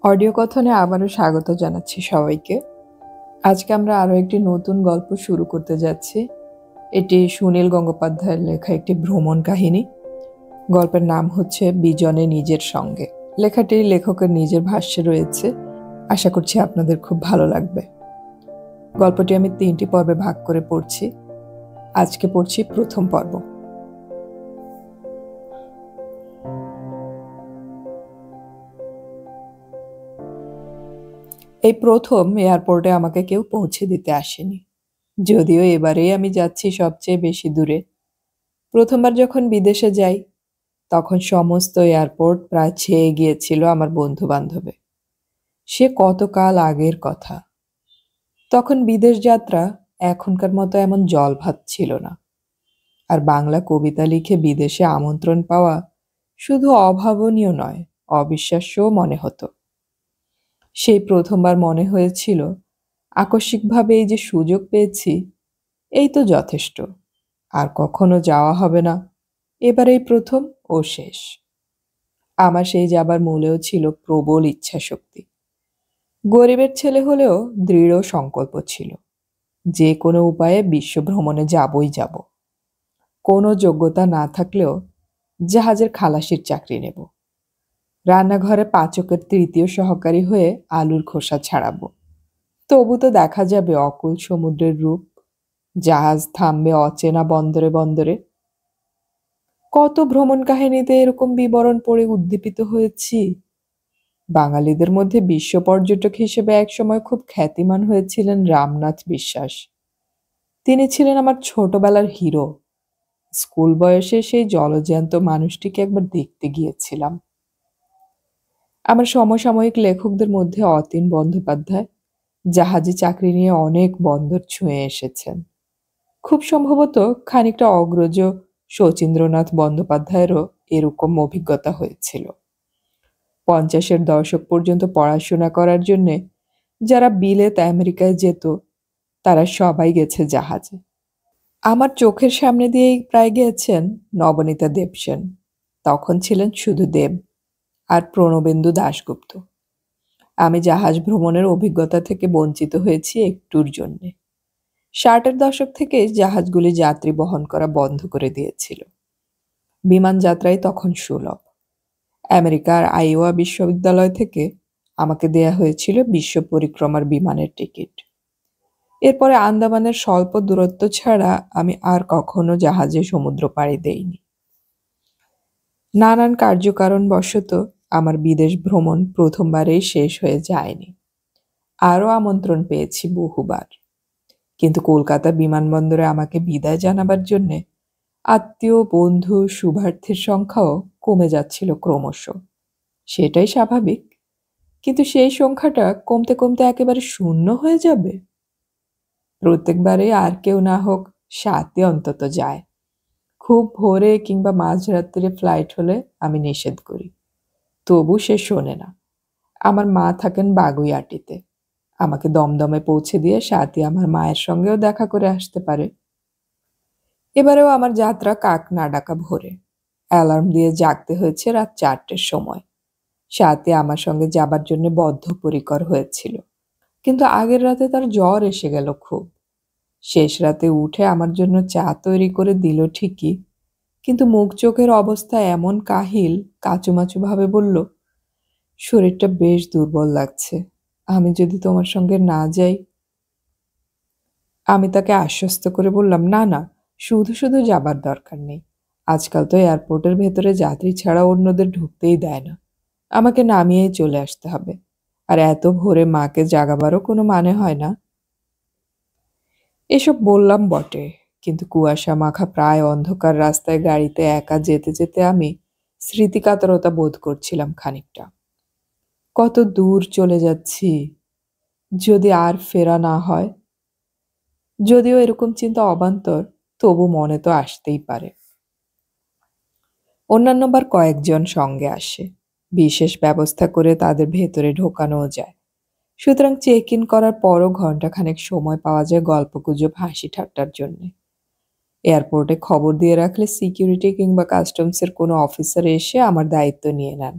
Audio কথনে আবারও স্বাগত জানাচ্ছি সবাইকে। আজকে আমরা আরও একটি নতুন গল্প শুরু করতে যাচ্ছি। এটি সুনীল গঙ্গোপাধ্যায়ের লেখা একটি ভ্রমণ কাহিনী। গল্পের নাম হচ্ছে বিজনে নিজের সঙ্গে। লেখাটি লেখকের নিজের ভাষ্যে রয়েছে। আশা করছি আপনাদের খুব ভালো লাগবে। গল্পটি আমি 3টি পর্বে ভাগ করে পড়ছি। আজকে পড়ছি প্রথম পর্ব। এই প্রথম এয়ারপোর্টে আমাকে কেউ পৌঁছে দিতে আসেনি, যদিও এবারেই আমি যাচ্ছি সবচেয়ে বেশি দূরে। প্রথমবার যখন বিদেশে যাই তখন সমস্ত এয়ারপোর্ট প্রায় ছেয়ে গিয়েছিল আমার বন্ধু বান্ধবে। সে কতকাল আগের কথা। তখন বিদেশ যাত্রা এখনকার মতো এমন জলভাত ছিল না। আর বাংলা কবিতা লিখে বিদেশে আমন্ত্রণ পাওয়া শুধু অভাবনীয় নয়, অবিশ্বাস্যও মনে হতো। সেই প্রথমবার মনে হয়েছিল আকস্মিকভাবে এই যে সুযোগ পেয়েছি, এই তো যথেষ্ট। আর কখনো যাওয়া হবে না, এবারেই প্রথম ও শেষ। আমার সেই যাবার মূলেও ছিল প্রবল ইচ্ছাশক্তি। গরিবের ছেলে হলেও দৃঢ় সংকল্প ছিল, যে কোনো উপায়ে বিশ্ব ভ্রমণে যাবই যাব। কোনো যোগ্যতা না থাকলেও জাহাজের খালাসির চাকরি নেব। রান্নাঘরে পাচকের 3য় সহকারী হয়ে আলুর খোসা ছাড়াবো। তবু তো দেখা যাবে অকুল সমুদ্রের রূপ। জাহাজ থামবে অচেনা বন্দরে বন্দরে। কত ভ্রমণ কাহিনীতে এরকম বিবরণ পড়ে উদ্দীপিত হয়েছি। বাঙালিদের মধ্যে বিশ্ব পর্যটক হিসেবে একসময় খুব খ্যাতিমান হয়েছিলেন রামনাথ বিশ্বাস। তিনি ছিলেন আমার ছোটবেলার হিরো। স্কুল বয়সে সেই জলজ্যান্ত মানুষটিকে একবার দেখতে গিয়েছিলাম। আমার সমসাময়িক লেখকদের মধ্যে অতীন বন্দ্যোপাধ্যায় জাহাজে চাকরি নিয়ে অনেক বন্দর ছুঁয়ে এসেছেন। খুব সম্ভবত খানিকটা অগ্রজ শচীন্দ্রনাথ বন্দ্যোপাধ্যায়েরও এরকম অভিজ্ঞতা হয়েছিল। 50-এর দশক পর্যন্ত পড়াশোনা করার জন্যে যারা বিলেত আমেরিকায় যেত, তারা সবাই গেছে জাহাজে। আমার চোখের সামনে দিয়েই প্রায় গেছেন নবনীতা দেবসেন। তখন ছিলেন শুধু দেব আর প্রণবেন্দু দাশগুপ্ত। আমি জাহাজ ভ্রমণের অভিজ্ঞতা থেকে বঞ্চিত হয়েছি একটুর জন্যে। 60-এর দশক থেকে জাহাজগুলি যাত্রী বহন করা বন্ধ করে দিয়েছিল। বিমান যাত্রাই তখন সুলভ। আমেরিকার আইওয়া বিশ্ববিদ্যালয় থেকে আমাকে দেয়া হয়েছিল বিশ্ব পরিক্রমার বিমানের টিকিট। এরপরে আন্দামানের স্বল্প দূরত্ব ছাড়া আমি আর কখনো জাহাজে সমুদ্র পাড়ি দেইনি। নানান কার্যকারণবশত আমার বিদেশ ভ্রমণ প্রথমবারেই শেষ হয়ে যায়নি। আরও আমন্ত্রণ পেয়েছি বহুবার, কিন্তু কলকাতা বিমানবন্দরে আমাকে বিদায় জানাবার জন্যে আত্মীয়, বন্ধু, শুভার্থীর সংখ্যাও কমে যাচ্ছিল ক্রমশ। সেটাই স্বাভাবিক, কিন্তু সেই সংখ্যাটা কমতে কমতে একেবারে শূন্য হয়ে যাবে। প্রত্যেকবারে আর কেউ না হোক সাথে অন্তত যায়। খুব ভোরে কিংবা মাঝরাত্রিরে ফ্লাইট হলে আমি নিষেধ করি, তবু সে শোনে না। আমার মা থাকেন বাগুইআটিতে। আমাকে দমদমে পৌঁছে দিয়ে সাথী আমার মায়ের সঙ্গেও দেখা করে আসতে পারে। এবারেও আমার যাত্রা কাক না ডাকা ভোরে। অ্যালার্ম দিয়ে জাগতে হয়েছে রাত 4টের সময়। সাথী আমার সঙ্গে যাবার জন্য বদ্ধপরিকর হয়েছিল, কিন্তু আগের রাতে তার জ্বর এসে গেল খুব। শেষ রাতে উঠে আমার জন্য চা তৈরি করে দিল ঠিকই, কিন্তু মুখ চোখের অবস্থা এমন কাহিল, কাচুমাচু ভাবে বলল, শরীরটা বেশ দুর্বল লাগছে, আমি যদি তোমার সঙ্গে না যাই। আমি তাকে আশ্বস্ত করে বললাম, না না, শুধু শুধু যাবার দরকার নেই। আজকাল তো এয়ারপোর্টের ভেতরে যাত্রী ছাড়া অন্যদের ঢুকতেই দেয় না। আমাকে নামিয়েই চলে আসতে হবে, আর এত ভোরে মাকে জাগাবারও কোনো মানে হয় না। এসব বললাম বটে, কিন্তু কুয়াশা মাখা প্রায় অন্ধকার রাস্তায় গাড়িতে একা যেতে যেতে আমি স্মৃতিকাতরতা বোধ করছিলাম খানিকটা। কত দূর চলে যাচ্ছি, যদি আর ফেরা না হয়। যদিও এরকম চিন্তা অবান্তর, তবু মনে তো আসতেই পারে। অন্যান্যবার কয়েকজন সঙ্গে আসে, বিশেষ ব্যবস্থা করে তাদের ভেতরে ঢোকানোও যায়। সুতরাং চেক ইন করার পরও ঘন্টাখানেক সময় পাওয়া যায় গল্পগুজব, হাসি ঠাট্টার জন্য। এয়ারপোর্টে খবর দিয়ে রাখলে সিকিউরিটি কিংবা কাস্টমসের কোনো অফিসার এসে আমার দায়িত্ব নিয়ে নেন।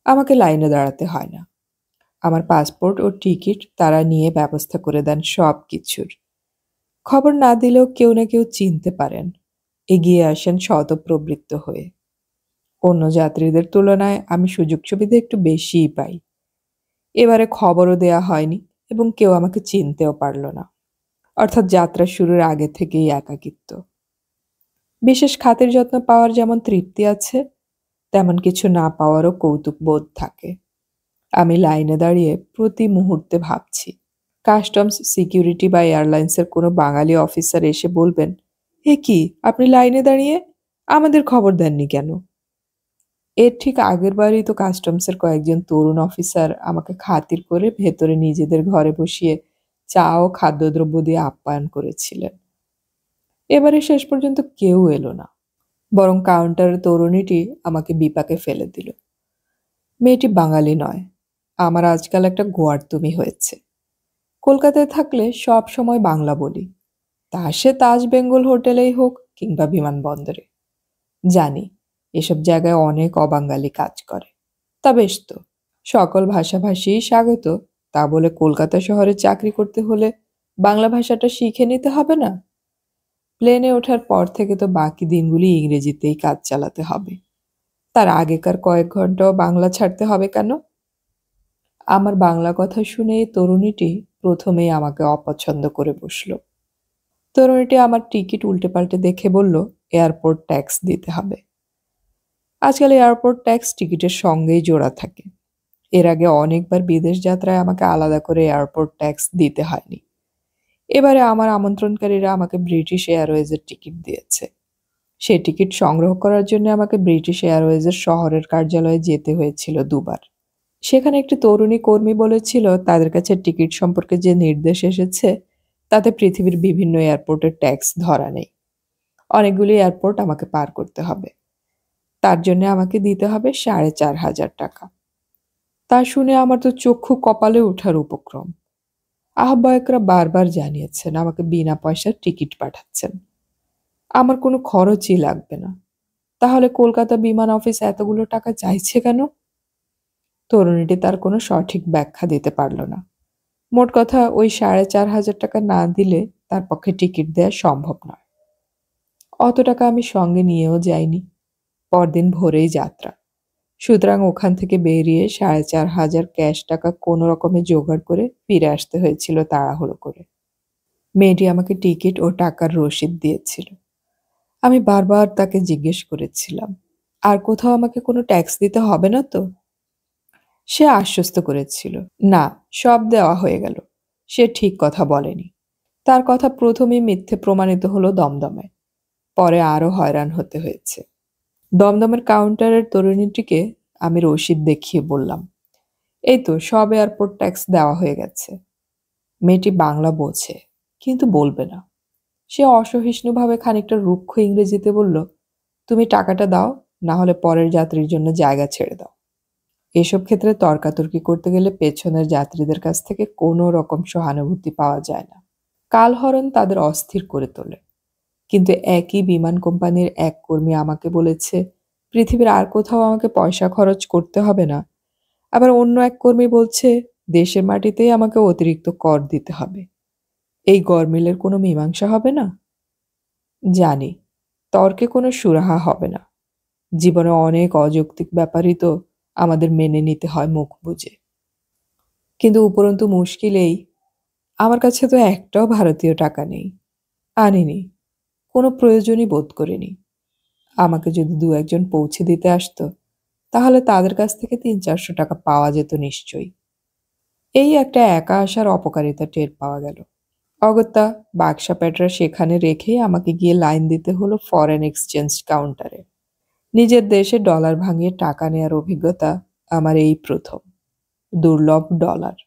আমাকে লাইনে দাঁড়াতে হয় না। আমার পাসপোর্ট ও টিকিট তারা নিয়ে ব্যবস্থা করে দেন সব কিছুর। খবর না দিলেও কেউ না কেউ চিনতে পারেন, এগিয়ে আসেন স্বতঃপ্রবৃত্ত হয়ে। অন্য যাত্রীদের তুলনায় আমি সুযোগ সুবিধা একটু বেশিই পাই। এবারে খবরও দেয়া হয়নি এবং কেউ আমাকে চিনতেও পারল না। অর্থাৎ যাত্রা শুরুর আগে থেকেই একাকিত্ব। বিশেষ খাতির যত্ন পাওয়ার যেমন তৃপ্তি আছে, তেমন কিছু না পাওয়ারও কৌতুক বোধ থাকে। আমি লাইনে দাঁড়িয়ে প্রতি মুহূর্তে ভাবছি, কাস্টমস, সিকিউরিটি বা এয়ারলাইন্সের কোনো বাঙালি অফিসার এসে বলবেন, এ কি আপনি লাইনে দাঁড়িয়ে, আমাদের খবর দেননি কেন? এর ঠিক আগের বারই তো কাস্টমসের কয়েকজন তরুণ অফিসার আমাকে খাতির করে ভেতরে নিজেদের ঘরে বসিয়ে চা ও খাদ্যদ্রব্য দিয়ে আপ্যায়ন করেছিলেন। এবারে শেষ পর্যন্ত কেউ এলো না, বরং কাউন্টারের তরুণীটি আমাকে বিপাকে ফেলে দিল। মেয়েটি বাঙালি নয়, আমার আজকাল একটা গোয়ার্তুমি হয়েছে। কলকাতায় থাকলে সব সময় বাংলা বলি, তা সে তাজ বেঙ্গল হোটেলেই হোক কিংবা বিমানবন্দরে। জানি এসব জায়গায় অনেক অবাঙালি কাজ করে, তা বেশ তো, সকল ভাষাভাষী স্বাগত। তা বলে কলকাতা শহরে চাকরি করতে হলে বাংলা ভাষাটা শিখে নিতে হবে না? প্লেনে ওঠার পর থেকে তো বাকি দিনগুলি ইংরেজিতেই কাজ চালাতে হবে, তার আগেকার কয়েক ঘন্টাও বাংলা ছাড়তে হবে কেন? আমার বাংলা কথা শুনে তরুণীটি প্রথমেই আমাকে অপছন্দ করে বসল। তরুণীটি আমার টিকিট উল্টে পাল্টে দেখে বলল, এয়ারপোর্ট ট্যাক্স দিতে হবে। আজকাল এয়ারপোর্ট ট্যাক্স টিকিটের সঙ্গেই জোড়া থাকে। এর আগে অনেকবার বিদেশ যাত্রায় আমাকে আলাদা করে এয়ারপোর্ট ট্যাক্স দিতে হয়নি। এবারে আমার আমন্ত্রণকারীরা আমাকে ব্রিটিশ এয়ারওয়েজের টিকিট দিয়েছে। সেই টিকিট সংগ্রহ করার জন্য আমাকে ব্রিটিশ এয়ারওয়েজের শহরের কার্যালয়ে যেতে হয়েছিল দুবার। সেখানে একটি তরুণী কর্মী বলেছিল, তাদের কাছে টিকিট সম্পর্কে যে নির্দেশ এসেছে তাতে পৃথিবীর বিভিন্ন এয়ারপোর্টের ট্যাক্স ধরা নেই। অনেকগুলি এয়ারপোর্ট আমাকে পার করতে হবে, তার জন্য আমাকে দিতে হবে 4,500 টাকা। তা শুনে আমার তো চক্ষু কপালে ওঠার উপক্রম। আহ্বায়করা বারবার জানিয়েছেন আমাকে বিনা পয়সার টিকিট পাঠাচ্ছেন, আমার কোনো খরচই লাগবে না। তাহলে কলকাতা বিমান অফিস এতগুলো টাকা চাইছে কেন? তরুণীটি তার কোনো সঠিক ব্যাখ্যা দিতে পারল না। মোট কথা, ওই 4,500 টাকা না দিলে তার পক্ষে টিকিট দেওয়া সম্ভব নয়। অত টাকা আমি সঙ্গে নিয়েও যাইনি। পরদিন ভোরেই যাত্রা, সুতরাং ওখান থেকে বেরিয়ে 4,500 ক্যাশ টাকা কোনো রকমে জোগাড় করে ফিরে আসতে হয়েছিল তাড়াহুড়ো করে। মেয়েটি আমাকে টিকিট ও টাকার রসিদ দিয়েছিল। আমি বারবার তাকে জিজ্ঞেস করেছিলাম, আর কোথাও আমাকে কোনো ট্যাক্স দিতে হবে না তো? সে আশ্বস্ত করেছিল, না, সব দেওয়া হয়ে গেল। সে ঠিক কথা বলেনি। তার কথা প্রথমেই মিথ্যে প্রমাণিত হলো দমদমে, পরে আরো হয়রান হতে হয়েছে। দমদমের কাউন্টারের তরুণীটিকে আমি রসিদ দেখিয়ে বললাম, এই তো সব এয়ারপোর্ট ট্যাক্স দেওয়া হয়ে গেছে। মেয়েটি বাংলা বোঝে, কিন্তু বলবে না। সে অসহিষ্ণুভাবে খানিকটা রুক্ষ ইংরেজিতে বলল, তুমি টাকাটা দাও, না হলে পরের যাত্রীর জন্য জায়গা ছেড়ে দাও। এসব ক্ষেত্রে তর্কাতর্কি করতে গেলে পেছনের যাত্রীদের কাছ থেকে কোনো রকম সহানুভূতি পাওয়া যায় না। কালহরণ তাদের অস্থির করে তোলে। কিন্তু একই বিমান কোম্পানির এক কর্মী আমাকে বলেছে, পৃথিবীর আর কোথাও আমাকে পয়সা খরচ করতে হবে না। আবার অন্য এক কর্মী বলছে, দেশের মাটিতেই আমাকে অতিরিক্ত কর দিতে হবে। এই গরমিলের কোনো মীমাংসা হবে না? জানি তর্কে কোনো সুরাহা হবে না। জীবনে অনেক অযৌক্তিক ব্যাপারই তো আমাদের মেনে নিতে হয় মুখ বুজে। কিন্তু উপরন্তু মুশকিল এই, আমার কাছে তো একটাও ভারতীয় টাকা নেই, আনিনি, কোনো প্রয়োজনই বোধ করিনি। আমাকে যদি দু একজন পৌঁছে দিতে আসতো, তাহলে তাদের কাছ থেকে 300-400 টাকা পাওয়া যেত নিশ্চয়ই। এই একটা একা আসার অপকারিতা টের পাওয়া গেল। অগত্যা বাক্সা প্যাটরা সেখানে রেখেই আমাকে গিয়ে লাইন দিতে হলো ফরেন এক্সচেঞ্জ কাউন্টারে। নিজের দেশে ডলার ভাঙিয়ে টাকা নেয়ার অভিজ্ঞতা আমার এই প্রথম। দুর্লভ ডলার।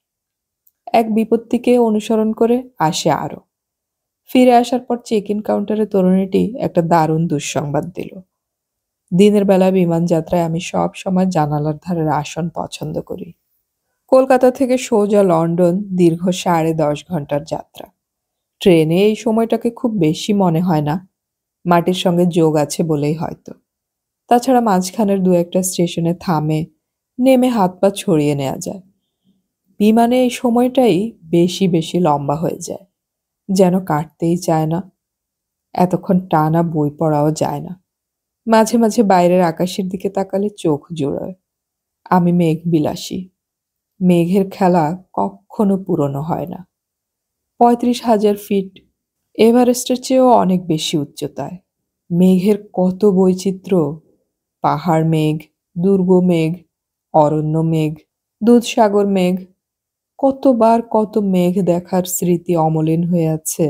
এক বিপত্তিকে অনুসরণ করে আসে আরো। ফিরে আসার পর চেক ইন কাউন্টারে তরুণীটি একটা দারুণ দুঃসংবাদ দিল। দিনের বেলা বিমান যাত্রায় আমি সব সময় জানালার ধারের আসন পছন্দ করি। কলকাতা থেকে সোজা লন্ডন দীর্ঘ 10.5 ঘন্টার যাত্রা। ট্রেনে এই সময়টাকে খুব বেশি মনে হয় না, মাটির সঙ্গে যোগ আছে বলেই হয়তো। তাছাড়া মাঝখানের দু একটা স্টেশনে থামে, নেমে হাত পা ছড়িয়ে নেওয়া যায়। বিমানে এই সময়টাই বেশি বেশি লম্বা হয়ে যায়, যেন কাটতেই চায় না। এতক্ষণ টানা বই পড়াও যায় না। মাঝে মাঝে বাইরের আকাশের দিকে তাকালে চোখ জুড়োয়। আমি মেঘ বিলাসী। মেঘের খেলা কখনো পুরনো হয় না। ৩৫,০০০ ফিট, এভারেস্টের চেয়েও অনেক বেশি উচ্চতায়। মেঘের কত বৈচিত্র্য! পাহাড় মেঘ, দুর্গ মেঘ, অরণ্য মেঘ, দুধসাগর মেঘ। কতবার কত মেঘ দেখার স্মৃতি অমলিন হয়ে আছে।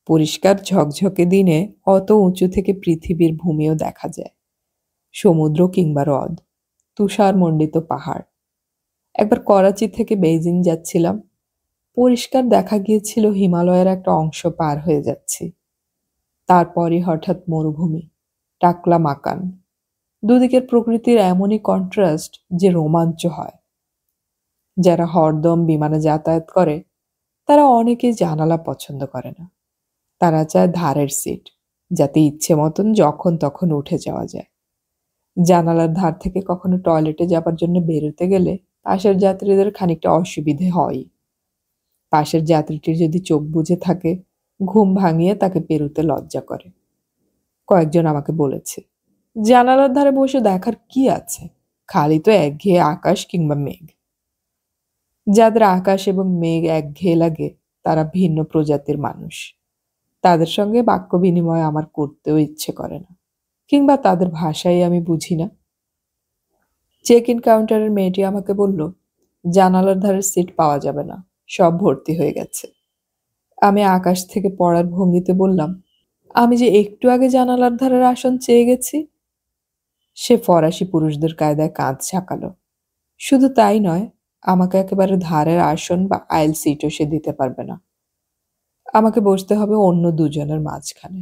পরিষ্কার ঝকঝকে দিনে অত উঁচু থেকে পৃথিবীর ভূমিও দেখা যায়, সমুদ্র কিংবা হ্রদ, তুষারমণ্ডিত পাহাড়। একবার করাচি থেকে বেইজিং যাচ্ছিলাম, পরিষ্কার দেখা গিয়েছিল হিমালয়ের একটা অংশ পার হয়ে যাচ্ছি। তারপরই হঠাৎ মরুভূমি, টাকলা মাকান। দুদিকের প্রকৃতির এমনই কন্ট্রাস্ট যে রোমাঞ্চ হয়। যারা হরদম বিমানে যাতায়াত করে তারা অনেকেই জানালা পছন্দ করে না। তারা চায় ধারের সিট, যাতে ইচ্ছে মতন যখন তখন উঠে যাওয়া যায়। জানালার ধার থেকে কখনো টয়লেটে যাবার জন্য বেরোতে গেলে পাশের যাত্রীদের খানিকটা অসুবিধে হয়। পাশের যাত্রীটির যদি চোখ বুজে থাকে, ঘুম ভাঙিয়ে তাকে পেরোতে লজ্জা করে। কয়েকজন আমাকে বলেছে, জানালার ধারে বসে দেখার কি আছে, খালি তো একঘেয়ে আকাশ কিংবা মেঘ। যাদের আকাশ এবং মেঘ একঘেয়ে লাগে তারা ভিন্ন প্রজাতির মানুষ। তাদের সঙ্গে বাক্য বিনিময় আমার করতেও ইচ্ছে করে না, কিংবা তাদের ভাষাই আমি বুঝি না। চেক ইন কাউন্টারের মেয়েটি আমাকে বলল, জানালার ধারের সিট পাওয়া যাবে না, সব ভর্তি হয়ে গেছে। আমি আকাশ থেকে পড়ার ভঙ্গিতে বললাম, আমি যে একটু আগে জানালার ধারের আসন চেয়ে গেছি। সে ফরাসি পুরুষদের কায়দায় কাঁধ ঝাঁকালো। শুধু তাই নয়, আমাকে একেবারে ধারের আসন বা আইল সিটও সে দিতে পারবে না। আমাকে বসতে হবে অন্য দুজনের মাঝখানে,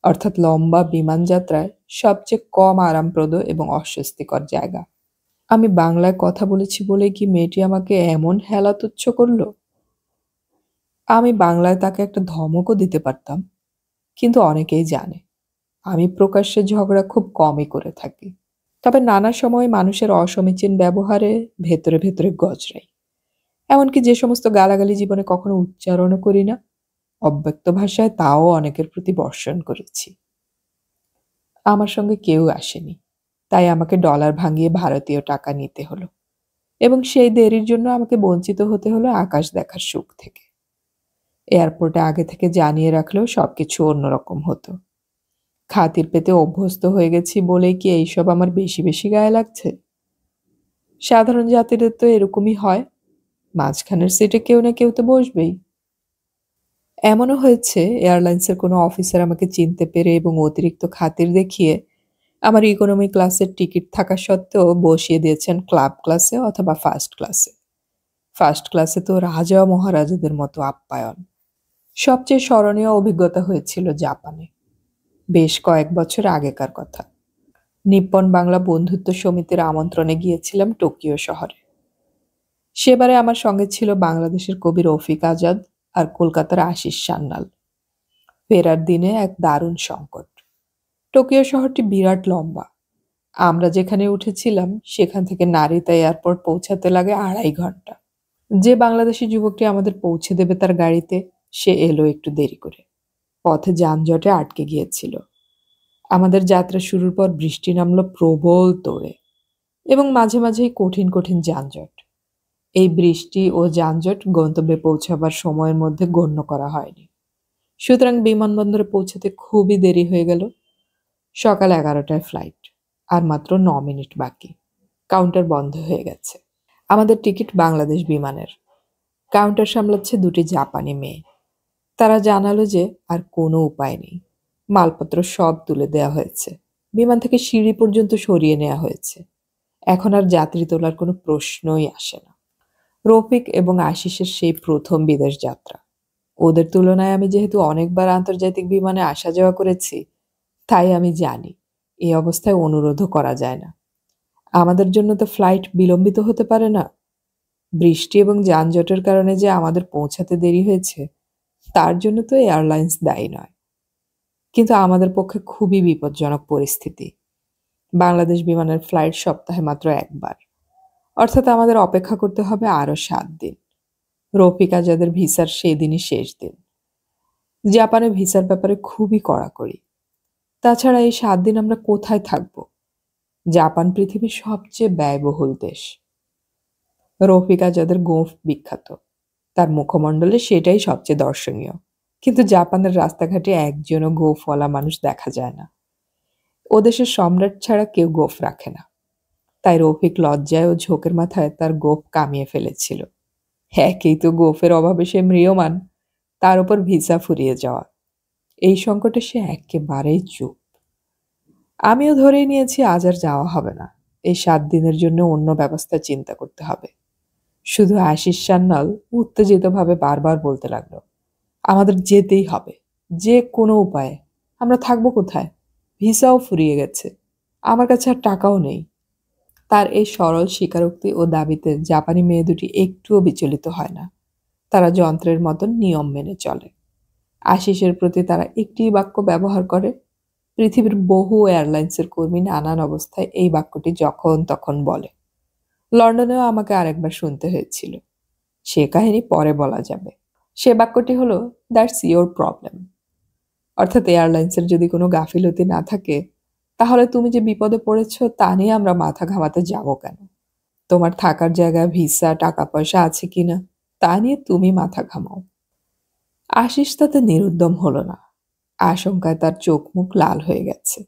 অর্থাৎ লম্বা বিমান যাত্রায় সবচেয়ে কম আরামপ্রদ এবং অস্বস্তিকর জায়গা। আমি বাংলায় কথা বলেছি বলে কি মেয়েটি আমাকে এমন হেলা তুচ্ছ করলো? আমি বাংলায় তাকে একটা ধমকও দিতে পারতাম, কিন্তু অনেকেই জানে আমি প্রকাশ্যে ঝগড়া খুব কমই করে থাকি। তবে নানা সময় মানুষের অসমীচীন ব্যবহারে ভেতরে ভেতরে গজরাই। এমনকি যে সমস্ত গালাগালি জীবনে কখনো উচ্চারণও করি না, অব্যক্ত ভাষায় তাও অনেকের প্রতি বর্ষণ করেছি। আমার সঙ্গে কেউ আসেনি, তাই আমাকে ডলার ভাঙিয়ে ভারতীয় টাকা নিতে হলো, এবং সেই দেরির জন্য আমাকে বঞ্চিত হতে হলো আকাশ দেখার সুখ থেকে। এয়ারপোর্টে আগে থেকে জানিয়ে রাখলেও সবকিছু অন্যরকম হতো। খাতির পেতে অভ্যস্ত হয়ে গেছি বলেই কি এইসব আমার বেশি বেশি গায়ে লাগছে? সাধারণ যাত্রীদের তো এরকমই হয়, মাঝখানের সিটে কেউ না কেউ তো বসবেই। এমনও হয়েছে এয়ারলাইন্সের কোনো অফিসার আমাকে চিনতে পেরে এবং অতিরিক্ত খাতির দেখিয়ে আমার ইকোনমি ক্লাসের টিকিট থাকা সত্ত্বেও বসিয়ে দিয়েছেন ক্লাব ক্লাসে অথবা ফার্স্ট ক্লাসে। ফার্স্ট ক্লাসে তো রাজা মহারাজাদের মতো আপ্যায়ন। সবচেয়ে স্মরণীয় অভিজ্ঞতা হয়েছিল জাপানে, বেশ কয়েক বছর আগেকার কথা। নিপ্পন বাংলা বন্ধুত্ব সমিতির আমন্ত্রণে গিয়েছিলাম টোকিও শহরে। সেবারে আমার সঙ্গে ছিল বাংলাদেশের কবি রফিক আজাদ আর কলকাতার আশিস সান্যাল। ফেরার দিনে এক দারুণ সংকট। টোকিও শহরটি বিরাট লম্বা। আমরা যেখানে উঠেছিলাম সেখান থেকে নারিতা এয়ারপোর্ট পৌঁছাতে লাগে 2.5 ঘন্টা। যে বাংলাদেশি যুবকটি আমাদের পৌঁছে দেবে তার গাড়িতে, সে এলো একটু দেরি করে। পথে যানজটে আটকে গিয়েছিল। আমাদের যাত্রা শুরুর পর বৃষ্টি নামলো প্রবল তোড়ে, এবং মাঝে মাঝেই কঠিন কঠিন যানজট। এই বৃষ্টি ও যানজট গন্তব্যে পৌঁছাবার সময়ের মধ্যে গণ্য করা হয়নি। সুতরাং বিমানবন্দরে পৌঁছাতে খুবই দেরি হয়ে গেল। সকাল 11টায় ফ্লাইট, আর মাত্র 9 মিনিট বাকি। কাউন্টার বন্ধ হয়ে গেছে। আমাদের টিকিট বাংলাদেশ বিমানের। কাউন্টার সামলাচ্ছে 2টি জাপানি মেয়ে। তারা জানালো যে আর কোনো উপায় নেই, মালপত্র সব তুলে দেওয়া হয়েছে, বিমান থেকে সিঁড়ি পর্যন্ত সরিয়ে নেওয়া হয়েছে। এখন আর যাত্রী তোলার কোনো প্রশ্নই আসে না। রফিক এবং আশিসের সেই প্রথম বিদেশ যাত্রা। ওদের তুলনায় আমি যেহেতু অনেকবার আন্তর্জাতিক বিমানে আসা যাওয়া করেছি, তাই আমি জানি এই অবস্থায় অনুরোধও করা যায় না। আমাদের জন্য তো ফ্লাইট বিলম্বিত হতে পারে না। বৃষ্টি এবং যানজটের কারণে যে আমাদের পৌঁছাতে দেরি হয়েছে, তার জন্য তো এয়ারলাইন্স দায়ী নয়। কিন্তু আমাদের পক্ষে খুবই বিপজ্জনক পরিস্থিতি। বাংলাদেশ বিমানের ফ্লাইট সপ্তাহে মাত্র একবার। অর্থাৎ আমাদের অপেক্ষা করতে হবে আরো 7 দিন। রফিক আজাদের ভিসার সেদিনই শেষ দিন। জাপানে ভিসার ব্যাপারে খুবই কড়াকড়ি। তাছাড়া এই 7 দিন আমরা কোথায় থাকব? জাপান পৃথিবীর সবচেয়ে ব্যয়বহুল দেশ। রফিক আজাদের গোঁফ বিখ্যাত। তার মুখমণ্ডলে সেটাই সবচেয়ে দর্শনীয়। কিন্তু জাপানের রাস্তাঘাটে একজনও গোঁফওয়ালা মানুষ দেখা যায় না। ও দেশের সম্রাট ছাড়া কেউ গোঁফ রাখে না। তাই রফিক লজ্জায় ও ঝোঁকের মাথায় তার গোঁফ কামিয়ে ফেলেছিল। একেই তো গোঁফের অভাবে সে ম্রিয়মাণ, তার উপর ভিসা ফুরিয়ে যাওয়া। এই সংকটে সে একেবারেই চুপ। আমিও ধরেই নিয়েছি আজ আর যাওয়া হবে না। এই 7 দিনের জন্য অন্য ব্যবস্থা চিন্তা করতে হবে। শুধু আশিস সান্যাল উত্তেজিতভাবে বারবার বলতে লাগলো, আমাদের যেতেই হবে, যে কোনো উপায়ে। আমরা থাকবো কোথায়? ভিসাও ফুরিয়ে গেছে, আমার কাছে আর টাকাও নেই। তার এই সরল স্বীকারোক্তি ও দাবিতে জাপানি মেয়ে দুটি একটুও বিচলিত হয় না। তারা যন্ত্রের মতন নিয়ম মেনে চলে। আশিসের প্রতি তারা একটি বাক্য ব্যবহার করে। পৃথিবীর বহু এয়ারলাইন্সের কর্মী নানান অবস্থায় এই বাক্যটি যখন তখন বলে। লন্ডনেও আমাকে আরেকবার শুনতে হয়েছিল। সে কাহিনী পরে বলা যাবে। সে বাক্যটি হলো, দ্যাটস ইয়োর প্রবলেম। অর্থাৎ এয়ারলাইন্সের যদি কোনো গাফিলতি না থাকে, তাহলে তুমি যে বিপদে পড়েছ তা নিয়ে আমরা মাথা ঘামাতে যাব কেন? তোমার থাকার জায়গা, ভিসা, টাকা পয়সা আছে কিনা তা নিয়ে তুমি মাথা ঘামাও। আশিস তাতে নিরুদ্যম হলো না। আশঙ্কায় তার চোখ মুখ লাল হয়ে গেছে।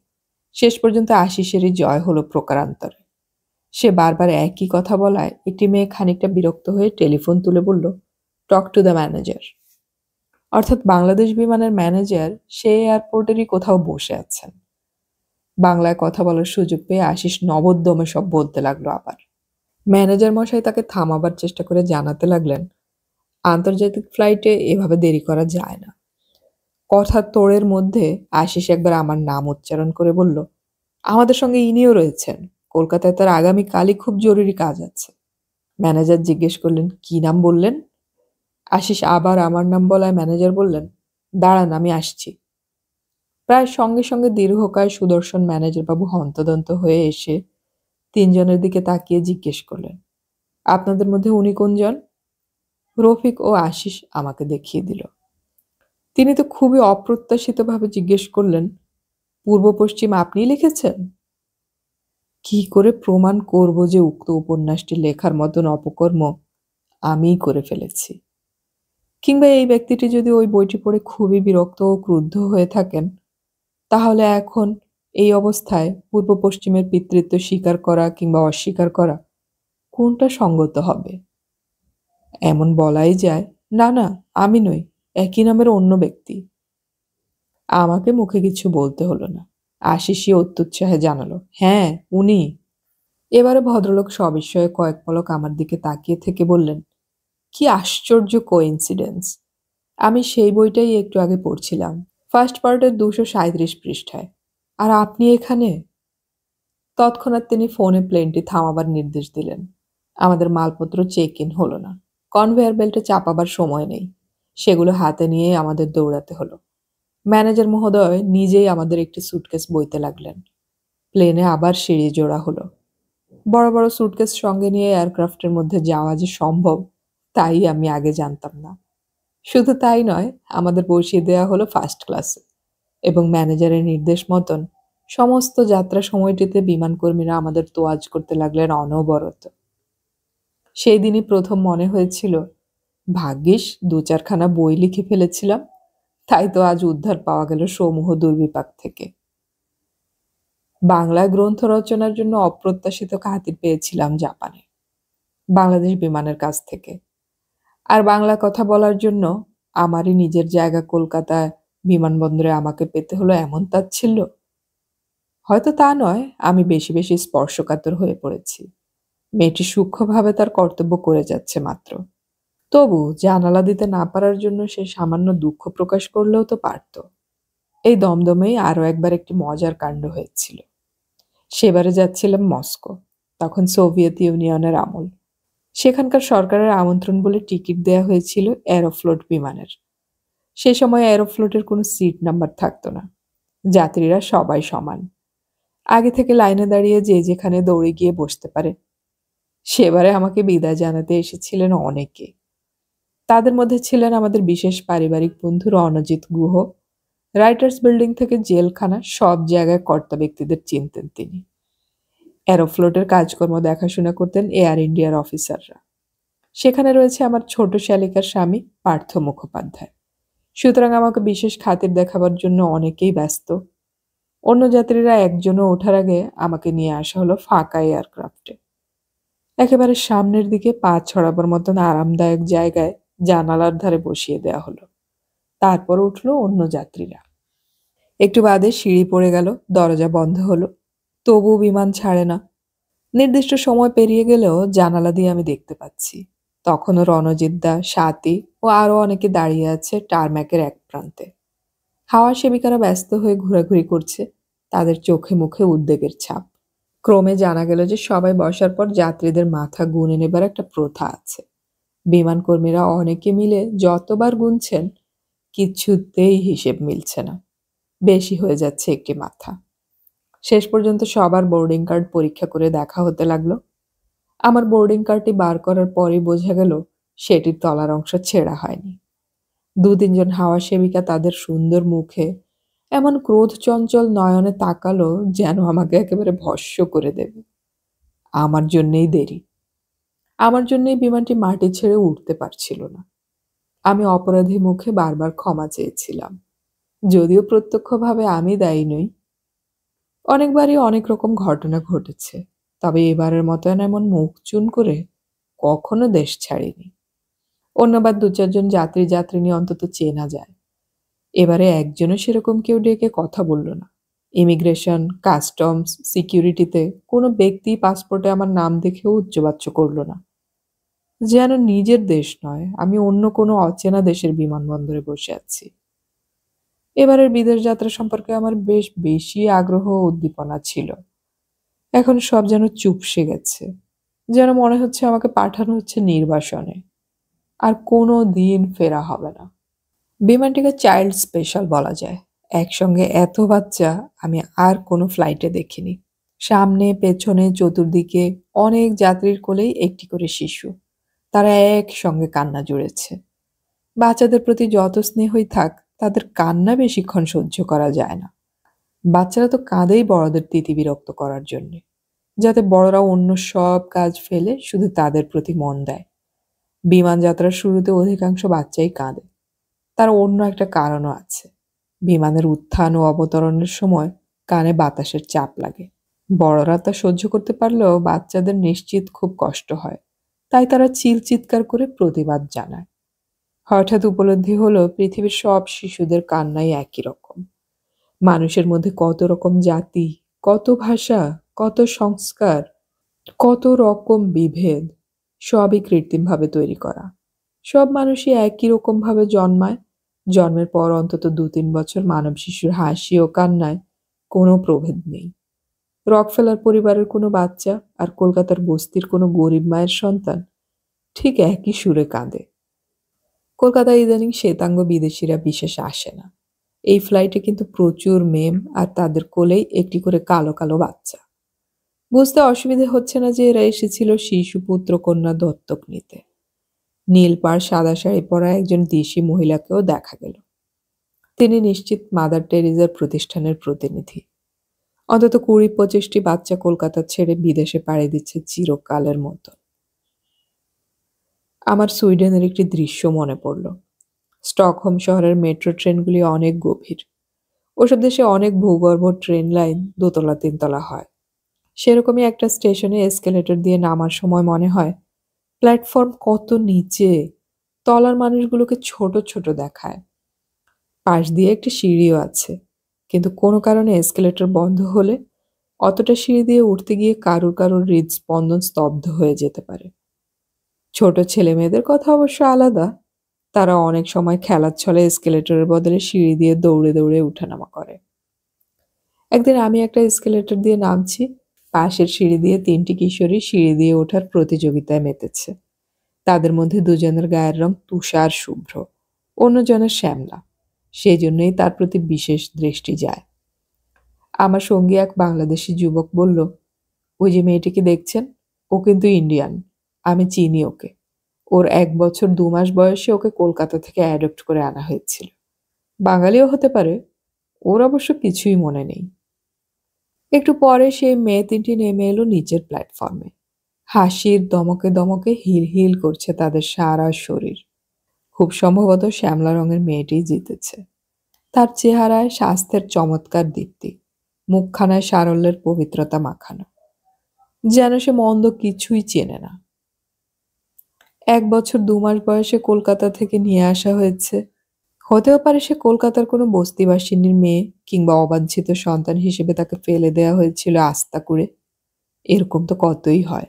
শেষ পর্যন্ত আশিসেরই জয় হলো প্রকারান্তরে। সে বারবার একই কথা বলায় একটি মেয়ে খানিকটা বিরক্ত হয়ে টেলিফোন তুলে বলল, টক টু দ্য ম্যানেজার। অর্থাৎ বাংলাদেশ বিমানের ম্যানেজার সে এয়ারপোর্টেরই কোথাও বসে আছেন। বাংলায় কথা বলার সুযোগ পেয়ে আশিস নবোদ্যমে সব বলতে লাগলো আবার। ম্যানেজার মশাই তাকে থামাবার চেষ্টা করে জানাতে লাগলেন, আন্তর্জাতিক ফ্লাইটে এভাবে দেরি করা যায় না। কথার তোড়ের মধ্যে আশিস একবার আমার নাম উচ্চারণ করে বলল, আমাদের সঙ্গে ইনিও রয়েছেন, কলকাতায় তার আগামীকালই খুব জরুরি কাজ আছে। ম্যানেজার জিজ্ঞেস করলেন, কি নাম বললেন? আশিস আবার আমার নাম বলায় ম্যানেজার বললেন, দাঁড়ান আমি আসছি। প্রায় সঙ্গে সঙ্গে দীর্ঘকায় সুদর্শন ম্যানেজারবাবু হন্তদন্ত হয়ে এসে তিনজনের দিকে তাকিয়ে জিজ্ঞেস করলেন, আপনাদের মধ্যে উনি কোনজন? রফিক ও আশিস আমাকে দেখিয়ে দিল। তিনি তো খুবই অপ্রত্যাশিতভাবে জিজ্ঞেস করলেন, পূর্ব পশ্চিম আপনিই লিখেছেন? কি করে প্রমাণ করব যে উক্ত উপন্যাসটি লেখার মতন অপকর্ম আমিই করে ফেলেছি? কিংবা এই ব্যক্তিটি যদি ওই বইটি পড়ে খুবই বিরক্ত ও ক্রুদ্ধ হয়ে থাকেন, তাহলে এখন এই অবস্থায় পূর্ব পশ্চিমের পিতৃত্ব স্বীকার করা কিংবা অস্বীকার করা কোনটা সঙ্গত হবে? এমন বলাই যায়, না না আমি নই, একই নামের অন্য ব্যক্তি। আমাকে মুখে কিছু বলতে হলো না। আশিসই অত্যুৎসাহে জানালো, হ্যাঁ উনি। এবারে ভদ্রলোক সবিস্ময়ে কয়েক পলক আমার দিকে তাকিয়ে থেকে বললেন, কি আশ্চর্য কোইন্সিডেন্স! আমি সেই বইটাই একটু আগে পড়ছিলাম, ফার্স্ট পার্টের 237 পৃষ্ঠায়। আর আপনি এখানে? তৎক্ষণাৎ তিনি ফোনে প্লেনটি থামাবার নির্দেশ দিলেন। আমাদের মালপত্র চেক ইন হলো না। কনভেয়ার বেল্টে চাপাবার সময় নেই। সেগুলো হাতে নিয়ে আমাদের দৌড়াতে হলো। ম্যানেজার মহোদয় নিজেই আমাদের একটি সুটকেস বইতে লাগলেন। প্লেনে আবার সিঁড়ি জোড়া হলো। বড় বড় সুটকেস সঙ্গে নিয়ে এয়ারক্রাফটের মধ্যে যাওয়া যে সম্ভব তাই আমি আগে জানতাম না। শুধু তাই নয়, আমাদের বসিয়ে দেওয়া হলো ফার্স্ট ক্লাসে এবং ম্যানেজারের নির্দেশ মতন সমস্ত যাত্রা সময়টিতে বিমানকর্মীরা আমাদের তোয়াজ করতে লাগলেন অনবরত। সেই দিনই প্রথম মনে হয়েছিল, ভাগ্যিস 2-4খানা বই লিখে ফেলেছিলাম, তাই তো আজ উদ্ধার পাওয়া গেল সমূহ দুর্বিপাক থেকে। বাংলায় গ্রন্থ রচনার জন্য অপ্রত্যাশিত খাতির পেয়েছিলাম জাপানে, বাংলাদেশ বিমানের কাছ থেকে। আর বাংলা কথা বলার জন্য আমারই নিজের জায়গা কলকাতায় বিমানবন্দরে আমাকে পেতে হলো এমন তাচ্ছিল্য। হয়তো তা নয়, আমি বেশি বেশি স্পর্শকাতর হয়ে পড়েছি। মেয়েটি সূক্ষ্মভাবে তার কর্তব্য করে যাচ্ছে মাত্র। তবু জানালা দিতে না পারার জন্য সে সামান্য দুঃখ প্রকাশ করলেও তো পারত। এই দমদমেই আরও একবার একটি মজার কাণ্ড হয়েছিল। সেবারে যাচ্ছিলাম মস্কো, তখন সোভিয়েত ইউনিয়নের আমল। সেখানকার সরকারের আমন্ত্রণ বলে টিকিট দেয়া হয়েছিল অ্যারোফ্লোট বিমানের। সে সময় অ্যারোফ্লোটের কোনো সিট নাম্বার থাকতো না। যাত্রীরা সবাই সমান। আগে থেকে লাইনে দাঁড়িয়ে যে যেখানে দৌড়ে গিয়ে বসতে পারে। সেবারে আমাকে বিদায় জানাতে এসেছিলেন অনেকে। তাদের মধ্যে ছিলেন আমাদের বিশেষ পারিবারিক বন্ধু রণজিৎ গুহ। রাইটার্স বিল্ডিং থেকে জেলখানা সব জায়গায় কর্তা ব্যক্তিদের চিনতেন তিনি। অ্যারোফ্লোটের কাজকর্ম দেখাশোনা করতেন এয়ার ইন্ডিয়ার অফিসাররা। সেখানে রয়েছে আমার ছোট শালিকার স্বামী পার্থ মুখোপাধ্যায়। সুতরাং আমাকে বিশেষ খাতির দেখাবার জন্য অনেকেই ব্যস্ত। অন্য যাত্রীরা একজনও ওঠার আগে আমাকে নিয়ে আসা হলো ফাঁকা এয়ারক্রাফটে। একেবারে সামনের দিকে পা ছড়াবার মতন আরামদায়ক জায়গায় জানালার ধারে বসিয়ে দেওয়া হলো। তারপর উঠলো অন্য যাত্রীরা। একটু বাদে সিঁড়ি পড়ে গেল, দরজা বন্ধ হলো। তবুও বিমান ছাড়ে না। নির্দিষ্ট সময় পেরিয়ে গেলেও জানালা দিয়ে আমি দেখতে পাচ্ছি তখনও রণজিৎদা, স্বাতী ও আরো অনেকে দাঁড়িয়ে আছে টারম্যাকের এক প্রান্তে। হাওয়া সেবিকারা ব্যস্ত হয়ে ঘোরাঘুরি করছে, তাদের চোখে মুখে উদ্বেগের ছাপ। ক্রমে জানা গেল যে সবাই বসার পর যাত্রীদের মাথা গুনে নেবার একটা প্রথা আছে। বিমান কর্মীরা অনেকে মিলে যতবার গুনছেন কিছুতেই হিসেব মিলছে না, বেশি হয়ে যাচ্ছে একটি মাথা। শেষ পর্যন্ত সবার বোর্ডিং কার্ড পরীক্ষা করে দেখা হতে লাগলো। আমার বোর্ডিং কার্ডটি বার করার পরই বোঝা গেল সেটির তলার অংশ ছেঁড়া হয়নি। ২-৩ জন হাওয়া সেবিকা তাদের সুন্দর মুখে এমন ক্রোধ চঞ্চল নয়নে তাকালো যেন আমাকে একেবারে ভস্ম করে দেবে। আমার জন্যেই দেরি, আমার জন্যই বিমানটি মাটি ছেড়ে উঠতে পারছিল না। আমি অপরাধী মুখে বারবার ক্ষমা চেয়েছিলাম, যদিও প্রত্যক্ষভাবে আমি দায়ী নই। অনেকবারই অনেক রকম ঘটনা ঘটেছে, তবে এবারের মতো এমন মুখ চুন করে কখনো দেশ ছাড়িনি। অন্যবার ২-৪ জন যাত্রী অন্তত চেনা যায়। এবারে একজনও সেরকম কেউ ডেকে কথা বলল না। ইমিগ্রেশন, কাস্টমস, সিকিউরিটিতে কোনো ব্যক্তি পাসপোর্টে আমার নাম দেখেও উচ্চবাচ্য করল না। যেন নিজের দেশ নয়, আমি অন্য কোনো অচেনা দেশের বিমানবন্দরে বসে আছি। এবারের বিদেশ যাত্রা সম্পর্কে আমার বেশ বেশি আগ্রহ ও উদ্দীপনা ছিল। এখন সব যেন চুপসে গেছে, যেন মনে হচ্ছে আমাকে পাঠানো হচ্ছে নির্বাসনে, আর কোনো দিন ফেরা হবে না। বিমানটিকে চাইল্ড স্পেশাল বলা যায়। একসঙ্গে এত বাচ্চা আমি আর কোনো ফ্লাইটে দেখিনি। সামনে, পেছনে, চতুর্দিকে অনেক যাত্রীর কোলেই একটি করে শিশু। তারা একসঙ্গে কান্না জুড়েছে। বাচ্চাদের প্রতি যত স্নেহই থাক, তাদের কান্না বেশিক্ষণ সহ্য করা যায় না। বাচ্চারা তো কাঁদেই বড়দের তিতিবিরক্ত করার জন্যে, যাতে বড়রা অন্য সব কাজ ফেলে শুধু তাদের প্রতি মন দেয়। বিমান যাত্রার শুরুতে অধিকাংশ বাচ্চাই কাঁদে। তার অন্য একটা কারণও আছে। বিমানের উত্থান ও অবতরণের সময় কানে বাতাসের চাপ লাগে। বড়রা তা সহ্য করতে পারলেও বাচ্চাদের নিশ্চিত খুব কষ্ট হয়, তাই তারা চিৎকার করে প্রতিবাদ জানায়। হঠাৎ উপলব্ধি হলো পৃথিবীর সব শিশুদের কান্নাই একই রকম। মানুষের মধ্যে কত রকম জাতি, কত ভাষা, কত সংস্কার, কত রকম বিভেদ, সবই কৃত্রিমভাবে তৈরি করা। সব মানুষই একই রকম ভাবে জন্মায়। জন্মের পর অন্তত ২-৩ বছর মানব শিশুর হাসি ও কান্নায় কোনো প্রভেদ নেই। রকফেলার পরিবারের কোনো বাচ্চা আর কলকাতার বস্তির কোনো গরিব মায়ের সন্তান ঠিক একই সুরে কাঁদে। কলকাতায় ইদানিং শ্বেতাঙ্গ বিদেশিরা বিশেষ আসে না। এই ফ্লাইটে কিন্তু প্রচুর মেম, আর তাদের কোলেই একটি করে কালো কালো বাচ্চা। বুঝতে অসুবিধে হচ্ছে না যে এরা এসেছিল শিশু পুত্র কন্যা দত্তক নিতে। নীল পাড় সাদা শাড়ি পরা একজন দেশি মহিলাকেও দেখা গেল। তিনি নিশ্চিত মাদার টেরিজার প্রতিষ্ঠানের প্রতিনিধি। অন্তত ২০-২৫টি বাচ্চা কলকাতা ছেড়ে বিদেশে পাড়ি দিচ্ছে চিরকালের মতো। আমার সুইডেনের একটি দৃশ্য মনে পড়ল। স্টকহোম শহরের মেট্রো ট্রেনগুলি অনেক গভীর। ওসব দেশে অনেক ভূগর্ভ ট্রেন লাইন দোতলা ৩ তলা হয়। সেরকমই একটা স্টেশনে এসকেলেটর দিয়ে নামার সময় মনে হয় প্ল্যাটফর্ম কত নিচে, তলার মানুষগুলোকে ছোট ছোট দেখায়। পাশ দিয়ে একটি সিঁড়িও আছে, কিন্তু কোনো কারণে এসকেলেটর বন্ধ হলে অতটা সিঁড়ি দিয়ে উঠতে গিয়ে কারুর হৃদস্পন্দন স্তব্ধ হয়ে যেতে পারে। ছোট ছেলে মেয়েদের কথা অবশ্য আলাদা। তারা অনেক সময় খেলার ছলে এসকেলেটরের বদলে সিঁড়ি দিয়ে দৌড়ে দৌড়ে উঠানামা করে। একদিন আমি একটা এসকেলেটর দিয়ে নামছি, পাশের সিঁড়ি দিয়ে ৩টি কিশোরী সিঁড়ি দিয়ে ওঠার প্রতিযোগিতায় মেতেছে। তাদের মধ্যে ২জনের গায়ের রং তুষার শুভ্র, অন্যজনের শ্যামলা। সেই জন্যই তার প্রতি বিশেষ দৃষ্টি যায়। আমার সঙ্গী এক বাংলাদেশি যুবক বলল, ওই যে মেয়েটিকে দেখছেন, ও কিন্তু ইন্ডিয়ান, আমি চিনি ওকে। ওর ১ বছর ২ মাস বয়সে ওকে কলকাতা থেকে অ্যাডপ্ট করে আনা হয়েছিল। বাঙালিও হতে পারে, ওর অবশ্য কিছুই মনে নেই। একটু পরে সেই মেয়ে ৩টি নেমে এলো নিচের প্ল্যাটফর্মে। হাসির দমকে দমকে হিল হিল করছে তাদের সারা শরীর। খুব সম্ভবত শ্যামলা রঙের মেয়েটিই জিতেছে। তার চেহারায় স্বাস্থ্যের চমৎকার দীপ্তি, মুখখানায় সারল্যের পবিত্রতা মাখানো, যেন সে মন্দ কিছুই চেনে না। ১ বছর ২ মাস বয়সে কলকাতা থেকে নিয়ে আসা হয়েছে। হতেও পারে সে কলকাতার কোনো বস্তিবাসিনীর মেয়ে, কিংবা অবাঞ্ছিত সন্তান হিসেবে তাকে ফেলে দেয়া হয়েছিল আস্তা করে। এরকম তো কতই হয়।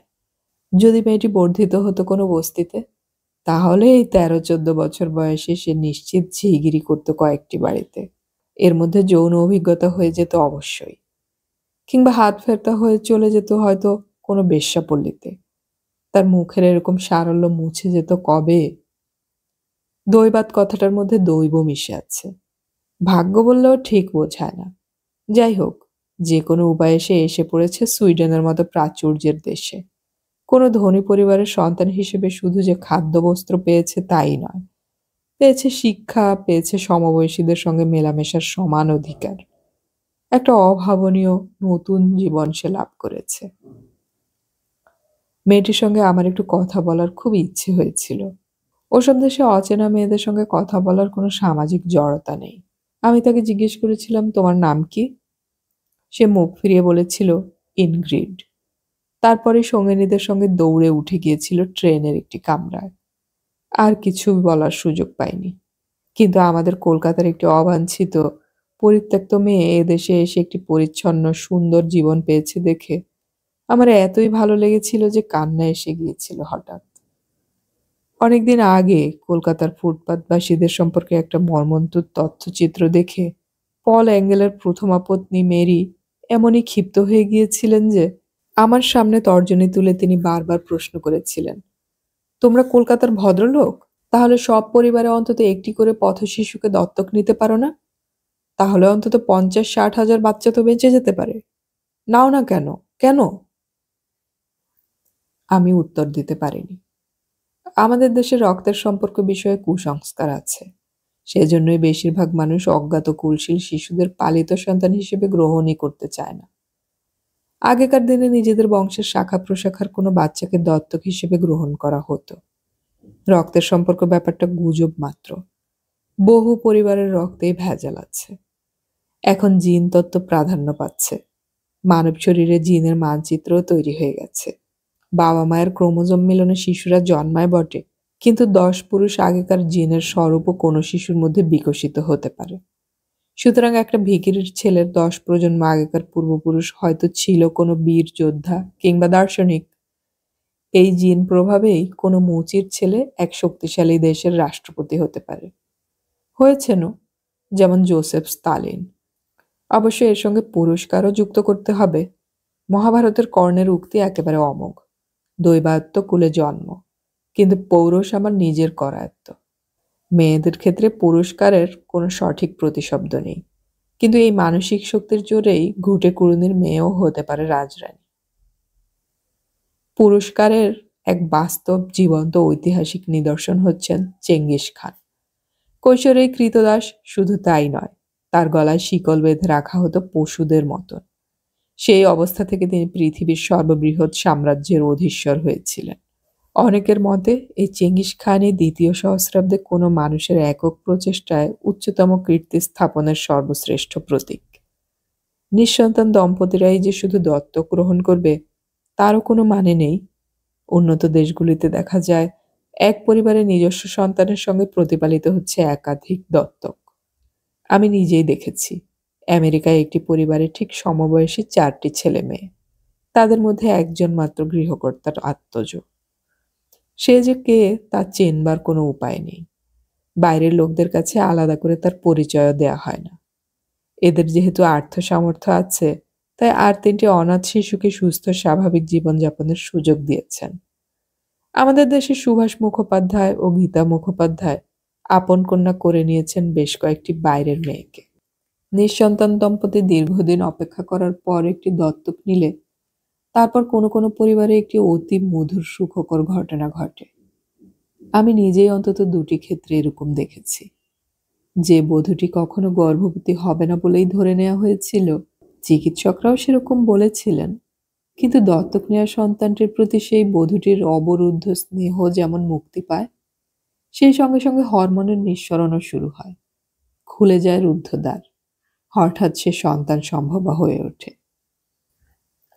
যদি মেয়েটি বর্ধিত হতো কোনো বস্তিতে, তাহলে এই ১৩-১৪ বছর বয়সে সে নিশ্চিত ঝিগিরি করতো কয়েকটি বাড়িতে। এর মধ্যে যৌন অভিজ্ঞতা হয়ে যেত অবশ্যই, কিংবা হাত ফেরতা হয়ে চলে যেত হয়তো কোনো বেশ্যাপল্লীতে। তার মুখের এরকম সারল্য মুছে যেত কবে। দৈবাত কথাটার মধ্যে দৈব মিশে আছে। ভাগ্য বললেও ঠিক বোঝায় না। যাই হোক, যে কোনো উপায়ে সে এসে পড়েছে সুইডেনের মতো প্রাচুর্যের দেশে। কোনো ধনী পরিবারের সন্তান হিসেবে শুধু যে খাদ্যবস্ত্র পেয়েছে তাই নয়, পেয়েছে শিক্ষা, পেয়েছে সমবয়সীদের সঙ্গে মেলামেশার সমান অধিকার। একটা অভাবনীয় নতুন জীবন সে লাভ করেছে। মেয়েটির সঙ্গে আমার একটু কথা বলার খুব ইচ্ছে হয়েছিল। ওসব দেশে অচেনা মেয়েদের সঙ্গে কথা বলার কোনো সামাজিক জড়তা নেই। আমি তাকে জিজ্ঞেস করেছিলাম, তোমার নাম কি? সে মুখ ফিরিয়ে বলেছিল, ইনগ্রিড। তারপরে সঙ্গিনীদের সঙ্গে দৌড়ে উঠে গিয়েছিল ট্রেনের একটি কামরায়। আর কিছু বলার সুযোগ পাইনি। কিন্তু আমাদের কলকাতার একটি অবাঞ্ছিত পরিত্যক্ত মেয়ে এদেশে এসে একটি পরিচ্ছন্ন সুন্দর জীবন পেয়েছে দেখে আমার এতই ভালো লেগেছিল যে কান্না এসে গিয়েছিল হঠাৎ। অনেকদিন আগে কলকাতার ফুটপাতবাসীদের সম্পর্কে একটা মর্মন্তুদ তথ্যচিত্র দেখে পল অ্যাঙ্গেলের প্রথমা পত্নী মেরি এমনই ক্ষিপ্ত হয়ে গিয়েছিলেন যে আমার সামনে তর্জনী তুলে তিনি বারবার প্রশ্ন করেছিলেন, তোমরা কলকাতার ভদ্রলোক, তাহলে সব পরিবারে অন্তত একটি করে পথশিশুকে দত্তক নিতে পারো না? তাহলে অন্তত ৫০-৬০ হাজার বাচ্চা তো বেঁচে যেতে পারে। নাও না কেন? কেন? আমি উত্তর দিতে পারিনি। আমাদের দেশে রক্তের সম্পর্ক বিষয়ে কুসংস্কার আছে। সেজন্যই বেশিরভাগ মানুষ অজ্ঞাত কুলশীল শিশুদের পালিত সন্তান হিসেবে গ্রহণই করতে চায় না। আগেকার দিনে নিজেদের বংশের শাখা প্রশাখার কোনো বাচ্চাকে দত্তক হিসেবে গ্রহণ করা হতো। রক্তের সম্পর্ক ব্যাপারটা গুজব মাত্র। বহু পরিবারের রক্তেই ভেজাল আছে। এখন জিন তত্ত্ব প্রাধান্য পাচ্ছে। মানব শরীরে জিনের মানচিত্রও তৈরি হয়ে গেছে। বাবা মায়ের ক্রোমোজোম মিলনে শিশুরা জন্মায় বটে, কিন্তু ১০ পুরুষ আগেকার জিনের স্বরূপও কোনো শিশুর মধ্যে বিকশিত হতে পারে। সুতরাং একটা ভিখিরির ছেলের ১০ প্রজন্ম আগেকার পূর্বপুরুষ হয়তো ছিল কোনো বীর যোদ্ধা কিংবা দার্শনিক। এই জিন প্রভাবেই কোনো মুচির ছেলে এক শক্তিশালী দেশের রাষ্ট্রপতি হতে পারে। হয়েছেনও, যেমন জোসেফ স্তালিন। অবশ্য এর সঙ্গে পুরস্কারও যুক্ত করতে হবে। মহাভারতের কর্ণের উক্তি একেবারে অমোঘ। দৈবায়ত্ত কুলে জন্ম, কিন্তু পৌরুষ আমার নিজের করায়ত্ত। মেয়েদের ক্ষেত্রে পুরস্কারের কোনো সঠিক প্রতিশব্দ নেই, কিন্তু এই মানসিক শক্তির জোরেই ঘুটে কুড়ুনির মেয়েও হতে পারে রাজরানী। পুরস্কারের এক বাস্তব জীবন্ত ঐতিহাসিক নিদর্শন হচ্ছেন চেঙ্গিস খান। কৈশোরেই কৃতদাস, শুধু তাই নয়, তার গলায় শিকল বেঁধে রাখা হতো পশুদের মতন। সেই অবস্থা থেকে তিনি পৃথিবীর সর্ববৃহৎ সাম্রাজ্যের অধীশ্বর হয়েছিলেন। অনেকের মতে এই চেঙ্গিস খানই দ্বিতীয় সহস্রাব্দে কোনো মানুষের একক প্রচেষ্টায় উচ্চতম কীর্তি স্থাপনের সর্বশ্রেষ্ঠ প্রতীক। নিঃসন্তান দম্পতিরাই যে শুধু দত্তক গ্রহণ করবে তারও কোনো মানে নেই। উন্নত দেশগুলিতে দেখা যায় এক পরিবারের নিজস্ব সন্তানের সঙ্গে প্রতিপালিত হচ্ছে একাধিক দত্তক। আমি নিজেই দেখেছি আমেরিকায় একটি পরিবারে ঠিক সমবয়সী 4টি ছেলে মেয়ে, তাদের মধ্যে একজন মাত্র গৃহকর্তার আত্মজ। সে যে কে তা চেনবার কোনো উপায় নেই। বাইরের লোকদের কাছে আলাদা করে তার পরিচয় দেয়া হয় না। এদের যেহেতু আর্থ সামর্থ্য আছে, তাই আর 3টি অনাথ শিশুকে সুস্থ স্বাভাবিক জীবনযাপনের সুযোগ দিয়েছেন। আমাদের দেশে সুভাষ মুখোপাধ্যায় ও গীতা মুখোপাধ্যায় আপন কন্যা করে নিয়েছেন বেশ কয়েকটি বাইরের মেয়েকে। নিঃসন্তান দম্পতি দীর্ঘদিন অপেক্ষা করার পর একটি দত্তক নিলে তারপর কোনো কোনো পরিবারে একটি অতি মধুর সুখকর ঘটনা ঘটে। আমি নিজেই অন্তত ২টি ক্ষেত্রে এরকম দেখেছি। যে বধূটি কখনো গর্ভবতী হবে না বলেই ধরে নেওয়া হয়েছিল, চিকিৎসকরাও সেরকম বলেছিলেন। কিন্তু দত্তক নেওয়া সন্তানটির প্রতি সেই বধূটির অবরুদ্ধ স্নেহ যেমন মুক্তি পায়, সেই সঙ্গে সঙ্গে হরমোনের নিঃসরণও শুরু হয়। খুলে যায় রুদ্ধদ্বার। হঠাৎ সে সন্তান সম্ভবা হয়ে ওঠে।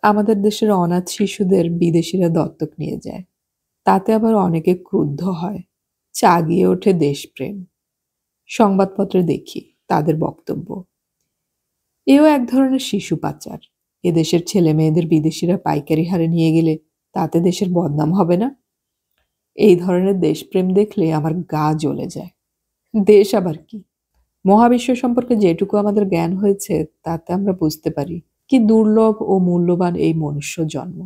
আমাদের দেশের অনাথ শিশুদের বিদেশিরা দত্তক নিয়ে যায়। তাতে আবার অনেকে ক্রুদ্ধ হয়। জাগিয়ে ওঠে দেশপ্রেম। সংবাদপত্রে দেখি তাদের বক্তব্য। এও এক ধরনের শিশু পাচার। এদেশের ছেলে মেয়েদের বিদেশিরা পাইকারি হারে নিয়ে গেলে তাতে দেশের বদনাম হবে না? এই ধরনের দেশপ্রেম দেখলে আমার গা জ্বলে যায়। দেশ আবার কি? মহাবিশ্ব সম্পর্কে যেটুকু আমাদের জ্ঞান হয়েছে তাতে আমরা বুঝতে পারি কি দুর্লভ ও মূল্যবান এই মনুষ্য জন্ম।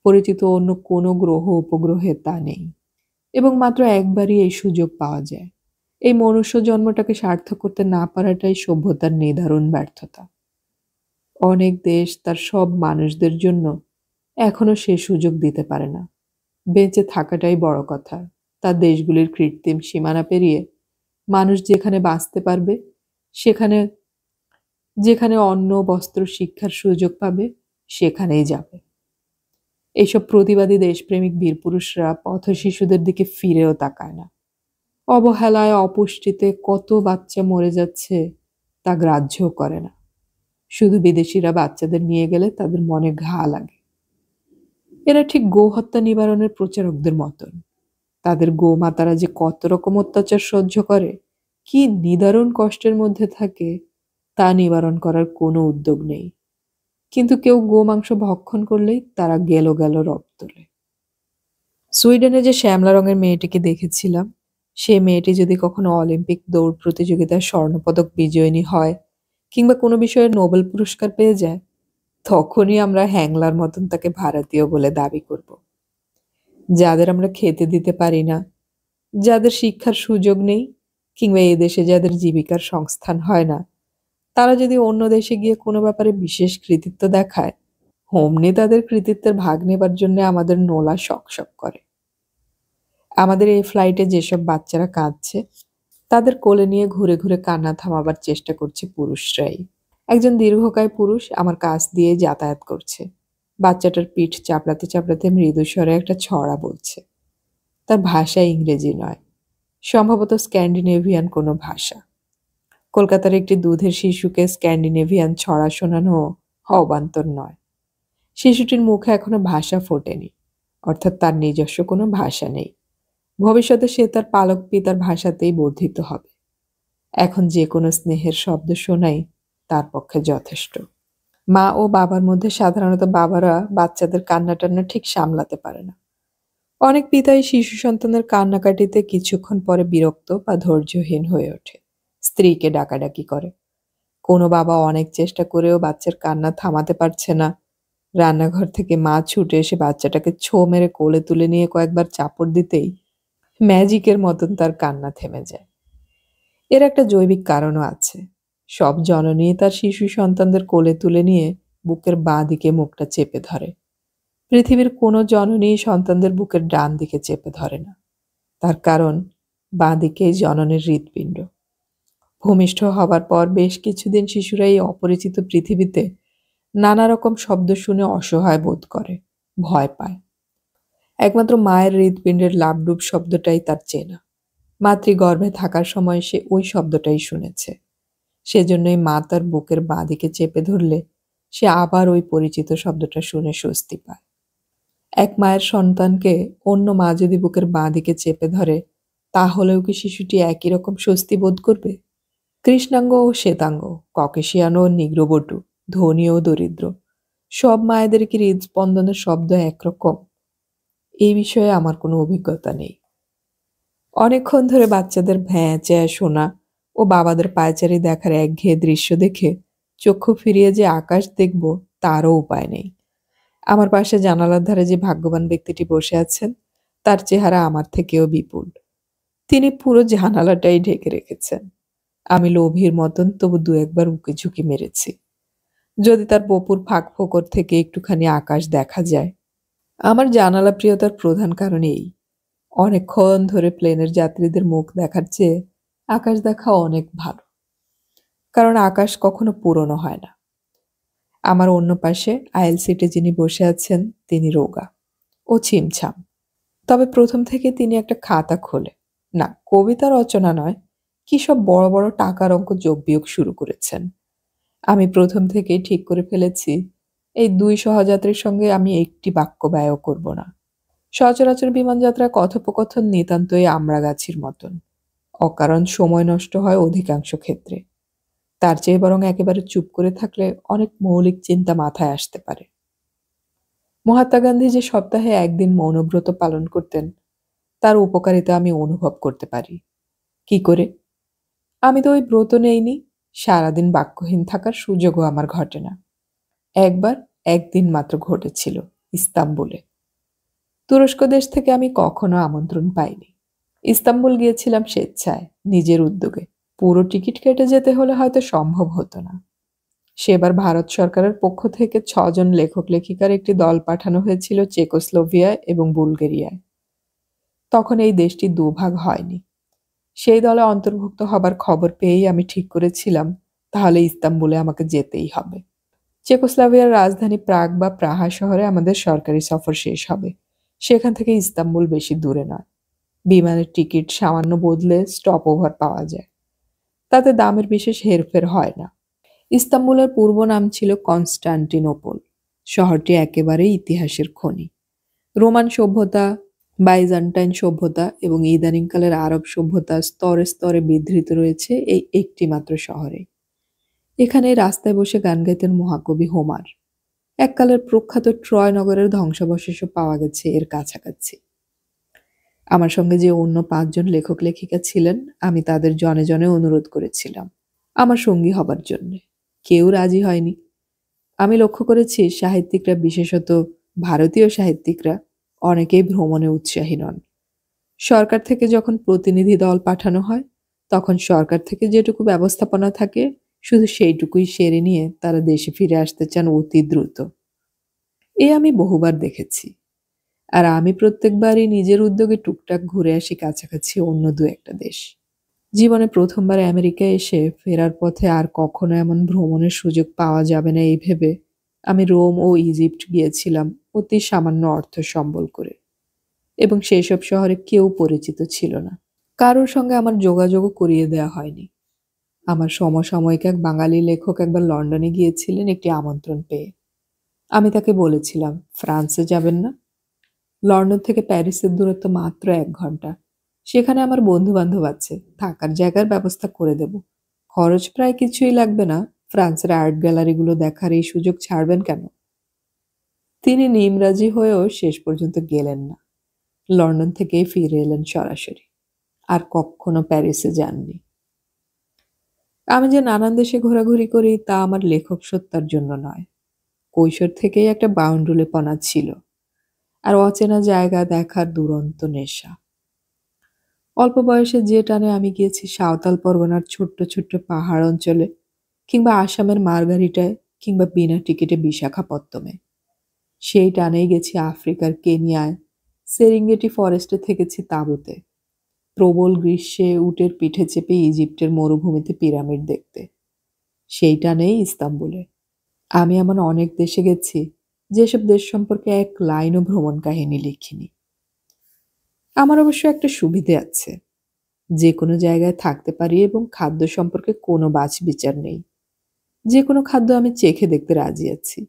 পরিচিত অন্য কোনো গ্রহ উপগ্রহে তা নেই, এবং মাত্র একবারই এই সুযোগ পাওয়া যায়। এই মনুষ্য জন্মটাকে সার্থক করতে না পারাটাই সভ্যতার নিদারুণ ব্যর্থতা। অনেক দেশ তার সব মানুষদের জন্য এখনো সে সুযোগ দিতে পারে না। বেঁচে থাকাটাই বড় কথা। তার দেশগুলির কৃত্রিম সীমানা পেরিয়ে মানুষ যেখানে বাঁচতে পারবে, সেখানে যেখানে অন্ন, বস্ত্র, শিক্ষার সুযোগ পাবে, সেখানেই যাবে। এইসব প্রতিবাদী দেশপ্রেমিক বীরপুরুষরা পথ শিশুদের দিকে ফিরেও তাকায় না। অবহেলায়, অপুষ্টিতে কত বাচ্চা মরে যাচ্ছে তা গ্রাহ্যও করে না। শুধু বিদেশিরা বাচ্চাদের নিয়ে গেলে তাদের মনে ঘা লাগে। এরা ঠিক গোহত্যা নিবারণের প্রচারকদের মতন। তাদের গোমাতারা যে কত রকম অত্যাচার সহ্য করে, কি নিদারুণ কষ্টের মধ্যে থাকে, তা নিবারণ করার কোনো উদ্যোগ নেই। কিন্তু কেউ গোমাংস ভক্ষণ করলেই তারা গেল গেল রব তোলে। সুইডেনে যে শ্যামলা রঙের মেয়েটিকে দেখেছিলাম, সে মেয়েটি যদি কখনো অলিম্পিক দৌড় প্রতিযোগিতায় স্বর্ণপদক বিজয়িনী হয় কিংবা কোনো বিষয়ে নোবেল পুরস্কার পেয়ে যায়, তখনই আমরা হ্যাংলার মতন তাকে ভারতীয় বলে দাবি করব। যাদের আমরা খেতে দিতে পারি না, যাদের শিক্ষার সুযোগ নেই, কিংবা এ দেশে যাদের জীবিকার সংস্থান হয় না, তারা যদি অন্য দেশে গিয়ে কোনো ব্যাপারে বিশেষ কৃতিত্ব দেখায়, অমনি তাদের কৃতিত্বের ভাগ নেবার জন্য আমাদের নোলা শক করে। আমাদের এই ফ্লাইটে যেসব বাচ্চারা কাঁদছে, তাদের কোলে নিয়ে ঘুরে ঘুরে কান্না থামাবার চেষ্টা করছে পুরুষরাই। একজন দীর্ঘকায় পুরুষ আমার কাছ দিয়ে যাতায়াত করছে। বাচ্চাটার পিঠ চাপড়াতে চাপড়াতে মৃদু স্বরে একটা ছড়া বলছে। তার ভাষা ইংরেজি নয়, সম্ভবত স্ক্যান্ডিনেভিয়ান কোনো ভাষা। কলকাতার একটি দুধের শিশুকে স্ক্যান্ডিনেভিয়ান ছড়া শোনানো অবান্তর নয়। শিশুটির মুখে এখনো ভাষা ফোটেনি, অর্থাৎ তার নিজস্ব কোনো ভাষা নেই। ভবিষ্যতে সে তার পালক পিতার ভাষাতেই বর্ধিত হবে। এখন যে কোনো স্নেহের শব্দ শোনাই তার পক্ষে যথেষ্ট। মা ও বাবার মধ্যে সাধারণত বাবারা বাচ্চাদের কান্না টান্না ঠিক সামলাতে পারে না। অনেক পিতাই শিশু সন্তানের কান্নাকাটিতে কিছুক্ষণ পরে বিরক্ত বা ধৈর্যহীন হয়ে ওঠে, স্ত্রীকে ডাকাডাকি করে। কোনো বাবা অনেক চেষ্টা করেও বাচ্চার কান্না থামাতে পারছে না। রান্নাঘর থেকে মা ছুটে এসে বাচ্চাটাকে ছো মেরে কোলে তুলে নিয়ে কয়েকবার চাপড় দিতেই ম্যাজিকের মতন তার কান্না থেমে যায়। এর একটা জৈবিক কারণও আছে। সব জননী তার শিশু সন্তানদের কোলে তুলে নিয়ে বুকের বাঁ দিকে মুখটা চেপে ধরে। পৃথিবীর কোনো জননী সন্তানদের বুকের ডান দিকে চেপে ধরে না। তার কারণ বাঁ দিকেই জননীর হৃৎপিণ্ড। ভূমিষ্ঠ হবার পর বেশ কিছুদিন শিশুরা এই অপরিচিত পৃথিবীতে নানা রকম শব্দ শুনে অসহায় বোধ করে, ভয় পায়। একমাত্র মায়ের হৃৎপিণ্ডের লাবডুব শব্দটাই তার চেনা। মাতৃগর্ভে থাকার সময় সে ওই শব্দটাই শুনেছে। সেজন্যই মা তার বুকের বাঁ দিকে চেপে ধরলে সে আবার ওই পরিচিত শব্দটা শুনে স্বস্তি পায়। এক মায়ের সন্তানকে অন্য মা যদি বুকের বাঁ দিকে চেপে ধরে, তাহলেও কি শিশুটি একই রকম স্বস্তি বোধ করবে? কৃষ্ণাঙ্গ ও শ্বেতাঙ্গ, ককেশিয়ান ও নিগ্রোবটু, ধনী ও দরিদ্র, সব মায়েদের কি হৃদস্পন্দনের শব্দ একরকম? এই বিষয়ে আমার কোনো অভিজ্ঞতা নেই। অনেকক্ষণ ধরে বাচ্চাদের ভ্যাঁ চ্যাঁ শোনা ও বাবাদের পায়চারি দেখার একঘেয়ে দৃশ্য দেখে চক্ষু ফিরিয়ে যে আকাশ দেখব তারও উপায় নেই। আমার পাশে জানালার ধারে যে ভাগ্যবান ব্যক্তিটি বসে আছেন, তার চেহারা আমার থেকেও বিপুল। তিনি পুরো জানালাটাই ঢেকে রেখেছেন। আমি লোভীর মতন তবু দু একবার উঁকি ঝুঁকি মেরেছি। যদি তার বপুর ফাঁক ফোকর থেকে একটুখানি আকাশ দেখা যায়। আমার জানালা প্রিয়তার প্রধান কারণ এই, অনেকক্ষণ ধরে প্লেনের যাত্রীদের মুখ দেখার চেয়ে আকাশ দেখা অনেক ভালো, কারণ আকাশ কখনো পুরনো হয় না। আমার অন্য পাশে আয়েল সিটে যিনি বসে আছেন তিনি রোগা ও ছিমছাম, তবে প্রথম থেকে তিনি একটা খাতা খোলে, না কবিতা রচনা নয়, কি সব বড় বড় টাকার অঙ্ক যোগ বিয়োগ শুরু করেছেন। আমি প্রথম থেকেই ঠিক করে ফেলেছি এই 2 সহযাত্রীর সঙ্গে আমি একটি বাক্য ব্যয়ও করব না। সচরাচর বিমানযাত্রায় কথোপকথন নিতান্তই আমড়াগাছির মতন, অকারণ সময় নষ্ট হয় অধিকাংশ ক্ষেত্রে। তার চেয়ে বরং একেবারে চুপ করে থাকলে অনেক মৌলিক চিন্তা মাথায় আসতে পারে। মহাত্মা গান্ধী যে সপ্তাহে একদিন মৌনব্রত পালন করতেন, তার উপকারিতা আমি অনুভব করতে পারি। কি করে? আমি তো ওই ব্রত নেইনি, সারাদিন বাক্যহীন থাকার সুযোগও আমার ঘটে না। একবার একদিন মাত্র ঘটেছিল, ইস্তাম্বুলে। তুরস্ক দেশ থেকে আমি কখনো আমন্ত্রণ পাইনি। ইস্তাম্বুল গিয়েছিলাম স্বেচ্ছায়, নিজের উদ্যোগে। পুরো টিকিট কেটে যেতে হলে হয়তো সম্ভব হতো না। সেবার ভারত সরকারের পক্ষ থেকে 6 জন লেখক লেখিকার একটি দল পাঠানো হয়েছিল চেকোস্লোভিয়া এবং বুলগেরিয়ায়। তখন এই দেশটি দুভাগ হয়নি। সেই দলে অন্তর্ভুক্ত হবার খবর পেয়েই আমি ঠিক করেছিলাম তাহলে ইস্তাম্বুলে আমাকে যেতেই হবে। চেকোস্লোভিয়ার রাজধানী প্রাগ বা প্রাহা শহরে আমাদের সরকারি সফর শেষ হবে। সেখান থেকে ইস্তাম্বুল বেশি দূরে নয়। বিমানের টিকিট সামান্য বদলে স্টপ ওভার পাওয়া যায়, তাতে দামের বিশেষ হেরফের হয় না। ইস্তাম্বুলের পূর্ব নাম ছিল কনস্টান্টিনোপল। শহরটি একেবারেই ইতিহাসের খনি। রোমান সভ্যতা, বাইজান্টাইন সভ্যতা এবং ইদানিংকালের আরব সভ্যতা স্তরে স্তরে বিধৃত রয়েছে এই একটি মাত্র শহরে। এখানে রাস্তায় বসে গান গাইতেন মহাকবি হোমার। এককালের প্রখ্যাত ট্রয় নগরের ধ্বংসাবশেষও পাওয়া গেছে এর কাছাকাছি। আমার সঙ্গে যে অন্য 5 জন লেখক লেখিকা ছিলেন, আমি তাদের জনে জনে অনুরোধ করেছিলাম আমার সঙ্গী হবার জন্য। কেউ রাজি হয়নি। আমি লক্ষ্য করেছি সাহিত্যিকরা, বিশেষত ভারতীয় সাহিত্যিকরা, অনেকেই ভ্রমণে উৎসাহী নন। সরকার থেকে যখন প্রতিনিধি দল পাঠানো হয়, তখন সরকার থেকে যেটুকু ব্যবস্থাপনা থাকে শুধু সেইটুকুই সেরে নিয়ে তারা দেশে ফিরে আসতে চান অতি দ্রুত। এ আমি বহুবার দেখেছি। আর আমি প্রত্যেকবারই নিজের উদ্যোগে টুকটাক ঘুরে আসি কাছাকাছি অন্য 2-1টা দেশ। জীবনে প্রথমবার আমেরিকায় এসে ফেরার পথে আর কখনো এমন ভ্রমণের সুযোগ পাওয়া যাবে না এই ভেবে আমি রোম ও ইজিপ্ট গিয়েছিলাম অতি সামান্য অর্থ সম্বল করে, এবং সেই সব শহরে কেউ পরিচিত ছিল না। কারোর সঙ্গে আমার যোগাযোগও করিয়ে দেওয়া হয়নি। আমার সমসাময়িক এক বাঙালি লেখক একবার লন্ডনে গিয়েছিলেন একটি আমন্ত্রণ পেয়ে। আমি তাকে বলেছিলাম, ফ্রান্সে যাবেন না? লন্ডন থেকে প্যারিসের দূরত্ব মাত্র 1 ঘন্টা। সেখানে আমার বন্ধু বান্ধব আছে, থাকার জায়গার ব্যবস্থা করে দেব। খরচ প্রায় কিছুই লাগবে না, ফ্রান্সের আর্ট গ্যালারিগুলো দেখার এই সুযোগ ছাড়বেন কেন? তিনি নিমরাজি হয়েও শেষ পর্যন্ত গেলেন না। লন্ডন থেকেই ফিরে এলেন সরাসরি, আর কখনো প্যারিসে যাননি। আমি যে নানান দেশে ঘোরাঘুরি করি তা আমার লেখক সত্তার জন্য নয়। কৈশোর থেকেই একটা বাউন্ডুলেপনা ছিল, আর অচেনা জায়গা দেখার দুরন্ত নেশা। অল্প বয়সে যে টানে আমি গিয়েছি সাঁওতাল পরগনার ছোট্ট ছোট্ট পাহাড় অঞ্চলে, কিংবা আসামের মার্গারিটায়, কিংবা বিনা টিকিটে বিশাখাপত্তমে। সেই টানেই গেছি আফ্রিকার কেনিয়ায়, সেরিঙ্গেটি ফরেস্টে থেকেছি তাঁবুতে, প্রবল গ্রীষ্মে উটের পিঠে চেপে ইজিপ্টের মরুভূমিতে পিরামিড দেখতে। সেই টানেই ইস্তাম্বুলে। আমি এমন অনেক দেশে গেছি যেসব দেশ সম্পর্কে এক লাইনও ভ্রমণ কাহিনী লিখিনি। আমার অবশ্য একটা সুবিধে আছে, যে কোনো জায়গায় থাকতে পারি এবং খাদ্য সম্পর্কে কোনো বাছবিচার নেই। যে কোনো খাদ্য আমি চেখে দেখতে রাজি আছি।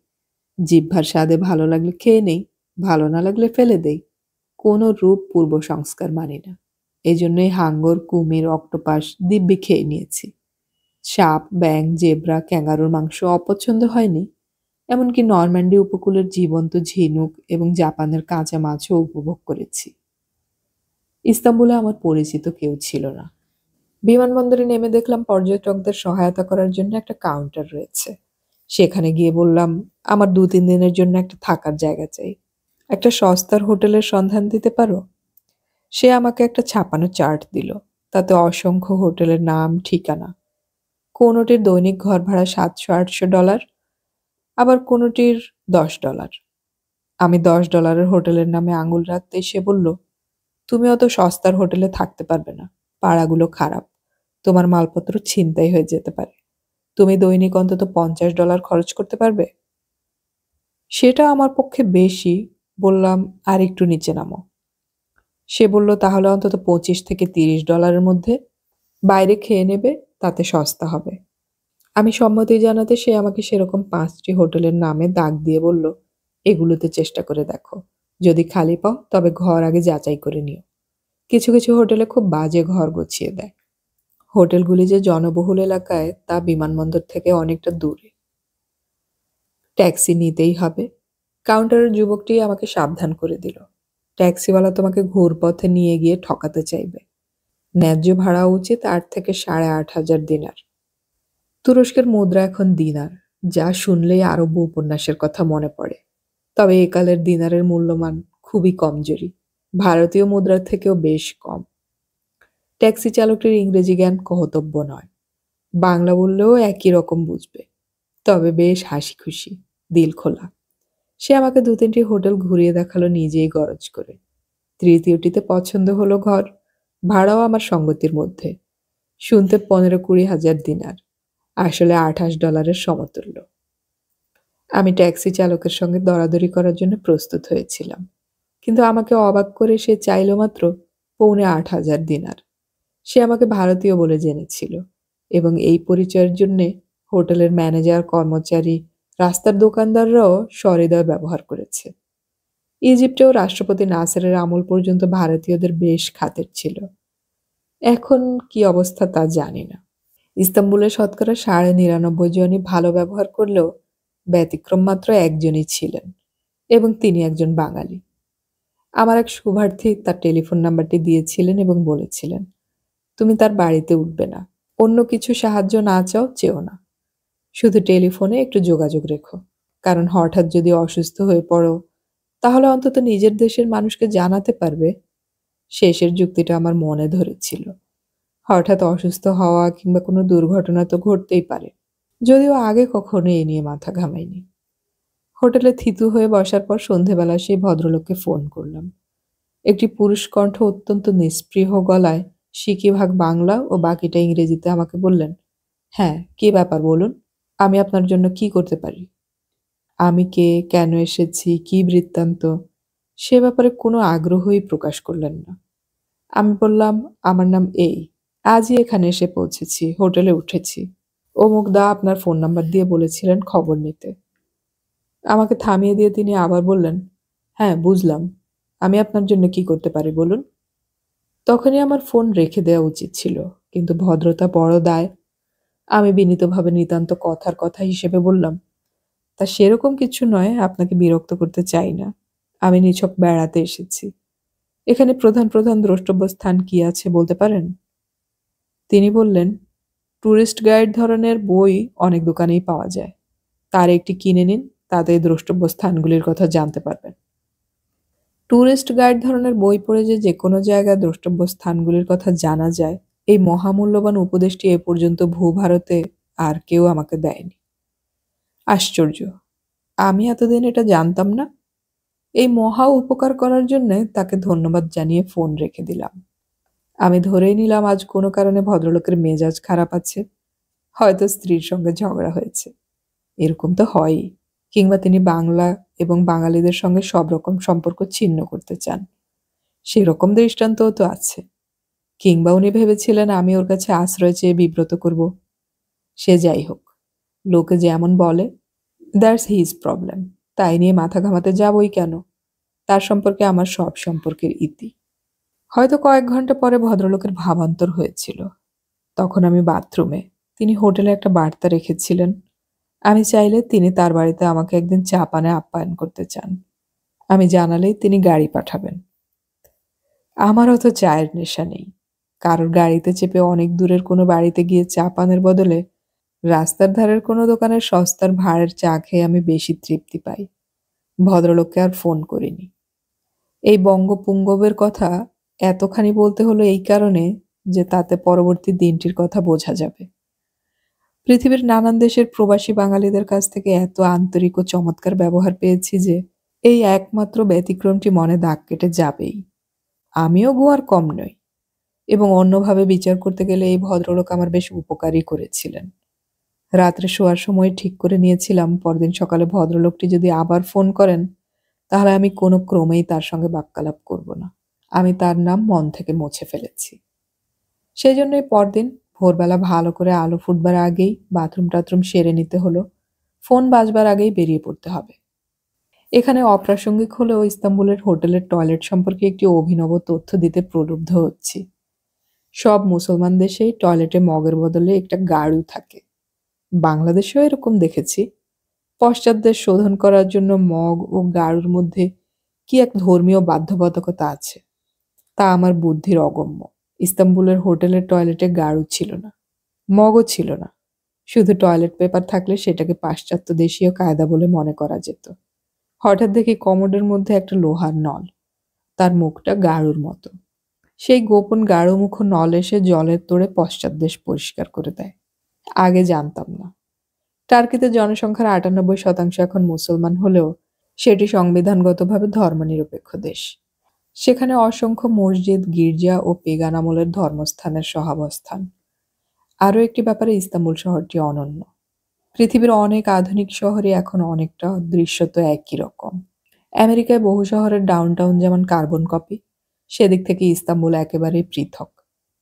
জিহ্বার স্বাদে ভালো লাগলে খেয়ে নেই, ভালো না লাগলে ফেলে দেই। কোনো রূপ পূর্ব সংস্কার মানি না। এই জন্যই হাঙ্গর, কুমির, অক্টোপাস দিব্যি খেয়ে নিয়েছি। সাপ, ব্যাঙ, জেব্রা, ক্যাঙ্গারুর মাংস অপছন্দ হয়নি। এমনকি নরম্যান্ডি উপকূলের জীবন্ত ঝিনুক এবং জাপানের কাঁচা মাছও উপভোগ করেছি। ইস্তাম্বুলে আমার পরিচিত কেউ ছিল না। বিমানবন্দরে নেমে দেখলাম পর্যটকদের সহায়তা করার জন্য একটা কাউন্টার রয়েছে। সেখানে গিয়ে বললাম, আমার 2-3 দিনের জন্য একটা থাকার জায়গা চাই। একটা সস্তার হোটেলের সন্ধান দিতে পারো? সে আমাকে একটা ছাপানো চার্ট দিল। তাতে অসংখ্য হোটেলের নাম, ঠিকানা। কোনোটির দৈনিক ঘর ভাড়া $700-800, আবার কোনোটির $10। আমি $10 হোটেলের নামে আঙুল রাখতেই সে বলল, তুমি অত সস্তার হোটেলে থাকতে পারবে না, পাড়াগুলো খারাপ, তোমার মালপত্র ছিনতাই হয়ে যেতে পারে। তুমি দৈনিক অন্তত $50 খরচ করতে পারবে? সেটা আমার পক্ষে বেশি। বললাম, আর একটু নিচে নামো। সে বলল, তাহলে অন্তত $25 থেকে $30 মধ্যে। বাইরে খেয়ে নেবে, তাতে সস্তা হবে। আমি সম্মতি জানাতে সে আমাকে সেরকম 5টি হোটেলের নামে দাগ দিয়ে বলল, এগুলোতে চেষ্টা করে দেখো। যদি খালি পাও তবে ঘর আগে যাচাই করে নিও। কিছু কিছু হোটেলে খুব বাজে ঘর গুছিয়ে দেয়। হোটেলগুলি যে জনবহুল এলাকায় তা বিমানবন্দর থেকে অনেকটা দূরে। ট্যাক্সি নিতেই হবে। কাউন্টারের যুবকটি আমাকে সাবধান করে দিল, ট্যাক্সিওয়ালা তোমাকে ঘুরপথে নিয়ে গিয়ে ঠকাতে চাইবে। ন্যায্য ভাড়া উচিত 8,000 থেকে 8,500 দিনার। তুরস্কের মুদ্রা এখন দিনার, যা শুনলেই আরব উপন্যাসের কথা মনে পড়ে। তবে একালের দিনারের মূল্যমান খুবই কমজোরি, ভারতীয় মুদ্রার থেকেও বেশ কম। ট্যাক্সি চালকটির ইংরেজি জ্ঞান কহতব্য নয়, বাংলা বললেও একই রকম বুঝবে। তবে বেশ হাসি খুশি, দিল খোলা। সে আমাকে 2-3টি হোটেল ঘুরিয়ে দেখালো নিজেই গরজ করে। তৃতীয়টিতে পছন্দ হলো ঘর, ভাড়াও আমার সঙ্গতির মধ্যে। শুনতে 15-20 হাজার দিনার, আসলে $28 সমতুল্য। আমি ট্যাক্সি চালকের সঙ্গে দরাদরি করার জন্য প্রস্তুত হয়েছিলাম, কিন্তু আমাকে অবাক করে সে চাইল মাত্র 7,500 দিনার। সে আমাকে ভারতীয় বলে জেনেছিল এবং এই পরিচয়ের জন্যে হোটেলের ম্যানেজার, কর্মচারী, রাস্তার দোকানদাররাও সহৃদয় ব্যবহার করেছে। ইজিপ্টেও রাষ্ট্রপতি নাসেরের আমল পর্যন্ত ভারতীয়দের বেশ খাতির ছিল। এখন কি অবস্থা তা জানি না। ইস্তাম্বুলে শতকরা 99.5 জনই ভালো ব্যবহার করলেও ব্যতিক্রম মাত্র একজনই ছিলেন, এবং তিনি একজন বাঙালি। আমার এক শুভার্থী তার টেলিফোন নাম্বারটি দিয়েছিলেন এবং বলেছিলেন, তুমি তার বাড়িতে উঠবে না, অন্য কিছু সাহায্য না চাও চেও না, শুধু টেলিফোনে একটু যোগাযোগ রেখো, কারণ হঠাৎ যদি অসুস্থ হয়ে পড়ো তাহলে অন্তত নিজের দেশের মানুষকে জানাতে পারবে। শেষের যুক্তিটা আমার মনে ধরেছিল। হঠাৎ অসুস্থ হওয়া কিংবা কোনো দুর্ঘটনা তো ঘটতেই পারে, যদিও আগে কখনো এ নিয়ে মাথা ঘামাইনি। হোটেলে থিতু হয়ে বসার পর সন্ধেবেলা সেই ভদ্রলোককে ফোন করলাম। একটি পুরুষ কণ্ঠ অত্যন্ত নিস্পৃহ গলায় সিকিভাগ বাংলা ও বাকিটা ইংরেজিতে আমাকে বললেন, হ্যাঁ, কি ব্যাপার বলুন, আমি আপনার জন্য কি করতে পারি? আমি কে, কেন এসেছি, কি বৃত্তান্ত, সে ব্যাপারে কোনো আগ্রহই প্রকাশ করলেন না। আমি বললাম, আমার নাম এই, আজই এখানে এসে পৌঁছেছি, হোটেলে উঠেছি। অমুক দা আপনার ফোন নাম্বার দিয়ে বলেছিলেন খবর নিতে। আমাকে থামিয়ে দিয়ে তিনি আবার বললেন, হ্যাঁ বুঝলাম, আমি আপনার জন্য কি করতে পারি বলুন। তখনই আমার ফোন রেখে দেওয়া উচিত ছিল, কিন্তু ভদ্রতা বড় দায়। আমি বিনীতভাবে নিতান্ত কথার কথা হিসেবে বললাম, তা সেরকম কিছু নয়, আপনাকে বিরক্ত করতে চাই না, আমি নিছক বেড়াতে এসেছি। এখানে প্রধান প্রধান দ্রষ্টব্য স্থান কি আছে বলতে পারেন? তিনি বললেন, ট্যুরিস্ট গাইড ধরনের বই অনেক দোকানেই পাওয়া যায়, তার একটি কিনে নিন, তাতে দ্রষ্টব্য স্থানগুলির কথা জানতে পারবেন। ট্যুরিস্ট গাইড ধরনের বই পড়ে যে কোনো জায়গায় দ্রষ্টব্য স্থানগুলির কথা জানা যায়, এই মহামূল্যবান উপদেশটি এ পর্যন্ত ভূভারতে আর কেউ আমাকে দেয়নি। আশ্চর্য, আমি এতদিন এটা জানতাম না। এই মহা উপকার করার জন্য তাকে ধন্যবাদ জানিয়ে ফোন রেখে দিলাম। আমি ধরেই নিলাম আজ কোনো কারণে ভদ্রলোকের মেজাজ খারাপ আছে, হয়তো স্ত্রীর সঙ্গে ঝগড়া হয়েছে। এরকম তো হয়ই, কিংবা তিনি বাংলা এবং বাঙালিদের সঙ্গে সব রকম সম্পর্ক ছিন্ন করতে চান, সেরকম দৃষ্টান্তও তো আছে। কিংবা উনি ভেবেছিলেন আমি ওর কাছে আশ্রয় চেয়ে বিব্রত করব। সে যাই হোক, লোকে যেমন বলে, দ্যাটস হিজ প্রবলেম, তাই নিয়ে মাথা ঘামাতে যাবই কেন? তার সম্পর্কে আমার সব সম্পর্কের ইতি। হয়তো কয়েক ঘন্টা পরে ভদ্রলোকের ভাবান্তর হয়েছিল। তখন আমি বাথরুমে, তিনি হোটেলে একটা বার্তা রেখেছিলেন, আমি চাইলে তিনি তার বাড়িতে আমাকে একদিন চা পানে আপ্যায়ন করতে চান। আমি জানালেই তিনি গাড়ি পাঠাবেন। আমার অত চায়ের নেশা নেই। কারোর গাড়িতে চেপে অনেক দূরের কোনো বাড়িতে গিয়ে চা পানের বদলে রাস্তার ধারের কোনো দোকানের সস্তার ভাঁড়ের চা খেয়ে আমি বেশি তৃপ্তি পাই। ভদ্রলোককে আর ফোন করিনি। এই বঙ্গপুঙ্গবের কথা এতখানি বলতে হলো এই কারণে যে তাতে পরবর্তী দিনটির কথা বোঝা যাবে। পৃথিবীর নানান দেশের প্রবাসী বাঙালিদের কাছ থেকে এত আন্তরিক ও চমৎকার ব্যবহার পেয়েছি যে এই একমাত্র ব্যতিক্রমটি মনে দাগ কেটে যাবেই। আমিও গোয়ার কম নই, এবং অন্যভাবে বিচার করতে গেলে এই ভদ্রলোক আমার বেশ উপকারই করেছিলেন। রাত্রে শোয়ার সময় ঠিক করে নিয়েছিলাম পরদিন সকালে ভদ্রলোকটি যদি আবার ফোন করেন, তাহলে আমি কোনো ক্রমেই তার সঙ্গে বাক্যালাপ করব না। আমি তার নাম মন থেকে মুছে ফেলেছি। সেই জন্যই পরদিন ভোরবেলা ভালো করে আলো ফুটবার আগেই বাথরুম টাথরুম সেরে নিতে হলো। ফোন বাজবার আগেই বেরিয়ে পড়তে হবে। এখানে অপ্রাসঙ্গিক হলেও ইস্তাম্বুলের হোটেলের টয়লেট সম্পর্কে একটি অভিনব তথ্য দিতে প্রলুব্ধ হচ্ছি। সব মুসলমান দেশেই টয়লেটে মগের বদলে একটা গাড়ু থাকে। বাংলাদেশেও এরকম দেখেছি। পশ্চাৎদেশ শোধন করার জন্য মগ ও গাড়ুর মধ্যে কি এক ধর্মীয় বাধ্যবাধকতা আছে, তা আমার বুদ্ধির অগম্য। ইস্তাম্বুলের হোটেলের টয়লেটে গাড়ু ছিল না, মগও ছিল না। শুধু টয়লেট পেপার থাকলে সেটাকে পাশ্চাত্য দেশীয় কায়দা বলে মনে করা যেত। হঠাৎ দেখি কমোডের মধ্যে একটা লোহার নল, তার মুখটা গাড়ুর মতো। সেই গোপন গাঢ়মুখ নল এসে জলের তোড়ে পশ্চাৎদেশ পরিষ্কার করে দেয়। আগে জানতাম না। টার্কিতে জনসংখ্যার ৯৮% এখন মুসলমান হলেও সেটি সংবিধানগতভাবে ধর্মনিরপেক্ষ দেশ। সেখানে অসংখ্য মসজিদ, গির্জা ও পেগান আমলের ধর্মস্থানের সহাবস্থান। আরও একটি ব্যাপারে ইস্তাম্বুল শহরটি অনন্য। পৃথিবীর অনেক আধুনিক শহরে এখন অনেকটা দৃশ্যত একই রকম। আমেরিকায় বহু শহরের ডাউনটাউন যেমন কার্বন কপি, সেদিক থেকে ইস্তাম্বুল একেবারেই পৃথক,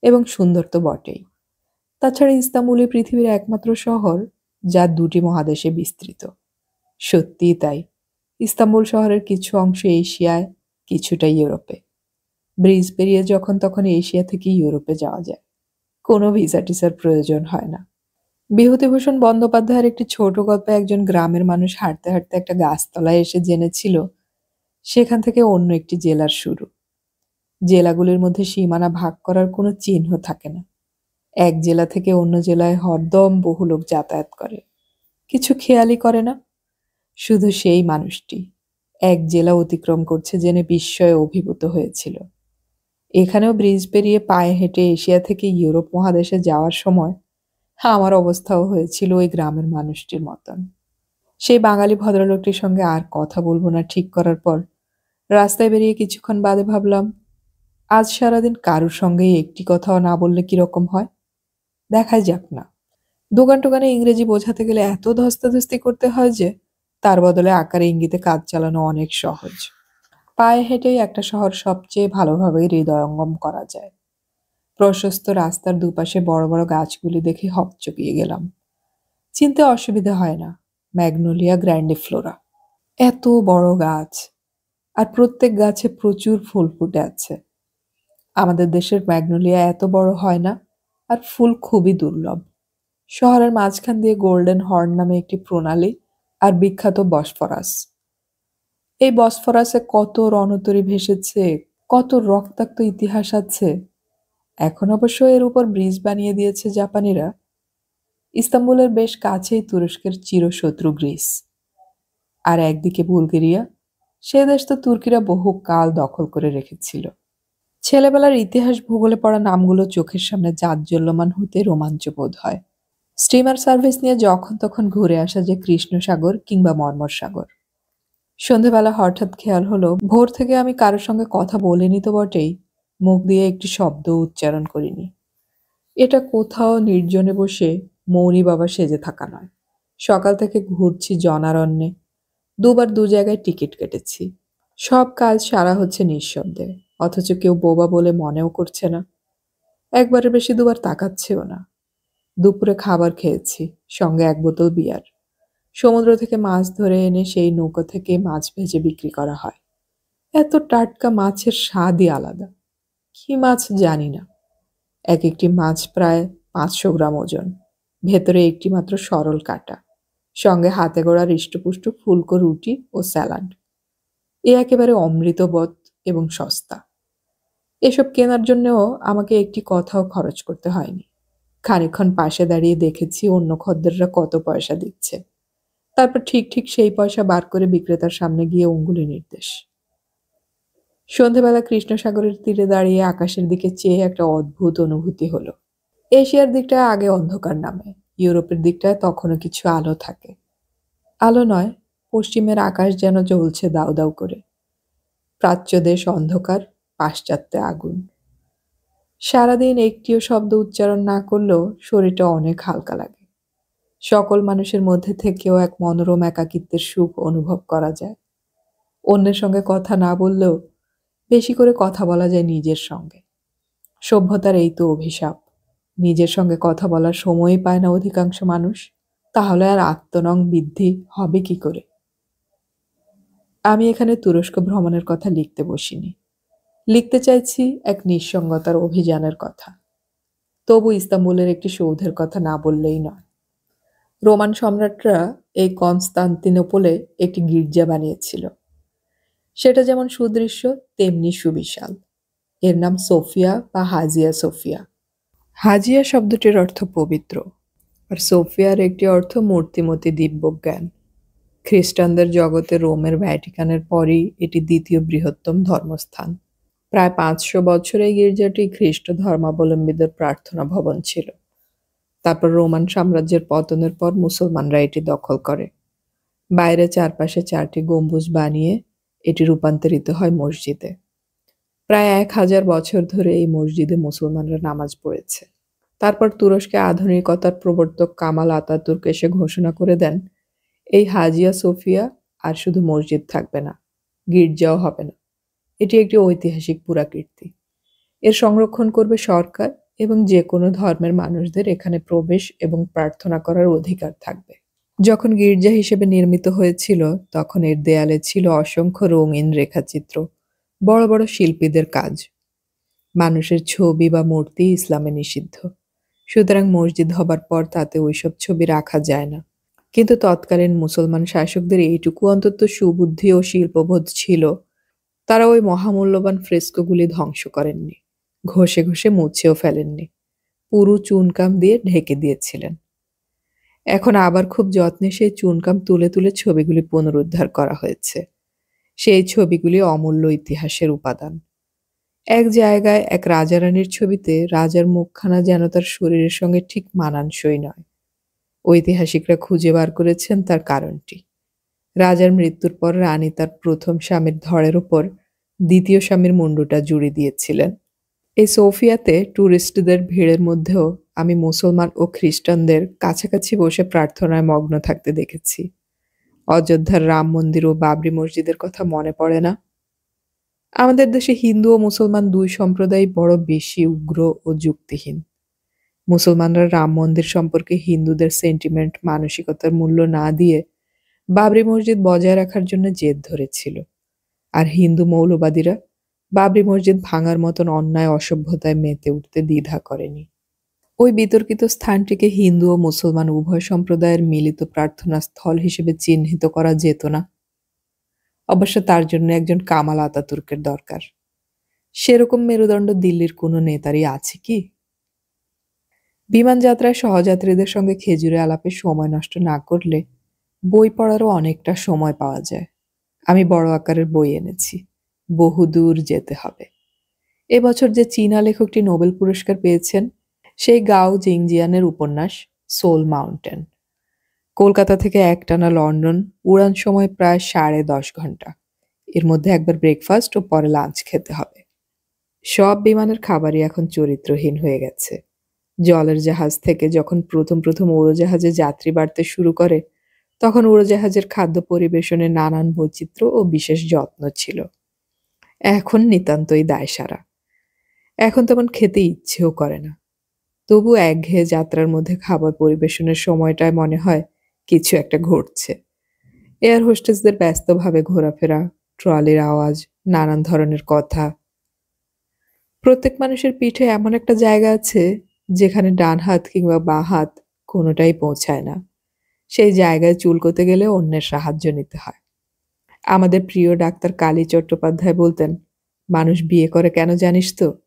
এবং সুন্দর তো বটেই। তাছাড়া ইস্তাম্বুলই পৃথিবীর একমাত্র শহর যা দুটি মহাদেশে বিস্তৃত। সত্যিই তাই। ইস্তাম্বুল শহরের কিছু অংশ এশিয়ায়, কিছুটা ইউরোপে। ব্রিজ পেরিয়ে যখন তখন এশিয়া থেকে ইউরোপে যাওয়া যায়। কোনো ভিসা টিসার প্রয়োজন হয় না। বিভূতিভূষণ বন্দ্যোপাধ্যায়ের একটি ছোট গল্পে একজন গ্রামের মানুষ হাঁটতে হাঁটতে একটা গাছতলায় এসে জেনেছিল সেখান থেকে অন্য একটি জেলার শুরু। জেলাগুলির মধ্যে সীমানা ভাগ করার কোনো চিহ্ন থাকে না। এক জেলা থেকে অন্য জেলায় হরদম বহু লোক যাতায়াত করে, কিছু খেয়ালই করে না। শুধু সেই মানুষটি এক জেলা অতিক্রম করছে জেনে বিস্ময়ে অভিভূত হয়েছিল। এখানেও ব্রিজ পেরিয়ে পায়ে হেঁটে এশিয়া থেকে ইউরোপ মহাদেশে যাওয়ার সময় আমার অবস্থাও হয়েছিল ওই গ্রামের মানুষটির মতন। সেই বাঙালি ভদ্রলোকটির সঙ্গে আর কথা বলবো না ঠিক করার পর রাস্তায় বেরিয়ে কিছুক্ষণ বাদে ভাবলাম, আজ সারাদিন কারুর সঙ্গেই একটি কথাও না বললে কিরকম হয়। দেখাই যাক না। দোকান টোকানে ইংরেজি বোঝাতে গেলে এত ধস্তাধস্তি করতে হয় যে তার বদলে আকারে ইঙ্গিতে কাজ চালানো অনেক সহজ। পায়ে হেঁটেই একটা শহর সবচেয়ে ভালোভাবে হৃদয়ঙ্গম করা যায়। প্রশস্ত রাস্তার দুপাশে বড় বড় গাছগুলি দেখে হকচকিয়ে গেলাম। চিনতে অসুবিধা হয় না, ম্যাগনোলিয়া গ্র্যান্ডিফ্লোরা। এত বড় গাছ, আর প্রত্যেক গাছে প্রচুর ফুল ফুটে আছে। আমাদের দেশের ম্যাগনোলিয়া এত বড় হয় না, আর ফুল খুবই দুর্লভ। শহরের মাঝখান দিয়ে গোল্ডেন হর্ন নামে একটি প্রণালী আর বিখ্যাত বসফরাস। এই বসফরাসে কত রণতরী ভেসেছে, কত রক্তাক্ত ইতিহাস আছে। এখন অবশ্য এর উপর ব্রিজ বানিয়ে দিয়েছে জাপানিরা। ইস্তাম্বুলের বেশ কাছেই তুরস্কের চিরশত্রু গ্রিস, আর একদিকে বুলগেরিয়া। সে দেশ তো তুর্কিরা বহু কাল দখল করে রেখেছিল। ছেলেবেলার ইতিহাস ভূগোলে পড়া নামগুলো চোখের সামনে জাজ্জল্যমান হতে রোমাঞ্চ বোধ হয়। স্টিমার সার্ভিস নিয়ে যখন তখন ঘুরে আসা যে কৃষ্ণ সাগর কিংবা মর্মর সাগর। সন্ধেবেলা হঠাৎ খেয়াল হলো, ভোর থেকে আমি কারোর সঙ্গে কথা বলিনি তো বটেই, মুখ দিয়ে একটি শব্দ উচ্চারণ করিনি। এটা কোথাও নির্জনে বসে মৌনী বাবা সেজে থাকা নয়। সকাল থেকে ঘুরছি জনারণ্যে, দুবার দু জায়গায় টিকিট কেটেছি। সব কাজ সারা হচ্ছে নিঃশব্দে, অথচ কেউ বোবা বলে মনেও করছে না। একবারের বেশি দুবার তাকাচ্ছেও না। দুপুরে খাবার খেয়েছি, সঙ্গে এক বোতল বিয়ার। সমুদ্র থেকে মাছ ধরে এনে সেই নৌকা থেকে মাছ ভেজে বিক্রি করা হয়। এত টাটকা মাছের স্বাদই আলাদা। কি মাছ জানি না। এক একটি মাছ প্রায় ৫০০ গ্রাম ওজন, ভেতরে একটি মাত্র সরল কাটা, সঙ্গে হাতে গড়া হৃষ্টপুষ্ট ফুলকো রুটি ও স্যালাড। এ একেবারে অমৃতবৎ এবং সস্তা। এসব কেনার জন্যও আমাকে একটি কথাও খরচ করতে হয়নি। খানিকক্ষণ পাশে দাঁড়িয়ে দেখেছি অন্য খদ্দেররা কত পয়সা দিচ্ছে। তারপর ঠিক ঠিক সেই পয়সা বার করে বিক্রেতার সামনে গিয়ে অঙ্গুলি নির্দেশ। সন্ধেবেলা কৃষ্ণসাগরের তীরে দাঁড়িয়ে আকাশের দিকে চেয়ে একটা অদ্ভুত অনুভূতি হলো। এশিয়ার দিকটা আগে অন্ধকার নামে, ইউরোপের দিকটায় তখনও কিছু আলো থাকে। আলো নয়, পশ্চিমের আকাশ যেন জ্বলছে দাউ দাউ করে। প্রাচ্য দেশ অন্ধকার, পাশ্চাত্যে আগুন। সারাদিন একটিও শব্দ উচ্চারণ না করলেও শরীরটা অনেক হালকা লাগে। সকল মানুষের মধ্যে থেকেও এক মনোরম একাকিত্বের সুখ অনুভব করা যায়। অন্যের সঙ্গে কথা না বললেও বেশি করে কথা বলা যায় নিজের সঙ্গে। সভ্যতার এই তো অভিশাপ। নিজের সঙ্গে কথা বলার সময়ই পায় না অধিকাংশ মানুষ। তাহলে আর আত্মনং বৃদ্ধি হবে কি করে? আমি এখানে তুরস্ক ভ্রমণের কথা লিখতে বসিনি। লিখতে চাইছি এক নিঃসঙ্গতার অভিযানের কথা। তবু ইস্তাম্বুলের একটি সৌধের কথা না বললেই নয়। রোমান সম্রাটরা এই কনস্তান্তিনোপলে একটি গির্জা বানিয়েছিল। সেটা যেমন সুদৃশ্য তেমনি সুবিশাল। এর নাম সোফিয়া বা হাজিয়া সোফিয়া। হাজিয়া শব্দটির অর্থ পবিত্র, আর সোফিয়ার একটি অর্থ মূর্তিমতী দিব্যজ্ঞান। খ্রিস্টানদের জগতে রোমের ভ্যাটিকানের পরই এটি দ্বিতীয় বৃহত্তম ধর্মস্থান। প্রায় 500 বছর এই গির্জাটি খ্রিস্ট ধর্মাবলম্বীদের প্রার্থনা ভবন ছিল। তারপর রোমান সাম্রাজ্যের পতনের পর মুসলমানরা এটি দখল করে। বাইরে চারপাশে 4টি গম্বুজ বানিয়ে এটি রূপান্তরিত হয় মসজিদে। প্রায় 1000 বছর ধরে এই মসজিদে মুসলমানরা নামাজ পড়েছে। তারপর তুরস্কে আধুনিকতার প্রবর্তক কামাল আতাতুর্ক এসে ঘোষণা করে দেন, এই হাজিয়া সোফিয়া আর শুধু মসজিদ থাকবে না, গির্জাও হবে না। এটি একটি ঐতিহাসিক পুরাকীর্তি। এর সংরক্ষণ করবে সরকার এবং যে কোনো ধর্মের মানুষদের এখানে প্রবেশ এবং প্রার্থনা করার অধিকার থাকবে। যখন গির্জা হিসেবে নির্মিত হয়েছিল তখন এর দেয়ালে ছিল অসংখ্য রঙিন রেখাচিত্র, বড় বড় শিল্পীদের কাজ। মানুষের ছবি বা মূর্তি ইসলামে নিষিদ্ধ, সুতরাং মসজিদ হবার পর তাতে ওইসব ছবি রাখা যায় না। কিন্তু তৎকালীন মুসলমান শাসকদের এইটুকু অন্তত সুবুদ্ধি ও শিল্পবোধ ছিল, তারা ওই মহামূল্যবান ফ্রেস্কোগুলি ধ্বংস করেননি, ঘষে ঘষে মুছেও ফেলেননি, পুরো চুনকাম দিয়ে ঢেকে দিয়েছিলেন। এখন আবার খুব যত্নে সেই চুনকাম তুলে তুলে ছবিগুলি পুনরুদ্ধার করা হয়েছে। সেই ছবিগুলি অমূল্য ইতিহাসের উপাদান। এক জায়গায় এক রাজা-রানীর ছবিতে রাজার মুখখানা যেন তার শরীরের সঙ্গে ঠিক মানানসই নয়। ঐতিহাসিকরা খুঁজে বার করেছেন তার কারণটি। রাজার মৃত্যুর পর রানী তার প্রথম স্বামীর ধড়ের ওপর দ্বিতীয় স্বামীর মুন্ডুটা জুড়ে দিয়েছিলেন। এই সোফিয়াতে ট্যুরিস্টদের ভিড়ের মধ্যেও আমি মুসলমান ও খ্রিস্টানদের কাছাকাছি বসে প্রার্থনায় মগ্ন থাকতে দেখেছি। অযোধ্যার রাম মন্দির ও বাবরি মসজিদের কথা মনে পড়ে না? আমাদের দেশে হিন্দু ও মুসলমান দুই সম্প্রদায় বড় বেশি উগ্র ও যুক্তিহীন। মুসলমানরা রাম মন্দির সম্পর্কে হিন্দুদের সেন্টিমেন্ট মানসিকতার মূল্য না দিয়ে বাবরি মসজিদ বজায় রাখার জন্য জেদ ধরেছিল, আর হিন্দু মৌলবাদীরা বাবরি মসজিদ ভাঙার মতন অন্যায় অসভ্যতায় মেতে উঠতে দ্বিধা করেনি। ওই বিতর্কিত স্থানটিকে হিন্দু ও মুসলমান উভয় সম্প্রদায়ের মিলিত প্রার্থনা স্থল হিসেবে চিহ্নিত করা যেত না? অবশ্য তার জন্য একজন কামাল আতাতুর্কের দরকার। সেরকম মেরুদণ্ড দিল্লির কোনো নেতারই আছে কি? বিমান যাত্রায় সহযাত্রীদের সঙ্গে খেজুরে আলাপে সময় নষ্ট না করলে বই পড়ারও অনেকটা সময় পাওয়া যায়। আমি বড় আকারের বই এনেছি। বহুদূর যেতে হবে। এবছর যে চীনা লেখকটি নোবেল পুরস্কার পেয়েছেন সেই গাও জিংজিয়ানের উপন্যাস সোল মাউন্টেন। কলকাতা থেকে একটানা লন্ডন, উড়ান সময় প্রায় 10.5 ঘন্টা। এর মধ্যে একবার ব্রেকফাস্ট ও পরে লাঞ্চ খেতে হবে। সব বিমানের খাবারই এখন চরিত্রহীন হয়ে গেছে। জলের জাহাজ থেকে যখন প্রথম উড়োজাহাজে যাত্রী বাড়তে শুরু করে তখন উড়োজাহাজের খাদ্য পরিবেশনে নানান বৈচিত্র্য ও বিশেষ যত্ন ছিল। এখন নিতান্তই দায়সারা। এখন তেমন খেতে ইচ্ছেও করে না। তবু একঘেয়ে যাত্রার মধ্যে খাবার পরিবেশনের সময়টায় মনে হয় কিছু একটা ঘটছে। এয়ার হোস্টেসদের ব্যস্তভাবে ঘোরাফেরা, ট্রলির আওয়াজ, নানান ধরনের কথা। প্রত্যেক মানুষের পিঠে এমন একটা জায়গা আছে যেখানে ডান হাত কিংবা বাঁ হাত কোনোটাই পৌঁছায় না। সেই জায়গায় চুলকোতে গেলে অন্যের সাহায্য নিতে হয়। আমাদের প্রিয় ডাক্তার কালী চট্টোপাধ্যায় বলতেন, মানুষ বিয়ে করে কেন জানিস তো?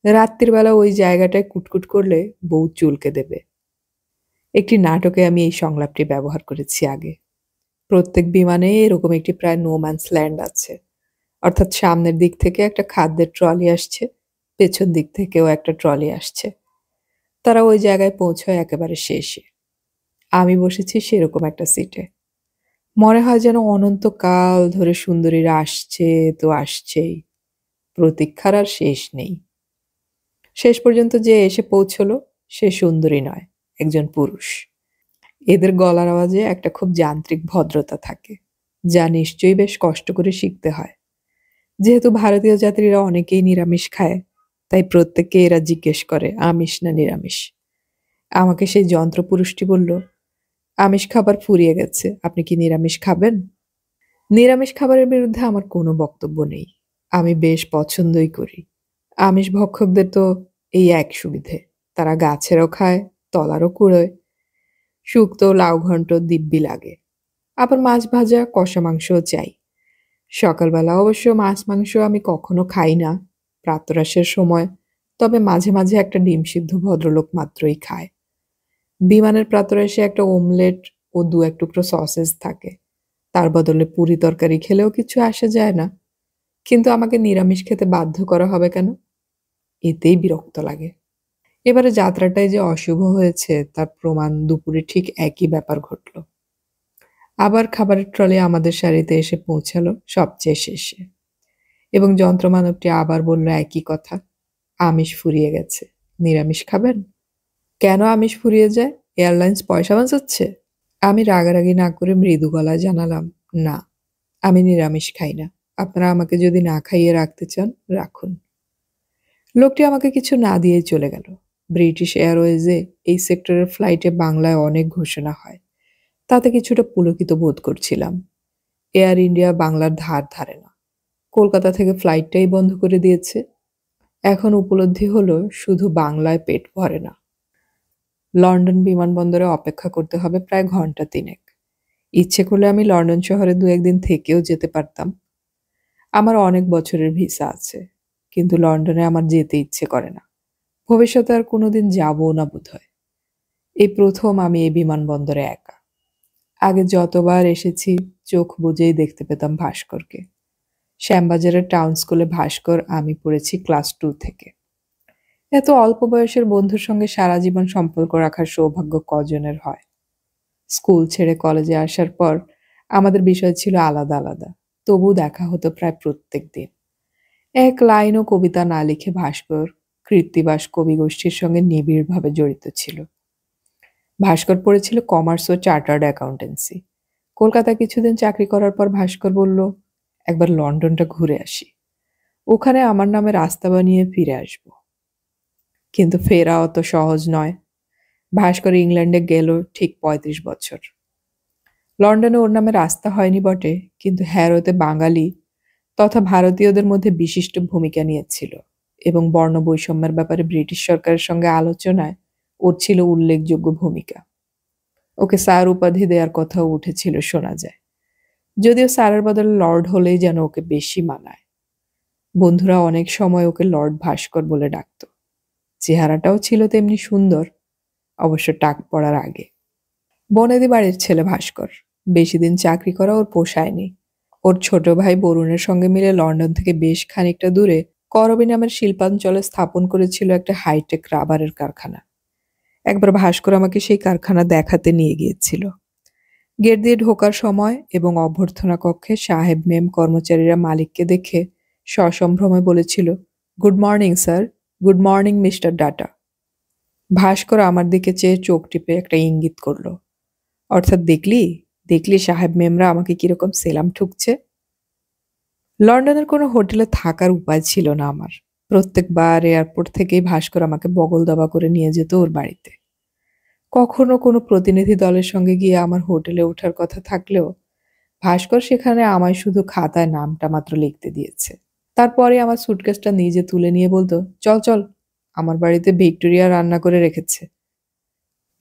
রাত্রির বেলা ওই জায়গাটায় কুটকুট করলে বউ চুলকে দেবে। একটি নাটকে আমি এই সংলাপটি ব্যবহার করেছি আগে। প্রত্যেক বিমানে এরকম একটি প্রায় নো ম্যানস ল্যান্ড আছে, অর্থাৎ সামনের দিক থেকে একটা খাদ্যের ট্রলি আসছে, পেছন দিক থেকেও একটা ট্রলি আসছে। তারা ওই জায়গায় পৌঁছয় একেবারে শেষে। আমি বসেছি সেরকম একটা সিটে। মনে হয় যেন অনন্তকাল ধরে সুন্দরীরা আসছে তো আসছেই, প্রতীক্ষার আর শেষ নেই। শেষ পর্যন্ত যে এসে পৌঁছলো সে সুন্দরী নয়, একজন পুরুষ। এদের গলার আওয়াজে একটা খুব যান্ত্রিক ভদ্রতা থাকে, যা নিশ্চয়ই বেশ কষ্ট করে শিখতে হয়। যেহেতু ভারতীয় যাত্রীরা অনেকেই নিরামিষ খায়, তাই প্রত্যেককে এরা জিজ্ঞেস করে আমিষ না নিরামিষ। আমাকে সেই যন্ত্রপুরুষটি বলল, আমিষ খাবার ফুরিয়ে গেছে, আপনি কি নিরামিষ খাবেন? নিরামিষ খাবারের বিরুদ্ধে আমার কোনো বক্তব্য নেই, আমি বেশ পছন্দই করি। আমিষ ভক্ষকদের তো এই এক সুবিধে, তারা গাছেরও খায়, তলারও কুড়োয়। শুক্তো, লাউ ঘন্ট দিব্যি লাগে। আবার মাছ ভাজা, কষা মাংসও চাই। সকালবেলা অবশ্য মাছ মাংস আমি কখনো খাই না, প্রাতরাশের সময়, তবে মাঝে মাঝে একটা ডিম সিদ্ধ ভদ্রলোক মাত্রই খায়। বিমানের প্রাতরাশে একটা ওমলেট ও দু এক টুকরো সসেজ থাকে, তার বদলে পুরি তরকারি খেলেও কিছু আসে যায় না। কিন্তু আমাকে নিরামিষ খেতে বাধ্য করা হবে কেন? এতেই বিরক্ত লাগে। এবারে যাত্রাটাই যে অশুভ হয়েছে তার প্রমাণ দুপুরে ঠিক একই ব্যাপার ঘটল। আবার খাবারের ট্রলি আমাদের সারিতে এসে পৌঁছালো সবচেয়ে শেষে, এবং যন্ত্রমানবটি আবার বলল একই কথা, আমিষ ফুরিয়ে গেছে, নিরামিষ খাবেন? কেন আমিষ ফুরিয়ে যায়? এয়ারলাইন্স পয়সা বাঁচাচ্ছে? আমি রাগারাগি না করে মৃদু গলায় জানালাম, না, আমি নিরামিষ খাই না। আপনারা আমাকে যদি না খাইয়ে রাখতে চান, রাখুন। লোকটি আমাকে কিছু না দিয়ে চলে গেল। ব্রিটিশ এয়ারওয়েজে এই সেক্টরের ফ্লাইটে বাংলায় অনেক ঘোষণা হয়, তাতে কিছুটা পুলকিত বোধ করছিলাম। এয়ার ইন্ডিয়া বাংলার ধার ধারে না, কলকাতা থেকে ফ্লাইটটাই বন্ধ করে দিয়েছে। এখন উপলব্ধি হলো শুধু বাংলায় পেট ভরে না। লন্ডন বিমানবন্দরে অপেক্ষা করতে হবে প্রায় ঘন্টা তিনেক। ইচ্ছে করলে আমি লন্ডন শহরে দু একদিন থেকেও যেতে পারতাম। আমার অনেক বছরের ভিসা আছে, কিন্তু লন্ডনে আমার যেতে ইচ্ছে করে না। ভবিষ্যতে আর কোনোদিন যাবও না বোধহয়। এই প্রথম আমি এই বিমানবন্দরে একা। আগে যতবার এসেছি চোখ বুজেই দেখতে পেতাম ভাস্করকে। শ্যামবাজারের টাউন স্কুলে ভাস্কর আমি পড়েছি ক্লাস 2 থেকে। এত অল্প বয়সের বন্ধুর সঙ্গে সারা জীবন সম্পর্ক রাখার সৌভাগ্য কজনের হয়? স্কুল ছেড়ে কলেজে আসার পর আমাদের বিষয় ছিল আলাদা আলাদা, তবু দেখা হতো প্রায় প্রত্যেক দিন। এক লাইনও কবিতা না লিখে ভাস্কর কৃত্তিবাস কবিগোষ্ঠীর সঙ্গে নিবিড়ভাবে জড়িত ছিল। ভাস্কর পড়েছিল কমার্স ও চার্টার্ড অ্যাকাউন্টেন্সি। কলকাতায় কিছুদিন চাকরি করার পর ভাস্কর বলল, একবার লন্ডনটা ঘুরে আসি, ওখানে আমার নামে রাস্তা বানিয়ে ফিরে আসব। কিন্তু ফেরা অত সহজ নয়। ভাস্কর ইংল্যান্ডে গেল ঠিক ৩৫ বছর। লন্ডনে ওর নামে রাস্তা হয়নি বটে, কিন্তু হ্যারোতে বাঙালি তথা ভারতীয়দের মধ্যে বিশিষ্ট ভূমিকা নিয়েছিল, এবং বর্ণ বৈষম্যের ব্যাপারে ব্রিটিশ সরকারের সঙ্গে আলোচনায় ওর ছিল উল্লেখযোগ্য ভূমিকা। ওকে স্যার উপাধি দেওয়ার কথাও উঠেছিল শোনা যায়, যদিও স্যারের বদলে লর্ড হলেই যেন ওকে বেশি মানায়। বন্ধুরা অনেক সময় ওকে লর্ড ভাস্কর বলে ডাকত। চেহারাটাও ছিল তেমনি সুন্দর, অবশ্য টাক পড়ার আগে। বনেদি বাড়ির ছেলে ভাস্কর, বেশি দিন চাকরি করা ওর পোষায়নি। ওর ছোট ভাই বরুণের সঙ্গে মিলে লন্ডন থেকে বেশ খানিকটা দূরে করবী নামের শিল্পাঞ্চলে স্থাপন করেছিল একটা হাইটেক রাবারের কারখানা। একবার ভাস্কর আমাকে সেই কারখানা দেখাতে নিয়ে গিয়েছিল। গেট দিয়ে ঢোকার সময় এবং অভ্যর্থনা কক্ষে সাহেব মেম কর্মচারীরা মালিককে দেখে সসম্ভ্রমে বলেছিল, good morning sir, good morning mister Datta. Bhaskar আমার দিকে চেয়ে চোখ টিপে একটা ইঙ্গিত করল, অর্থাৎ দেখলি দেখলি সাহেব মেমরা আমাকে কিরকম সেলাম ঠুকছে। লন্ডনের কোনো হোটেলে থাকার উপায় ছিল না আমার। প্রত্যেকবার এয়ারপোর্ট থেকেই ভাস্কর আমাকে বগল দাবা করে নিয়ে যেত ওর বাড়িতে। কখনো কোনো প্রতিনিধি দলের সঙ্গে গিয়ে আমার হোটেলে ওঠার কথা থাকলেও ভাস্কর সেখানে আমায় শুধু খাতায় নামটা মাত্র লিখতে দিয়েছে। তারপরে আমার সুটকেসটা নিজে তুলে নিয়ে বলতো, চল চল, আমার বাড়িতে ভিক্টোরিয়া রান্না করে রেখেছে।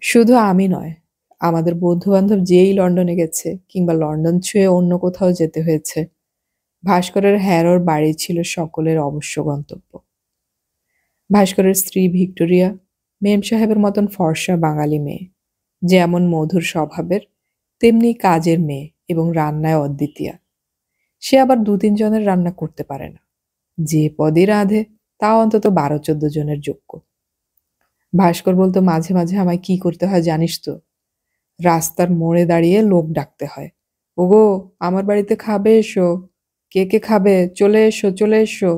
শুধু আমি নয়, আমাদের বন্ধু বান্ধব যেই লন্ডনে গেছে কিংবা লন্ডন ছুঁয়ে অন্য কোথাও যেতে হয়েছে, ভাস্করের হ্যারোর বাড়ি ছিল সকলের অবশ্য গন্তব্য। ভাস্করের স্ত্রী ভিক্টোরিয়া মেম সাহেবের মতন ফর্সা বাঙালি মেয়ে, যেমন মধুর স্বভাবের তেমনি কাজের মেয়ে এবং রান্নায় অদ্বিতীয়া। সে আবার ২-৩ জনের রান্না করতে পারে না, যে পদই রাঁধে তা অন্তত ১২-১৪ জনের যোগ্য। ভাস্কর বলতো মাঝে মাঝে আমায় কি করতে হয় জানিস তো? রাস্তার মোড়ে দাঁড়িয়ে লোক ডাকতে হয়, ওগো আমার বাড়িতে খাবে এসো, কে কে খাবে, চলে এসো চলে এসো।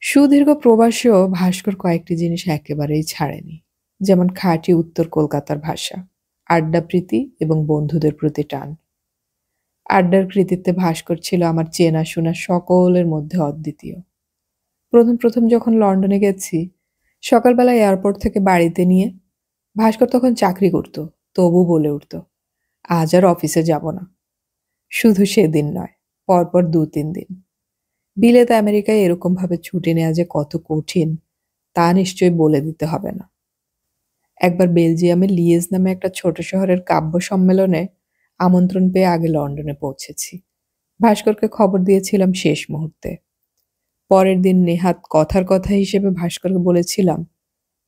সুদীর্ঘ প্রবাসেও ভাস্কর কয়েকটি জিনিস একেবারেই ছাড়েনি, যেমন খাঁটি উত্তর কলকাতার ভাষা, আড্ডা প্রীতি এবং বন্ধুদের প্রতি টান। আড্ডার কৃতিত্বে ভাস্কর ছিল আমার চেনাশোনা সকলের মধ্যে অদ্বিতীয়। প্রথম প্রথম যখন লন্ডনে গেছি, সকালবেলা এয়ারপোর্ট থেকে বাড়িতে নিয়ে ভাস্কর তখন চাকরি করত, তবু বলে উঠত, আজ আর অফিসে যাব না। শুধু সেদিন নয়, পরপর ২-৩ দিন। বিলেত আমেরিকায় এরকম ভাবে ছুটি নেওয়া যে কত কঠিন তা নিশ্চয়ই বলে দিতে হবে না। একবার বেলজিয়ামের লিয়েজ নামে একটা ছোট শহরের কাব্য সম্মেলনে আমন্ত্রণ পেয়ে আগে লন্ডনে পৌঁছেছি। ভাস্করকে খবর দিয়েছিলাম শেষ মুহূর্তে। পরের দিন নেহাত কথার কথা হিসেবে ভাস্করকে বলেছিলাম,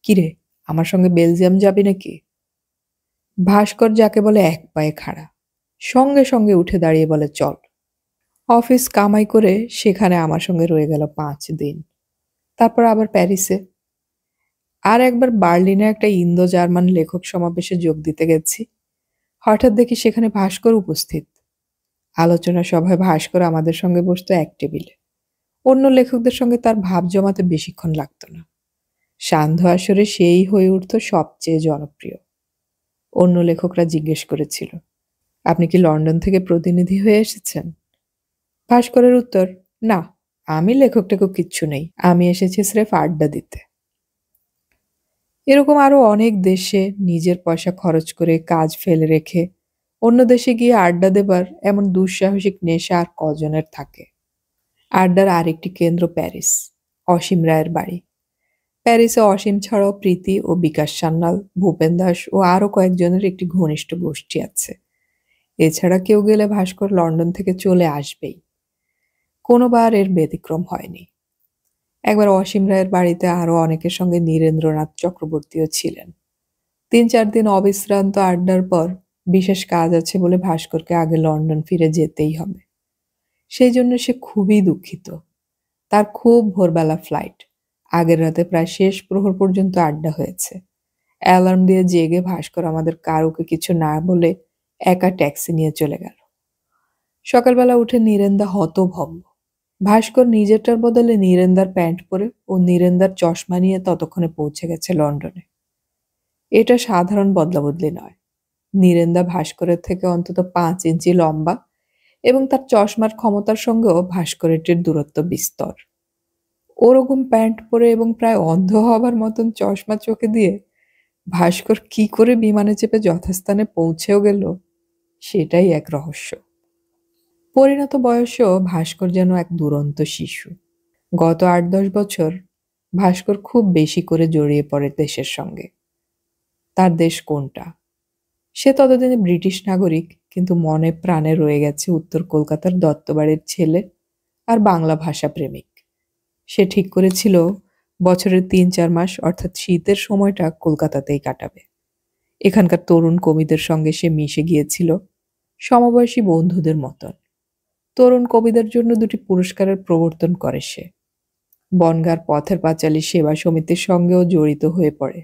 কিরে আমার সঙ্গে বেলজিয়াম যাবি নাকি? ভাস্কর যাকে বলে এক পায়ে খাড়া, সঙ্গে সঙ্গে উঠে দাঁড়িয়ে বলে চল। অফিস কামাই করে সেখানে আমার সঙ্গে রয়ে গেল ৫ দিন। তারপর আবার প্যারিসে। আর একবার বার্লিনে একটা ইন্দো জার্মান লেখক সমাবেশে যোগ দিতে গেছি। হঠাৎ দেখি সেখানে ভাস্কর উপস্থিত। আলোচনা সভায় ভাস্কর আমাদের সঙ্গে বসতো এক টেবিলে। অন্য লেখকদের সঙ্গে তার ভাব জমাতে বেশিক্ষণ লাগতো না। সান্ধ্য আসরে সেই হয়ে উঠত সবচেয়ে জনপ্রিয়। অন্য লেখকরা জিজ্ঞেস করেছিল, আপনি কি লন্ডন থেকে প্রতিনিধি হয়ে এসেছেন? ভাস্করের উত্তর, না, আমি লেখক টেখক কিচ্ছু নেই, আমি এসেছি স্রেফ আড্ডা দিতে। এরকম আরো অনেক দেশে নিজের পয়সা খরচ করে কাজ ফেলে রেখে অন্য দেশে গিয়ে আড্ডা দেবার এমন দুঃসাহসিক নেশা আর কজনের থাকে। আড্ডার আরেকটি কেন্দ্র প্যারিস, অসীম রায়ের বাড়ি। প্যারিসে অসীম ছাড়াও প্রীতি ও বিকাশ সান্যাল, ভূপেন দাস ও আরো কয়েকজনের একটি ঘনিষ্ঠ গোষ্ঠী আছে। এছাড়া কেউ গেলে ভাস্কর লন্ডন থেকে চলে আসবেই। কোনোবার এর ব্যতিক্রম হয়নি। একবার অসীম রায়ের বাড়িতে আরো অনেকের সঙ্গে নীরেন্দ্রনাথ চক্রবর্তীও ছিলেন। ৩-৪ দিন অবিশ্রান্ত আড্ডার পর বিশেষ কাজ আছে বলে ভাস্করকে আগে লন্ডন ফিরে যেতেই হবে। সেই জন্য সে খুবই দুঃখিত। তার খুব ভোরবেলা ফ্লাইট। আগের রাতে প্রায় শেষ প্রহর পর্যন্ত আড্ডা হয়েছে। অ্যালার্ম দিয়ে জেগে ভাস্কর আমাদের কারোকে কিছু না বলে একা ট্যাক্সি নিয়ে চলে গেল। সকালবেলা উঠে নীরেন্দা হতভম্ব। ভাস্কর নিজেরটার বদলে নীরেন্দার প্যান্ট পরে ও নীরেন্দার চশমা নিয়ে ততক্ষণে পৌঁছে গেছে লন্ডনে। এটা সাধারণ বদলাবদলি নয়। নীরেন্দা ভাস্করের থেকে অন্তত ৫ ইঞ্চি লম্বা এবং তার চশমার ক্ষমতার সঙ্গেও ভাস্করেরটির দূরত্ব বিস্তর। ওরকম প্যান্ট পরে এবং প্রায় অন্ধ হবার মতন চশমা চোখে দিয়ে ভাস্কর কি করে বিমানে চেপে যথাস্থানে পৌঁছেও গেল, সেটাই এক রহস্য। পরিণত বয়সেও ভাস্কর যেন এক দুরন্ত শিশু। গত ৮-১০ বছর ভাস্কর খুব বেশি করে জড়িয়ে পড়ে দেশের সঙ্গে। তার দেশ কোনটা? সে ততদিনে ব্রিটিশ নাগরিক, কিন্তু মনে প্রাণে রয়ে গেছে উত্তর কলকাতার দত্তবাড়ির ছেলে আর বাংলা ভাষা প্রেমিক। সে ঠিক করেছিল বছরের ৩-৪ মাস অর্থাৎ শীতের সময়টা কলকাতাতেই কাটাবে। এখানকার তরুণ কবিদের সঙ্গে সে মিশে গিয়েছিল সমবয়সী বন্ধুদের মতন। তরুণ কবিদের জন্য ২টি পুরস্কারের প্রবর্তন করে সে। বনগাঁর পথের পাঁচালী সেবা সমিতির সঙ্গেও জড়িত হয়ে পড়ে।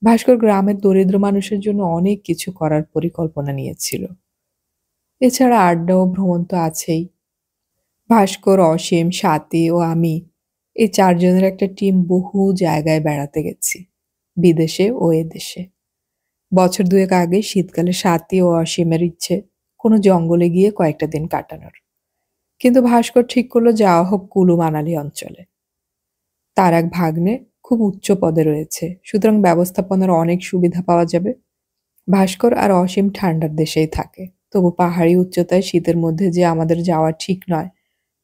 ভাস্কর গ্রামের দরিদ্র মানুষের জন্য অনেক কিছু করার পরিকল্পনা নিয়েছিল। এছাড়া আড্ডা ও ভ্রমণ তো আছেই। ভাস্কর, অসীম, স্বাতী ও আমি এই ৪ জনের একটা টিম বহু জায়গায় বেড়াতে গেছি, বিদেশে ও এদেশে। বছর ২ আগে শীতকালে স্বাতী ও অসীমের ইচ্ছে কোনো জঙ্গলে গিয়ে কয়েকটা দিন কাটানোর। কিন্তু ভাস্কর ঠিক করলো যাওয়া হোক কুলু মানালি অঞ্চলে। তার এক ভাগ্নে খুব উচ্চ পদে রয়েছে, সুতরাং ব্যবস্থাপনার অনেক সুবিধা পাওয়া যাবে। ভাস্কর আর অসীম ঠান্ডার দেশেই থাকে, তবু পাহাড়ি উচ্চতায় শীতের মধ্যে যে আমাদের যাওয়া ঠিক নয়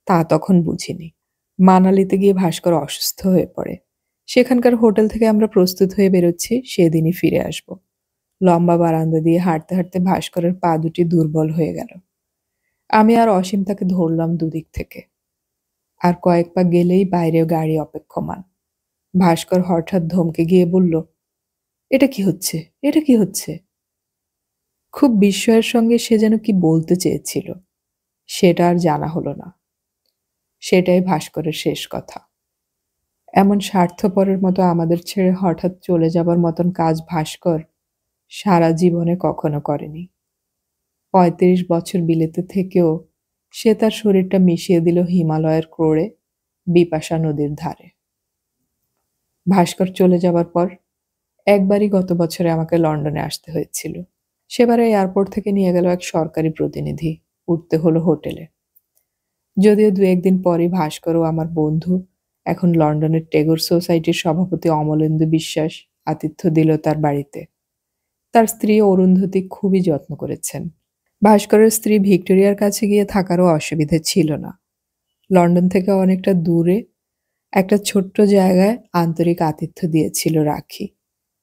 তা তখন বুঝিনি। মানালিতে গিয়ে ভাস্কর অসুস্থ হয়ে পড়ে। সেখানকার হোটেল থেকে আমরা প্রস্তুত হয়ে বেরোচ্ছি, সেদিনই ফিরে আসব। লম্বা বারান্দা দিয়ে হাঁটতে হাঁটতে ভাস্করের পা দুটি দুর্বল হয়ে গেল। আমি আর অসীম তাকে ধরলাম দুদিক থেকে। আর কয়েক পা গেলেই বাইরে গাড়ি অপেক্ষমান। ভাস্কর হঠাৎ ধমকে গিয়ে বলল, এটা কি হচ্ছে, এটা কি হচ্ছে? খুব বিস্ময়ের সঙ্গে সে যেন কি বলতে চেয়েছিল, সেটা আর জানা হলো না। সেটাই ভাস্করের শেষ কথা। এমন স্বার্থপরের মতো আমাদের ছেড়ে হঠাৎ চলে যাবার মতন কাজ ভাস্কর সারা জীবনে কখনো করেনি। ৩৫ বছর বিলেতে থেকেও সে তার শরীরটা মিশিয়ে দিল হিমালয়ের ক্রোড়ে, বিপাশা নদীর ধারে। ভাস্কর চলে যাবার পর একবারই গত বছরে আমাকে লন্ডনে আসতে হয়েছিল। সেবারে এয়ারপোর্ট থেকে নিয়ে গেল এক সরকারি প্রতিনিধি, উঠতে হলো হোটেলে। যদিও ২-১ দিন পরই ভাস্কর ও আমার বন্ধু, এখন লন্ডনের টেগোর সোসাইটির সভাপতি অমলেন্দু বিশ্বাস আতিথ্য দিল তার বাড়িতে। তার স্ত্রী অরুন্ধতী খুবই যত্ন করেছেন। ভাস্করের স্ত্রী ভিক্টোরিয়ার কাছে গিয়ে থাকারও অসুবিধে ছিল না। লন্ডন থেকে অনেকটা দূরে একটা ছোট্ট জায়গায় আন্তরিক আতিথ্য দিয়েছিল রাখি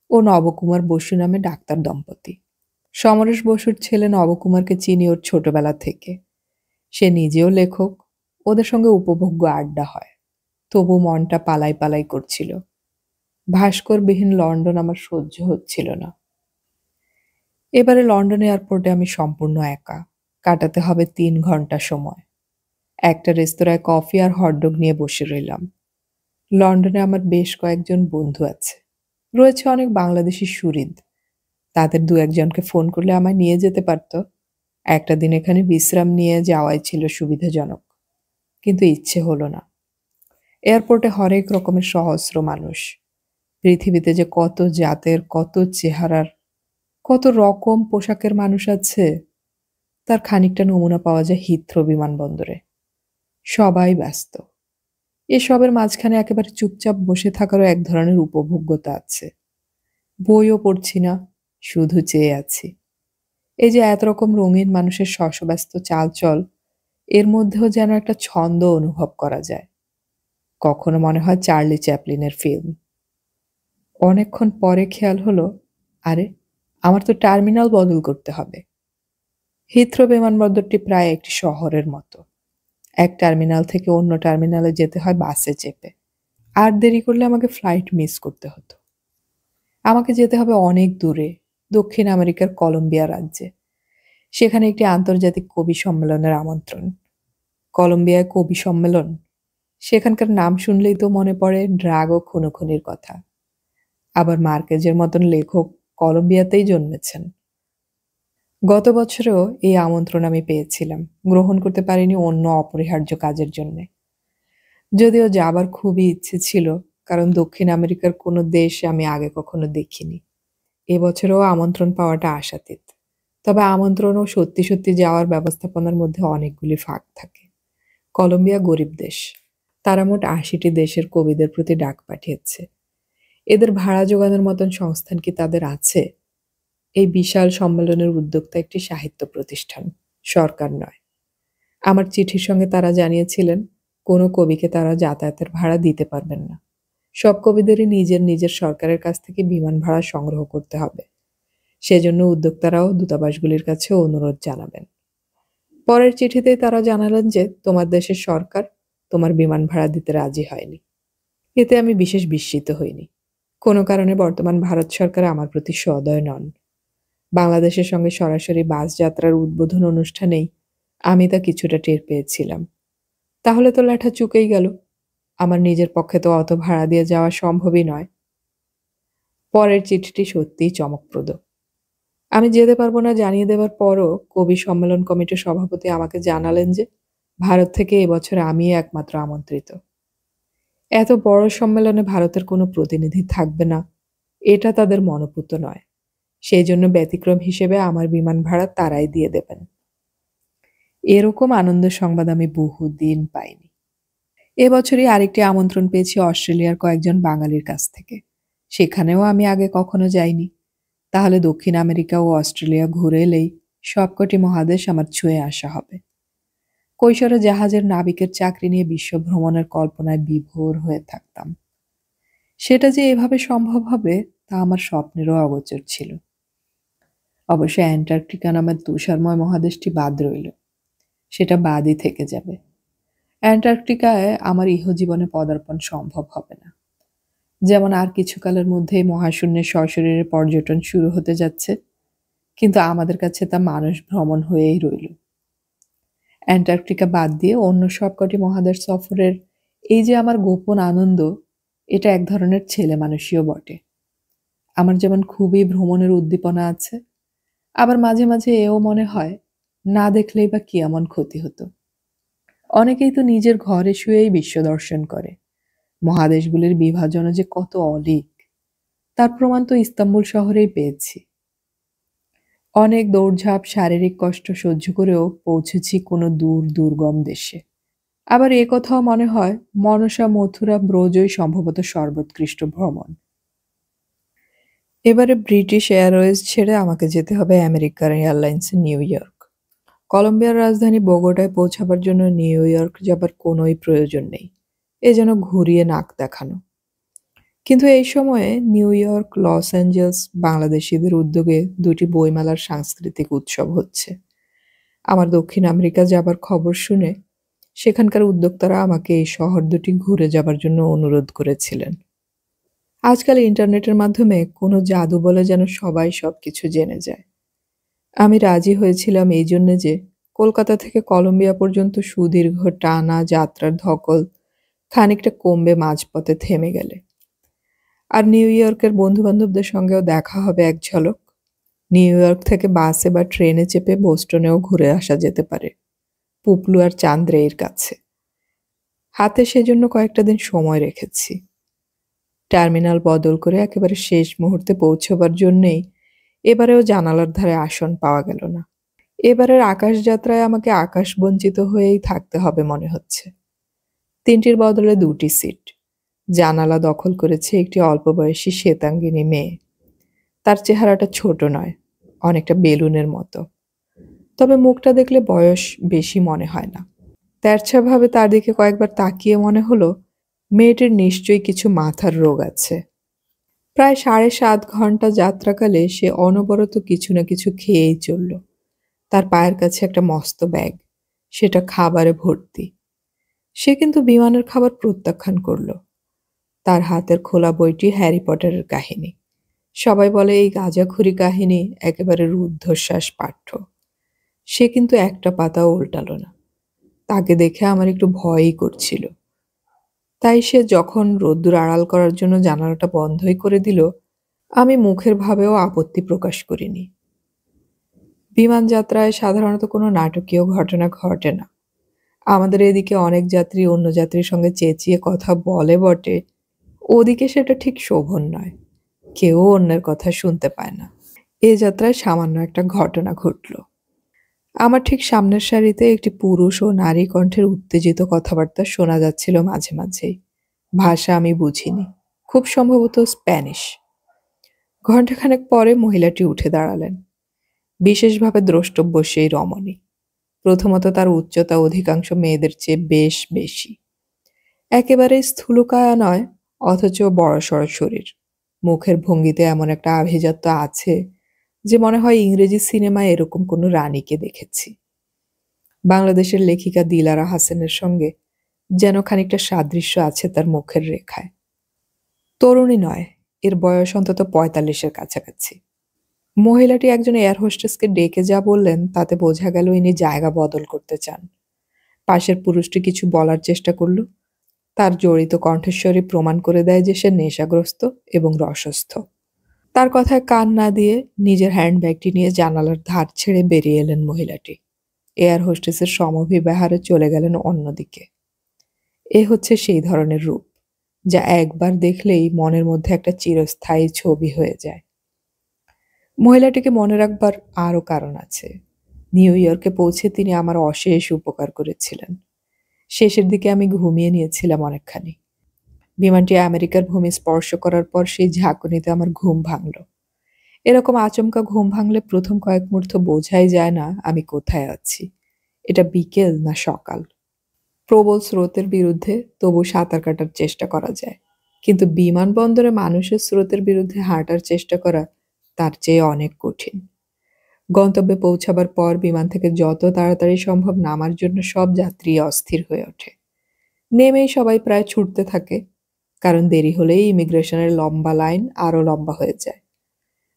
ও নবকুমার বসু নামে ডাক্তার দম্পতি। সমরেশ বসুর ছেলে নবকুমারকে চিনি ওর ছোটবেলা থেকে। সে নিজেও লেখক, ওদের সঙ্গে উপভোগ্য আড্ডা হয়। তবু মনটা পালাই পালাই করছিল। ভাস্করবিহীন লন্ডন আমার সহ্য হচ্ছিল না। এবারে লন্ডন এয়ারপোর্টে আমি সম্পূর্ণ একা। কাটাতে হবে ৩ ঘন্টা সময়। একটা রেস্তোরাঁয় কফি আর হটডগ নিয়ে বসে রইলাম। লন্ডনে আমার বেশ কয়েকজন বন্ধু আছে। রয়েছে অনেক বাংলাদেশি সুহৃদ। তাদের ২-১ জনকে ফোন করলে আমায় নিয়ে যেতে পারত। একটা দিন এখানে বিশ্রাম নিয়ে যাওয়াই ছিল সুবিধাজনক। কিন্তু ইচ্ছে হলো না। এয়ারপোর্টে হরেক রকমের সহস্র মানুষ। পৃথিবীতে যে কত জাতের, কত চেহারার, কত রকম পোশাকের মানুষ আছে, তার খানিকটা নমুনা পাওয়া যায় হিথ্রো বিমানবন্দরে। সবাই ব্যস্ত। এসবের মাঝখানে একেবারে চুপচাপ বসে থাকারও এক ধরনের উপভোগ্যতা আছে। বইও পড়ছি না, শুধু চেয়ে আছি। এই যে এত রকম রঙিন মানুষের শশব্যস্ত চালচল, এর মধ্যেও যেন একটা ছন্দ অনুভব করা যায়। কখনো মনে হয় চার্লি চ্যাপলিনের ফিল্ম। অনেকক্ষণ পরে খেয়াল হলো, আরে আমার তো টার্মিনাল বদল করতে হবে। হিথ্রো বিমানবন্দরটি প্রায় একটি শহরের মতো। এক টার্মিনাল থেকে অন্য টার্মিনালে যেতে হয় বাসে চেপে। আর দেরি করলে আমাকে ফ্লাইট মিস করতে হতো। আমাকে যেতে হবে অনেক দূরে, দক্ষিণ আমেরিকার কলম্বিয়া রাজ্যে। সেখানে একটি আন্তর্জাতিক কবি সম্মেলনের আমন্ত্রণ। কলম্বিয়ায় কবি সম্মেলন, সেখানকার নাম শুনলেই তো মনে পড়ে ড্রাগ ও খুনোখুনির কথা। আবার মার্কেজের মতন লেখক কলম্বিয়াতেই জন্মেছেন। গত বছরেও এই আমন্ত্রণ আমি পেয়েছিলাম, গ্রহণ করতে পারিনি অন্য অপরিহার্য কাজের জন্যে। যদিও যাবার খুবই ইচ্ছে ছিল, কারণ দক্ষিণ আমেরিকার কোনো দেশ আমি আগে কখনো দেখিনি। এবছরেও আমন্ত্রণ পাওয়াটা আশাতীত। তবে আমন্ত্রণও সত্যি সত্যি যাওয়ার ব্যবস্থাপনার মধ্যে অনেকগুলি ফাঁক থাকে। কলম্বিয়া গরিব দেশ। তারা মোট ৮০টি দেশের কবিদের প্রতি ডাক পাঠিয়েছে। এদের ভাড়া জোগানোর মতন সংস্থান কি তাদের আছে? এই বিশাল সম্মেলনের উদ্যোক্তা একটি সাহিত্য প্রতিষ্ঠান, সরকার নয়। আমার চিঠির সঙ্গে তারা জানিয়েছিলেন, কোনো কবিকে তারা যাতায়াতের ভাড়া দিতে পারবেন না। সব কবিদেরই নিজের নিজের সরকারের কাছ থেকে বিমান ভাড়া সংগ্রহ করতে হবে। সেজন্য উদ্যোক্তারাও দূতাবাসগুলির কাছে অনুরোধ জানাবেন। পরের চিঠিতেই তারা জানালেন যে তোমার দেশের সরকার তোমার বিমান ভাড়া দিতে রাজি হয়নি। এতে আমি বিশেষ বিস্মিত হইনি। কোনো কারণে বর্তমান ভারত সরকার আমার প্রতি সদয় নন। বাংলাদেশের সঙ্গে সরাসরি বাস যাত্রার উদ্বোধন অনুষ্ঠানেই আমি তা কিছুটা টের পেয়েছিলাম। তাহলে তো লেঠা চুকেই গেল। আমার নিজের পক্ষে তো অত ভাড়া দিয়ে যাওয়া সম্ভবই নয়। পরের চিঠিটি সত্যিই চমকপ্রদ। আমি যেতে পারবো না জানিয়ে দেওয়ার পরও কবি সম্মেলন কমিটির সভাপতি আমাকে জানালেন যে ভারত থেকে এবছর আমিই একমাত্র আমন্ত্রিত। এত বড় সম্মেলনে ভারতের কোনো প্রতিনিধি থাকবে না, এটা তাদের মনোপুত নয়। সেই জন্য ব্যতিক্রম হিসেবে আমার বিমান ভাড়া তারাই দিয়ে দেবেন। এরকম আনন্দ সংবাদ আমি বহুদিন পাইনি। এবছরই আরেকটি আমন্ত্রণ পেয়েছি অস্ট্রেলিয়ার কয়েকজন বাঙালির কাছ থেকে। সেখানেও আমি আগে কখনো যাইনি। তাহলে দক্ষিণ আমেরিকা ও অস্ট্রেলিয়া ঘুরে এলেই সবকটি মহাদেশ আমার ছুঁয়ে আসা হবে। কৈশোরে জাহাজের নাবিকের চাকরি নিয়ে বিশ্ব ভ্রমণের কল্পনায় বিভোর হয়ে থাকতাম। সেটা যে এভাবে সম্ভব হবে তা আমার স্বপ্নেরও অগোচর ছিল। অবশ্য অ্যান্টার্কটিকা নামের তুষারময় মহাদেশটি বাদ রইল। সেটা বাদই থেকে যাবে। অ্যান্টার্কটিকায় আমার ইহজীবনে পদার্পণ সম্ভব হবে না। যেমন আর কিছুকালের মধ্যেই মহাশূন্যে সশরীরে পর্যটন শুরু হতে যাচ্ছে, কিন্তু আমাদের কাছে তা মানুষ ভ্রমণ হয়েই রইল। অ্যান্টার্কটিকা বাদ দিয়ে অন্য সবকটি মহাদেশ সফরের এই যে আমার গোপন আনন্দ, এটা এক ধরনের ছেলে মানুষীয় বটে। আমার যেমন খুবই ভ্রমণের উদ্দীপনা আছে, আবার মাঝে মাঝে এও মনে হয় না দেখলেই বা কি এমন ক্ষতি হতো। অনেকেই তো নিজের ঘরে শুয়েই বিশ্ব দর্শন করে। মহাদেশগুলির বিভাজনও যে কত অলীক, তার প্রমাণ তো ইস্তাম্বুল শহরেই পেয়েছি। অনেক দৌড়ঝাঁপ, শারীরিক কষ্ট সহ্য করেও পৌঁছেছি কোনো দূর দুর্গম দেশে। আবার এ কথাও মনে হয় মনসা, মথুরা, ব্রজই সম্ভবত সর্বোৎকৃষ্ট ভ্রমণ। এবারে ব্রিটিশ এয়ারওয়েজ ছেড়ে আমাকে যেতে হবে আমেরিকান এয়ারলাইন্সে নিউ ইয়র্ক। কলম্বিয়ার রাজধানী বোগোটায় পৌঁছাবার জন্য নিউ ইয়র্ক যাবার কোনোই প্রয়োজন নেই। এ যেন ঘুরিয়ে নাক দেখানো। কিন্তু এই সময়ে নিউ ইয়র্ক, লস অ্যাঞ্জেলস বাংলাদেশিদের উদ্যোগে দুটি বইমেলার সাংস্কৃতিক উৎসব হচ্ছে। আমার দক্ষিণ আমেরিকা যাবার খবর শুনে সেখানকার উদ্যোক্তারা আমাকে এই শহর দুটি ঘুরে যাবার জন্য অনুরোধ করেছিলেন। আজকাল ইন্টারনেটের মাধ্যমে কোনো জাদু বলে যেন সবাই সবকিছু জেনে যায়। আমি রাজি হয়েছিলাম এই জন্যে যে কলকাতা থেকে কলম্বিয়া পর্যন্ত সুদীর্ঘ টানা যাত্রার ধকল খানিকটা কমবে মাঝপথে থেমে গেলে। আর নিউ ইয়র্কের বন্ধুবান্ধবদের সঙ্গেও দেখা হবে এক ঝলক। নিউ ইয়র্ক থেকে বাসে বা ট্রেনে চেপে বোস্টনেও ঘুরে আসা যেতে পারে, পুপলু আর চান্দ্রের কাছে। হাতে সেজন্য কয়েকটা দিন সময় রেখেছি। টার্মিনাল বদল করে একেবারে শেষ মুহূর্তে পৌঁছবার জন্যেই এবারেও জানালার ধারে আসন পাওয়া গেল না। এবারের আকাশযাত্রায় আমাকে আকাশবঞ্চিত হয়েই থাকতে হবে মনে হচ্ছে। ৩টির বদলে ২টি সিট। জানালা দখল করেছে একটি অল্প বয়সী শ্বেতাঙ্গিনী মেয়ে। তার চেহারাটা ছোট নয়, অনেকটা বেলুনের মতো। তবে মুখটা দেখলে বয়স বেশি মনে হয় না। তেরছাভাবে তার দিকে কয়েকবার তাকিয়ে মনে হলো মেয়েটির নিশ্চয়ই কিছু মাথার রোগ আছে। প্রায় ৭.৫ ঘন্টা যাত্রাকালে সে অনবরত কিছু না কিছু খেয়েই চলল। তার পায়ের কাছে একটা মস্ত ব্যাগ, সেটা খাবারে ভর্তি। সে কিন্তু বিমানের খাবার প্রত্যাখ্যান করল। তার হাতের খোলা বইটি হ্যারি পটারের কাহিনী। সবাই বলে এই গাঁজাখুরি কাহিনী একেবারে রুদ্ধশ্বাস পাঠ্য। সে কিন্তু একটা পাতাও উল্টালো না। তাকে দেখে আমার একটু ভয়ই করছিল। তাই সে যখন রোদ্দুর আড়াল করার জন্য জানালাটা বন্ধই করে দিল, আমি মুখের ভাবেও আপত্তি প্রকাশ করিনি। বিমান যাত্রায় সাধারণত কোনো নাটকীয় ঘটনা ঘটে না। আমাদের এদিকে অনেক যাত্রী অন্য যাত্রীর সঙ্গে চেঁচিয়ে কথা বলে বটে, ওদিকে সেটা ঠিক শোভন নয়। কেউ অন্যের কথা শুনতে পায় না। এ যাত্রায় সামান্য একটা ঘটনা ঘটল। আমার ঠিক সামনের সারিতে একটি পুরুষ ও নারী কণ্ঠের উত্তেজিত কথাবার্তা শোনা যাচ্ছিল মাঝে মাঝেই। ভাষা আমি বুঝিনি, খুব সম্ভবত স্প্যানিশ। ঘণ্টাখানেক পরে মহিলাটি উঠে দাঁড়ালেন। বিশেষভাবে দ্রষ্টব্য সেই রমণী। প্রথমত তার উচ্চতা অধিকাংশ মেয়েদের চেয়ে বেশ বেশি। একেবারে স্থূলকায়া নয়, অথচ বড়সড় শরীর। মুখের ভঙ্গিতে এমন একটা আভিজাত্য আছে যে মনে হয় ইংরেজি সিনেমায় এরকম কোনো রানীকে দেখেছি। বাংলাদেশের লেখিকা দিলারা হাসানের সঙ্গে যেন খানিকটা সাদৃশ্য আছে তার মুখের রেখায়। তরুণী নয়, এর বয়স অন্তত ৪৫-এর কাছাকাছি। মহিলাটি একজন এয়ার হোস্টেসকে ডেকে যা বললেন তাতে বোঝা গেল ইনি জায়গা বদল করতে চান। পাশের পুরুষটি কিছু বলার চেষ্টা করল। তার জড়িত কণ্ঠস্বরই প্রমাণ করে দেয় যে সে নেশাগ্রস্ত এবং রসস্থ। তার কথায় কান না দিয়ে নিজের হ্যান্ডব্যাগটি নিয়ে জানালার ধার ছেড়ে বেরিয়ে এলেন মহিলাটি। এয়ার হোস্টেসের সমভিব্যাহারে চলে গেলেন অন্যদিকে। এ হচ্ছে সেই ধরনের রূপ যা একবার দেখলেই মনের মধ্যে একটা চিরস্থায়ী ছবি হয়ে যায়। মহিলাটিকে মনে রাখবার আরও কারণ আছে। নিউ ইয়র্কে পৌঁছে তিনি আমার অশেষ উপকার করেছিলেন। শেষের দিকে আমি ঘুমিয়ে নিয়েছিলাম অনেকখানি। বিমানটি আমেরিকার ভূমি স্পর্শ করার পর সেই ঝাঁকুনিতে আমার ঘুম ভাঙল। এরকম আচমকা ঘুম ভাঙলে প্রথম কয়েক মুহূর্ত বোঝাই যায় না আমি কোথায় আছি। এটা বিকেল না সকাল। প্রবল স্রোতের বিরুদ্ধে তবু সাঁতার কাটার চেষ্টা করা যায়, কিন্তু বিমানবন্দরে মানুষের স্রোতের বিরুদ্ধে হাঁটার চেষ্টা করা তার চেয়ে অনেক কঠিন। গন্তব্যে পৌঁছাবার পর বিমান থেকে যত তাড়াতাড়ি সম্ভব নামার জন্য সব যাত্রী অস্থির হয়ে ওঠে। নেমেই সবাই প্রায় ছুটতে থাকে, কারণ দেরি হলেই ইমিগ্রেশনের লম্বা লাইন আরও লম্বা হয়ে যায়।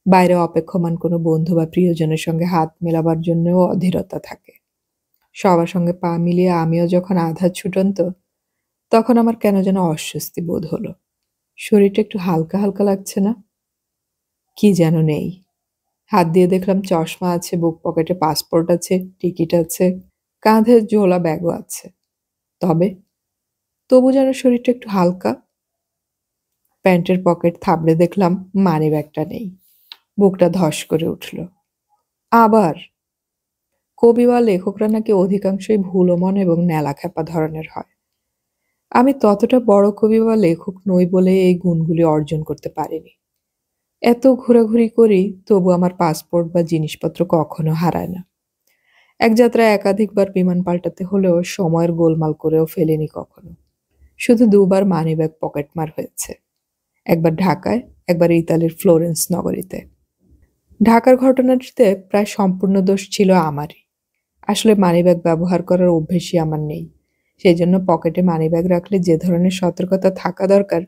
বাইরে অপেক্ষমান কোনো বন্ধু বা প্রিয়জনের সঙ্গে হাত মেলাবার জন্যও অধীরতা থাকে। সবার সঙ্গে পা মিলিয়ে আমিও যখন আধা ছুটন্ত, তখন আমার কেন যেন অস্বস্তি বোধ হলো। শরীরটা একটু হালকা হালকা লাগছে না? কি যেন নেই। হাত দিয়ে দেখলাম চশমা আছে, বুক পকেটে পাসপোর্ট আছে, টিকিট আছে, কাঁধে ঝোলা ব্যাগও আছে। তবে তবু যেন শরীরটা একটু হালকা। প্যান্টের পকেট থাবড়ে দেখলাম মানিব্যাগটা নেই। বুকটা ধস করে উঠল। আবার কবি বা লেখকরা নাকি অধিকাংশই ভুলো মন এবং ন্যালাখ্যাপা ধরনের হয়। আমি ততটা বড় কবি বা লেখক নই বলে এই গুণগুলি অর্জন করতে পারিনি। এত ঘোরাঘুরি করি, তবু আমার পাসপোর্ট বা জিনিসপত্র কখনো হারায় না। এক যাত্রায় একাধিকবার বিমান পাল্টাতে হলেও সময়ের গোলমাল করেও ফেলিনি কখনো। শুধু দুবার মানিব্যাগ পকেটমার হয়েছে। একবার ঢাকায়, একবার ইতালির ফ্লোরেন্স নগরীতে। ঢাকার ঘটনাটিতে প্রায় সম্পূর্ণ দোষ ছিল আমারই। আসলে মানিব্যাগ ব্যবহার করার অভ্যেসই আমার নেই। সেই জন্য পকেটে মানিব্যাগ রাখলে যে ধরনের সতর্কতা থাকা দরকার,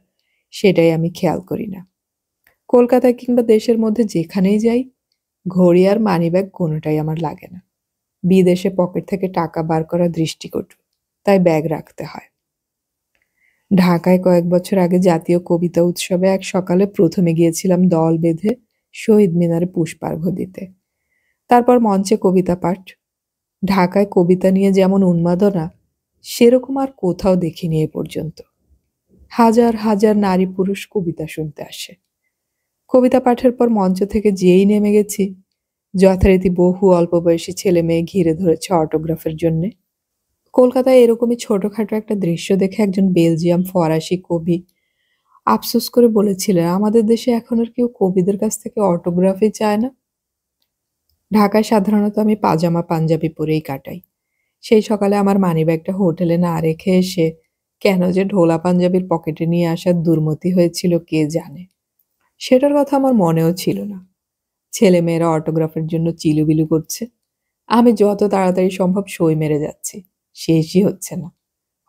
সেটাই আমি খেয়াল করি না। কলকাতায় কিংবা দেশের মধ্যে যেখানেই যাই, ঘড়ি আর মানিব্যাগ কোনোটাই আমার লাগে না। বিদেশে পকেট থেকে টাকা বার করা দৃষ্টিকটু, তাই ব্যাগ রাখতে হয়। ঢাকায় কয়েক বছর আগে জাতীয় কবিতা উৎসবে এক সকালে প্রথমে গিয়েছিলাম দল বেঁধে শহীদ মিনারে পুষ্পার্ঘ্য দিতে। তারপর মঞ্চে কবিতা পাঠ। ঢাকায় কবিতা নিয়ে যেমন উন্মাদনা, সেরকম আর কোথাও দেখিনি এ পর্যন্ত। হাজার হাজার নারী পুরুষ কবিতা শুনতে আসে। কবিতা পাঠের পর মঞ্চ থেকে যেই নেমে গেছি, যথারীতি বহু অল্প বয়সী ছেলে মেয়ে ঘিরে ধরেছে অটোগ্রাফের জন্যে। কলকাতায় এরকমই ছোটখাটো একটা দৃশ্য দেখে একজন বেলজিয়াম ফরাসি কবি আফসোস করে বলেছিলেন, আমাদের দেশে এখন আর কেউ কবিদের কাছ থেকে অটোগ্রাফই চায় না। ঢাকায় সাধারণত আমি পাজামা পাঞ্জাবি পরেই কাটাই। সেই সকালে আমার মানিব্যাগটা হোটেলে না রেখে এসে কেন যে ঢোলা পাঞ্জাবির পকেটে নিয়ে আসার দুর্মতি হয়েছিল কে জানে। সেটার কথা আমার মনেও ছিল না। ছেলেমেয়েরা অটোগ্রাফের জন্য চিলুবিলু করছে। আমি যত তাড়াতাড়ি সম্ভব সই মেরে যাচ্ছি, শেষই হচ্ছে না।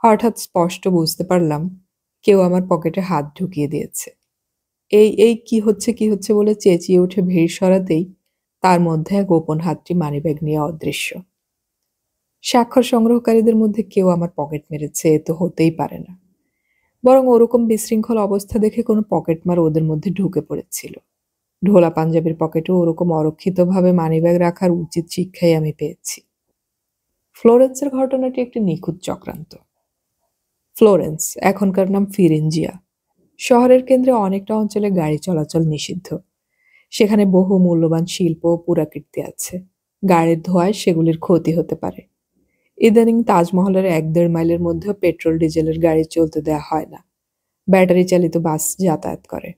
হঠাৎ স্পষ্ট বুঝতে পারলাম কেউ আমার পকেটে হাত ঢুকিয়ে দিয়েছে। এই এই কি হচ্ছে বলে চেঁচিয়ে উঠে ভিড় সরাতেই তার মধ্যে গোপন হাতটি মানিব্যাগ নিয়ে অদৃশ্য। স্বাক্ষর সংগ্রহকারীদের মধ্যে কেউ আমার পকেট মেরেছে, এ তো হতেই পারে না। বরং ওরকম বিশৃঙ্খল অবস্থা দেখে কোনো পকেটমার ওদের মধ্যে ঢুকে পড়েছিল। ঢোলা পাঞ্জাবির পকেটেও ওরকম অরক্ষিতভাবে মানিব্যাগ রাখার উচিত শিক্ষাই আমি পেয়েছি। ফ্লোরেন্সের ঘটনাটি একটি নিখুঁত চক্রান্ত। ফ্লোরেন্স, এখনকার নাম ফিরেঞ্জিয়া, শহরের কেন্দ্রে অনেকটা অঞ্চলে গাড়ি চলাচল নিষিদ্ধ। সেখানে বহু মূল্যবান শিল্প ও পুরাকীর্তি আছে। গাড়ির ধোঁয়ায় সেগুলির ক্ষতি হতে পারে। ইদানিং তাজমহলের ১-১.৫ মাইলের মধ্যেও পেট্রোল ডিজেলের গাড়ি চলতে দেয়া হয় না। ব্যাটারি চালিত বাস যাতায়াত করে।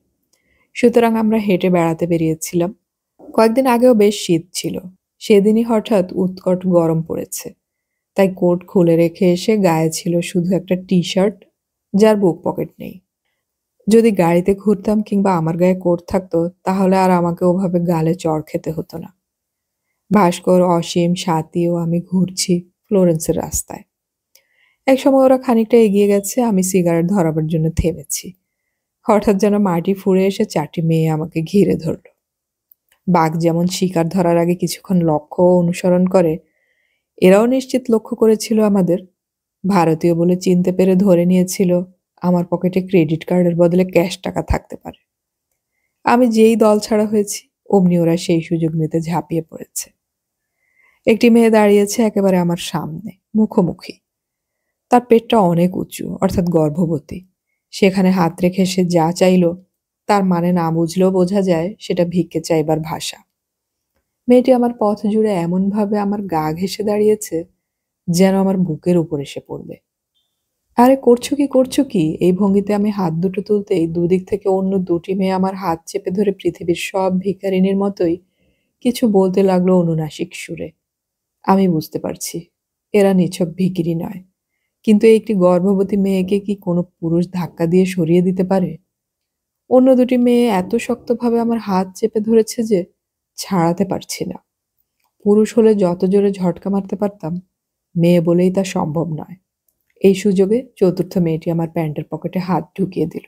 সুতরাং আমরা হেঁটে বেড়াতে বেরিয়েছিলাম। কয়েকদিন আগেও বেশ শীত ছিল। সেদিনই হঠাৎ উৎকট গরম পড়েছে। তাই কোট খুলে রেখে এসে গায়ে ছিল শুধু একটা টি-শার্ট, যার বুক পকেট নেই। যদি গাড়িতে ঘুরতাম কিংবা আমার গায়ে কোট থাকতো, তাহলে আর আমাকে ওভাবে গালে চড় খেতে হতো না। ভাস্কর, অসীম, স্বাতী ও আমি ঘুরছি ফ্লোরেন্সের রাস্তায়। একসময় ওরা খানিকটা এগিয়ে গেছে, আমি সিগারেট ধরাবার জন্য থেমেছি। হঠাৎ যেন মাটি ফুঁড়ে এসে ৪টি মেয়ে আমাকে ঘিরে ধরল। বাঘ যেমন শিকার ধরার আগে কিছুক্ষণ লক্ষ্য ও অনুসরণ করে, এরাও নিশ্চিত লক্ষ্য করেছিল আমাদের। ভারতীয় বলে চিনতে পেরে ধরে নিয়েছিল আমার পকেটে ক্রেডিট কার্ডের বদলে ক্যাশ টাকা থাকতে পারে। আমি যেই দল ছাড়া হয়েছি, অমনি ওরা সেই সুযোগ নিতে ঝাঁপিয়ে পড়েছে। একটি মেয়ে দাঁড়িয়েছে একেবারে আমার সামনে, মুখোমুখি। তার পেটটা অনেক উঁচু, অর্থাৎ গর্ভবতী। সেখানে হাত রেখে সে যা চাইল, তার মানে না বুঝলেও বোঝা যায় সেটা ভিক্ষে চাইবার ভাষা। মেয়েটি আমার পথ জুড়ে এমনভাবে আমার গা ঘেঁষে দাঁড়িয়েছে, যেন আমার বুকের উপর এসে পড়বে। আরে করছো কি? এই ভঙ্গিতে আমি হাত দুটো তুলতেই দুদিক থেকে অন্য দুটি মেয়ে আমার হাত চেপে ধরে পৃথিবীর সব ভিখারিনীর মতোই কিছু বলতে লাগলো অনুনাসিক সুরে। আমি বুঝতে পারছি এরা নিছক ভিখিরি নয়, কিন্তু একটি গর্ভবতী মেয়েকে কি কোনো পুরুষ ধাক্কা দিয়ে সরিয়ে দিতে পারে? অন্য দুটি মেয়ে এত শক্তভাবে আমার হাত চেপে ধরেছে যে ছাড়াতে পারছি না। পুরুষ হলে যত জোরে ঝটকা মারতে পারতাম, মেয়ে বলেই তা সম্ভব নয়। এই সুযোগে চতুর্থ মেয়েটি আমার প্যান্টের পকেটে হাত ঢুকিয়ে দিল।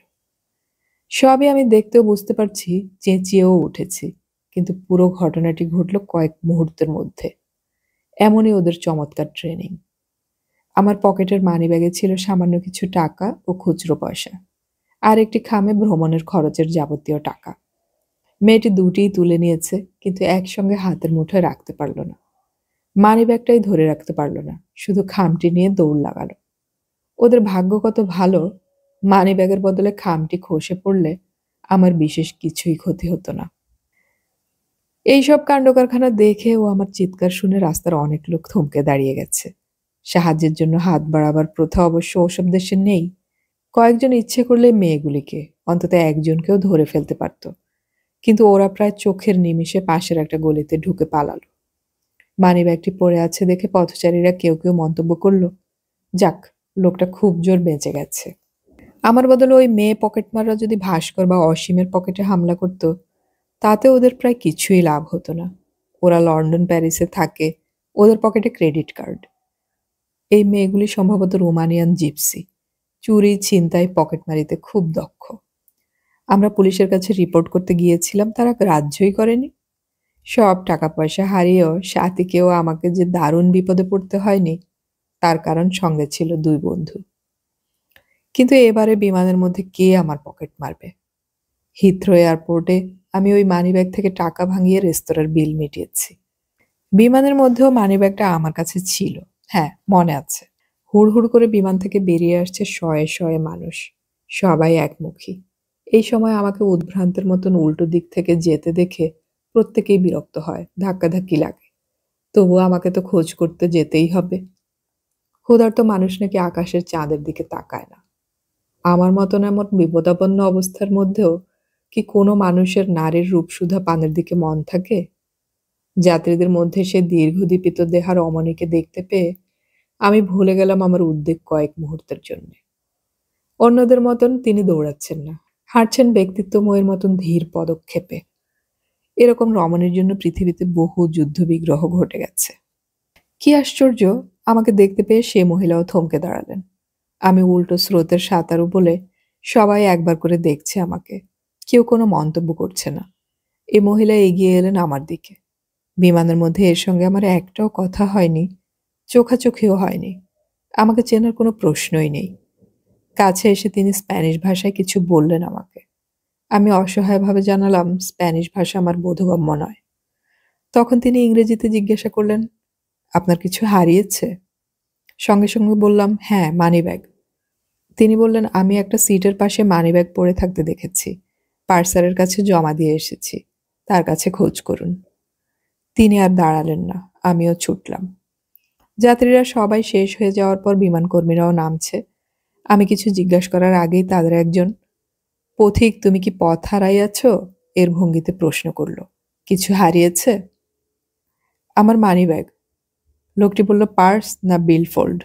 সবই আমি দেখতেও বুঝতে পারছি, চেঁচিয়েও উঠেছি। কিন্তু পুরো ঘটনাটি ঘটল কয়েক মুহূর্তের মধ্যে। এমনই ওদের চমৎকার ট্রেনিং। আমার পকেটের মানিব্যাগে ছিল সামান্য কিছু টাকা ও খুচরো পয়সা, আর একটি খামে ভ্রমণের খরচের যাবতীয় টাকা। মেয়েটি দুটিই তুলে নিয়েছে, কিন্তু একসঙ্গে হাতের মুঠোয় রাখতে পারল না। মানিব্যাগটাই ধরে রাখতে পারল না, শুধু খামটি নিয়ে দৌড় লাগালো। ওদের ভাগ্য কত ভালো, মানিব্যাগের বদলে খামটি খসে পড়লে আমার বিশেষ কিছুই ক্ষতি হতো না। এইসব কাণ্ডকারখানা দেখে ও আমার চিৎকার শুনে রাস্তার অনেক লোক থমকে দাঁড়িয়ে গেছে। সাহায্যের জন্য হাত বাড়াবার প্রথা অবশ্য ওসব দেশে নেই। কয়েকজন ইচ্ছে করলে মেয়েগুলিকে, অন্তত একজনকেও ধরে ফেলতে পারত, কিন্তু ওরা প্রায় চোখের নিমিষে পাশের একটা গলিতে ঢুকে পালালো। মানিব্যাগটি পড়ে আছে দেখে পথচারীরা কেউ কেউ মন্তব্য করল, যাক, লোকটা খুব জোর বেঁচে গেছে। আমার বদলে ওই মেয়ে পকেটমাররা যদি ভাস্কর বা অসীমের পকেটে হামলা করত, তাতে ওদের প্রায় কিছুই লাভ হতো না। ওরা লন্ডন প্যারিসে থাকে, ওদের পকেটে ক্রেডিট কার্ড। এই মেয়েগুলি সম্ভবত রোমানিয়ান জিপসি, চুরি, ছিনতাই, পকেটমারিতে খুব দক্ষ। আমরা পুলিশের কাছে রিপোর্ট করতে গিয়েছিলাম, তারা গ্রাহ্যই করেনি। সব টাকা পয়সা হারিয়েও সাথীকেও আমাকে যে দারুণ বিপদে পড়তে হয়নি, তার কারণ সঙ্গে ছিল 2 বন্ধু। কিন্তু এবারে বিমানের মধ্যে কে আমার পকেট মারবে? হিথ্রো এয়ারপোর্টে আমি ওই মানিব্যাগ থেকে টাকা ভাঙিয়ে রেস্তোরাঁর বিল মিটিয়েছি। বিমানের মধ্যেও মানিব্যাগটা আমার কাছে ছিল। হ্যাঁ, মনে আছে। হুড়হুড় করে বিমান থেকে বেরিয়ে আসছে শয়ে শয়ে মানুষ, সবাই একমুখী। এই সময় আমাকে উদ্ভ্রান্তের মতন উল্টো দিক থেকে যেতে দেখে প্রত্যেকেই বিরক্ত হয়, ধাক্কাধাক্কি লাগে। তবুও আমাকে তো খোঁজ করতে যেতেই হবে। ক্ষুধার্ত মানুষ নাকি আকাশের চাঁদের দিকে তাকায় না। আমার মতন এমন বিপদাপন্ন অবস্থার মধ্যেও কি কোনো মানুষের নারীর রূপসুধা পানের দিকে মন থাকে? যাত্রীদের মধ্যে সে দীর্ঘদীপিত দেহা রমণীকে দেখতে পেয়ে আমি ভুলে গেলাম আমার উদ্বেগ কয়েক মুহূর্তের জন্য। অন্যদের মতন তিনি দৌড়াচ্ছেন না, হাঁটছেন ব্যক্তিত্বময়ের মতন ধীর পদক্ষেপে। এরকম রমণীর জন্য পৃথিবীতে বহু যুদ্ধবিগ্রহ ঘটে গেছে। কি আশ্চর্য, আমাকে দেখতে পেয়ে সে মহিলাও থমকে দাঁড়ালেন। আমি উল্টো স্রোতের সাঁতারু বলে সবাই একবার করে দেখছে আমাকে, কেউ কোনো মন্তব্য করছে না। এই মহিলা এগিয়ে এলেন আমার দিকে। বিমানের মধ্যে এর সঙ্গে আমার একটাও কথা হয়নি, চোখাচোখিও হয়নি। আমাকে চেনার কোনো প্রশ্নই নেই। কাছে এসে তিনি স্প্যানিশ ভাষায় কিছু বললেন আমাকে। আমি অসহায়ভাবে জানালাম স্প্যানিশ ভাষা আমার বোধগম্য নয়। তখন তিনি ইংরেজিতে জিজ্ঞাসা করলেন, আপনার কিছু হারিয়েছে? সঙ্গে সঙ্গে বললাম, হ্যাঁ, মানিব্যাগ। তিনি বললেন, আমি একটা সিটের পাশে মানিব্যাগ পড়ে থাকতে দেখেছি, পার্সারের কাছে জমা দিয়ে এসেছি, তার কাছে খোঁজ করুন। তিনি আর দাঁড়ালেন না, আমিও ছুটলাম। যাত্রীরা সবাই শেষ হয়ে যাওয়ার পর বিমান কর্মীরাও নামছে। আমি কিছু জিজ্ঞাসা করার আগেই তাদের একজন, পথিক, তুমি কি পথ হারাইয়াছ? এর ভঙ্গিতে প্রশ্ন করল। কিছু হারিয়েছে? আমার মানিব্যাগ। লোকটি বলল, পার্স না বিলফোল্ড?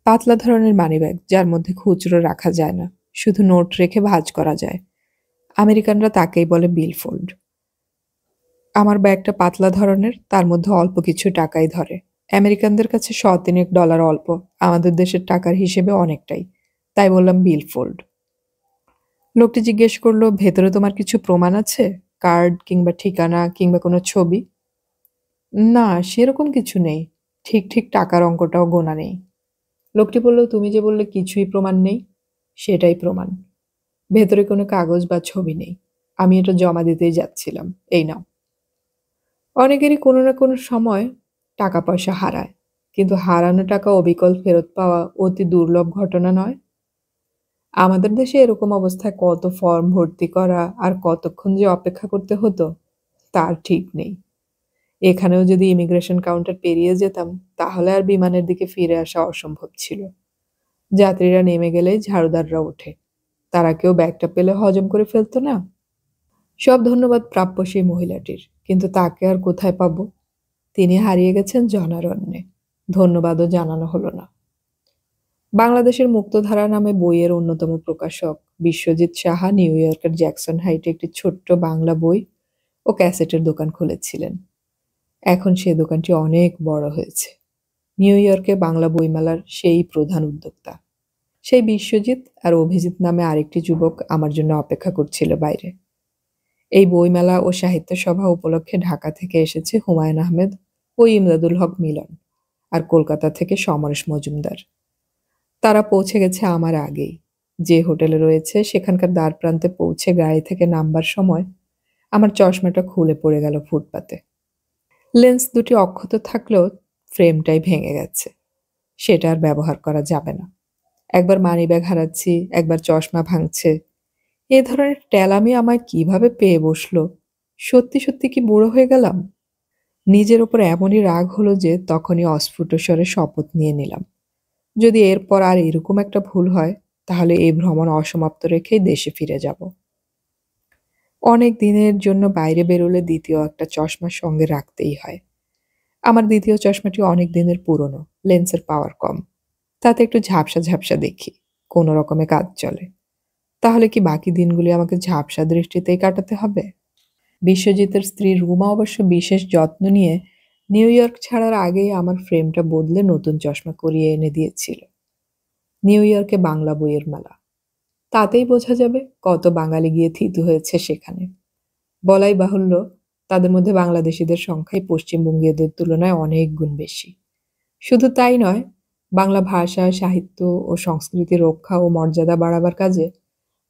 পাতলা ধরনের মানিব্যাগ, যার মধ্যে খুচরো রাখা যায় না, শুধু নোট রেখে ভাঁজ করা যায়। আমেরিকানরা তাকেই বলে বিলফোল্ড। আমার ব্যাগটা পাতলা ধরনের, তার মধ্যে অল্প কিছু টাকাই ধরে। আমেরিকানদের কাছে $3 অল্প, আমাদের দেশের টাকার হিসেবে অনেকটাই, তাই বললাম বিলফোল্ড। লোকটি জিজ্ঞেস করলো, ভেতরে তোমার কিছু প্রমাণ আছে? কার্ড কিংবা ঠিকানা কিংবা কোনো ছবি? না, সেরকম কিছু নেই। ঠিক ঠিক টাকার অঙ্কটাও গোনা নেই। লোকটি বলল, তুমি যে বললে কিছুই প্রমাণ নেই, সেটাই প্রমাণ। ভেতরে কোনো কাগজ বা ছবি নেই। আমি এটা জমা দিতেই যাচ্ছিলাম, এই নাও। অনেকেরই কোনো না কোনো সময় টাকা পয়সা হারায়, কিন্তু হারানো টাকা অবিকল ফেরত পাওয়া অতি দুর্লভ ঘটনা নয়? আমাদের দেশে এরকম অবস্থায় কত ফর্ম ভর্তি করা আর কতক্ষণ যে অপেক্ষা করতে হতো, তার ঠিক নেই। এখানেও যদি ইমিগ্রেশন কাউন্টার পেরিয়ে যেতাম, তাহলে আর বিমানের দিকে ফিরে আসা অসম্ভব ছিল। যাত্রীরা নেমে গেলেই ঝাড়ুদাররা ওঠে। তারা কেউ ব্যাগটা পেলে হজম করে ফেলতো না? সব ধন্যবাদ প্রাপ্য সেই মহিলাটির, কিন্তু তাকে আর কোথায় পাবো? তিনি হারিয়ে গেছেন জনারণ্যে, ধন্যবাদও জানানো হলো না। বাংলাদেশের মুক্তধারা নামে বইয়ের অন্যতম প্রকাশক বিশ্বজিৎ সাহা নিউ ইয়র্কের জ্যাকসন হাইটে একটি ছোট্ট বাংলা বই ও ক্যাসেটের দোকান খুলেছিলেন। এখন সে দোকানটি অনেক বড় হয়েছে। নিউ ইয়র্কে বাংলা বইমেলার সেই প্রধান উদ্যোক্তা। সেই বিশ্বজিৎ আর অভিজিৎ নামে আরেকটি যুবক আমার জন্য অপেক্ষা করছিল বাইরে। এই বইমেলা ও সাহিত্য সভা উপলক্ষে ঢাকা থেকে এসেছে হুমায়ুন আহমেদ ও ইমদাদুল হক মিলন, আর কলকাতা থেকে সমরেশ মজুমদার। তারা পৌঁছে গেছে আমার আগেই। যে হোটেলে রয়েছে সেখানকার দ্বার প্রান্তে পৌঁছে গাড়ি থেকে নামবার সময় আমার চশমাটা খুলে পড়ে গেল ফুটপাতে। লেন্স দুটি অক্ষত থাকলেও ফ্রেমটাই ভেঙে গেছে। সেটা আর ব্যবহার করা যাবে না। একবার মানিব্যাগ হারাচ্ছি, একবার চশমা ভাঙছে। এ ধরনের ট্যালামি আমায় কিভাবে পেয়ে বসলো? সত্যি সত্যি কি বুড়ো হয়ে গেলাম? নিজের ওপর এমনই রাগ হলো যে তখনই অস্ফুট স্বরে শপথ নিয়ে নিলাম, যদি এরপর আর এরকম একটা ভুল হয় তাহলে এই ভ্রমণ অসমাপ্ত রেখেই দেশে ফিরে যাব। অনেক দিনের জন্য বাইরে বেরোলে দ্বিতীয় একটা চশমা সঙ্গে রাখতেই হয়। আমার দ্বিতীয় চশমাটি অনেক দিনের পুরনো, লেন্সের পাওয়ার কম। তাতে একটু ঝাপসা ঝাপসা দেখি, কোনো রকমে কাজ চলে। তাহলে কি বাকি দিনগুলি আমাকে ঝাপসা দৃষ্টিতেই কাটাতে হবে? বিশ্বজিতের স্ত্রী রুমা অবশ্য বিশেষ যত্ন নিয়ে নিউ ইয়র্ক ছাড়ার আগেই আমার ফ্রেমটা বদলে নতুন চশমা করিয়ে এনে দিয়েছিল। নিউ ইয়র্কে বাংলা বইয়ের মেলা, তাতেই বোঝা যাবে কত বাঙালি গিয়ে থিতু হয়েছে সেখানে। বলাই বাহুল্য, তাদের মধ্যে বাংলাদেশিদের সংখ্যাই পশ্চিমবঙ্গীয়দের তুলনায় অনেক গুণ বেশি। শুধু তাই নয়, বাংলা ভাষা, সাহিত্য ও সংস্কৃতি রক্ষা ও মর্যাদা বাড়াবার কাজে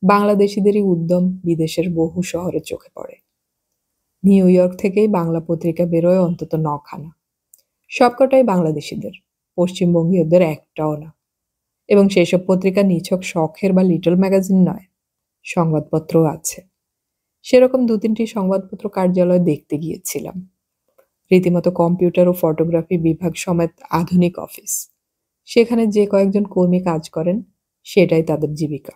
বাংলাদেশিদেরই উদ্যম বিদেশের বহু শহরে চোখে পড়ে। নিউ ইয়র্ক থেকেই বাংলা পত্রিকা বেরোয় অন্তত ৯ খানা। সবকটাই বাংলাদেশিদের, পশ্চিমবঙ্গীয়দের একটাও না। এবং সেসব পত্রিকা নিছক শখের বা লিটল ম্যাগাজিন নয়, সংবাদপত্রও আছে। সেরকম ২-৩টি সংবাদপত্র কার্যালয় দেখতে গিয়েছিলাম। রীতিমতো কম্পিউটার ও ফটোগ্রাফি বিভাগ সমেত আধুনিক অফিস। সেখানে যে কয়েকজন কর্মী কাজ করেন, সেটাই তাদের জীবিকা।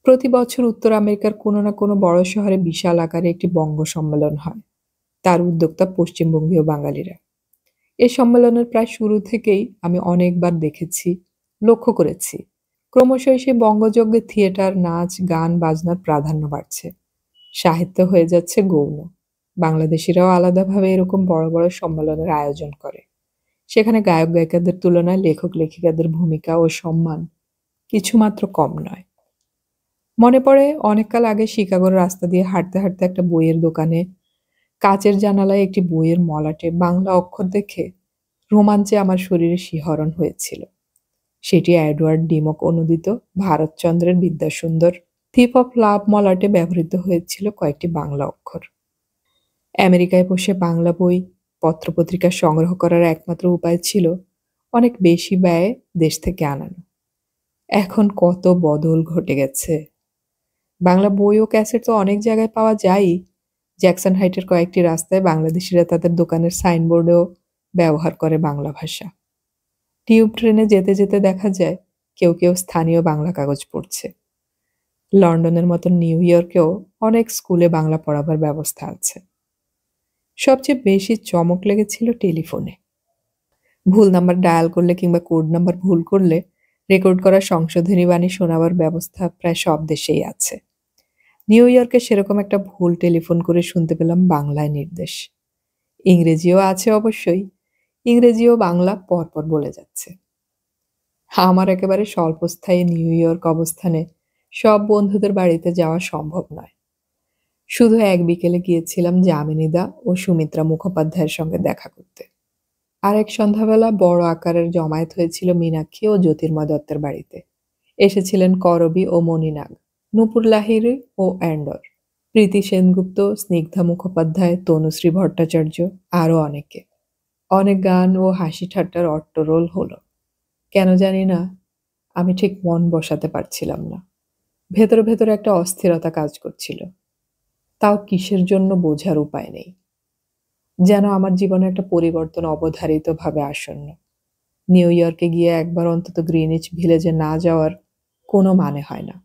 প্রতি বছর উত্তর আমেরিকার কোনো না কোনো বড় শহরে বিশাল আকারে একটি বঙ্গ সম্মেলন হয়। তার উদ্যোক্তা পশ্চিমবঙ্গীয় বাঙালিরা। এ সম্মেলনের প্রায় শুরু থেকেই আমি অনেকবার দেখেছি, লক্ষ্য করেছি, ক্রমশই সেই বঙ্গযজ্ঞে থিয়েটার, নাচ, গান, বাজনার প্রাধান্য বাড়ছে। সাহিত্য হয়ে যাচ্ছে গৌণ। বাংলাদেশিরাও আলাদাভাবে এরকম বড় বড় সম্মেলনের আয়োজন করে। সেখানে গায়ক গায়িকাদের তুলনায় লেখক লেখিকাদের ভূমিকা ও সম্মান কিছুমাত্র কম নয়। মনে পড়ে অনেককাল আগে শিকাগোর রাস্তা দিয়ে হাঁটতে হাঁটতে একটা বইয়ের দোকানে কাচের জানালায় একটি বইয়ের মলাটে বাংলা অক্ষর দেখে রোমাঞ্চে আমার শরীরে শিহরণ হয়েছিল। সেটি এডওয়ার্ড ডিমক অনুদিত ভারতচন্দ্রের বিদ্যাসুন্দর থিপ অফ লাভ মলাটে ব্যবহৃত হয়েছিল কয়েকটি বাংলা অক্ষর। আমেরিকায় বসে বাংলা বই, পত্রপত্রিকা সংগ্রহ করার একমাত্র উপায় ছিল অনেক বেশি ব্যয়ে দেশ থেকে আনানো। এখন কত বদল ঘটে গেছে। বাংলা বই ও ক্যাসেট তো অনেক জায়গায় পাওয়া যায়ই। জ্যাকসন হাইটের কয়েকটি রাস্তায় বাংলাদেশিরা তাদের দোকানের সাইনবোর্ডেও ব্যবহার করে বাংলা ভাষা। টিউব ট্রেনে যেতে যেতে দেখা যায় কেউ কেউ স্থানীয় বাংলা কাগজ পড়ছে। লন্ডনের মতো নিউ ইয়র্কেও অনেক স্কুলে বাংলা পড়াবার ব্যবস্থা আছে। সবচেয়ে বেশি চমক লেগেছিল টেলিফোনে। ভুল নাম্বার ডায়াল করলে কিংবা কোড নাম্বার ভুল করলে রেকর্ড করা সংশোধনী বাণী শোনাবার ব্যবস্থা প্রায় সব দেশেই আছে। নিউ ইয়র্কে সেরকম একটা ভুল টেলিফোন করে শুনতে পেলাম বাংলায় নির্দেশ। ইংরেজিও আছে অবশ্যই, ইংরেজি ও বাংলা পরপর বলে যাচ্ছে। আমার একেবারে স্বল্পস্থায়ী নিউ ইয়র্ক অবস্থানে সব বন্ধুদের বাড়িতে যাওয়া সম্ভব নয়। শুধু এক বিকেলে গিয়েছিলাম যামিনীদা ও সুমিত্রা মুখোপাধ্যায়ের সঙ্গে দেখা করতে। আরেক সন্ধ্যাবেলা বড় আকারের জমায়েত হয়েছিল মীনাক্ষী ও জ্যোতির্ময় দত্তের বাড়িতে। এসেছিলেন করবী ও মণিনাগ, নূপুর লাহিড়ী ও অ্যান্ডর, প্রীতি সেনগুপ্ত, স্নিগ্ধা মুখোপাধ্যায়, তনুশ্রী ভট্টাচার্য, আরও অনেকে। অনেক গান ও হাসি ঠাট্টার অট্টরোল হলো। কেন জানি না, আমি ঠিক মন বসাতে পারছিলাম না। ভেতরে ভেতরে একটা অস্থিরতা কাজ করছিল। তাও কিসের জন্য বোঝার উপায় নেই। যেন আমার জীবনে একটা পরিবর্তন অবধারিতভাবে আসন্ন। নিউ ইয়র্কে গিয়ে একবার অন্তত গ্রিনিচ ভিলেজে না যাওয়ার কোনো মানে হয় না।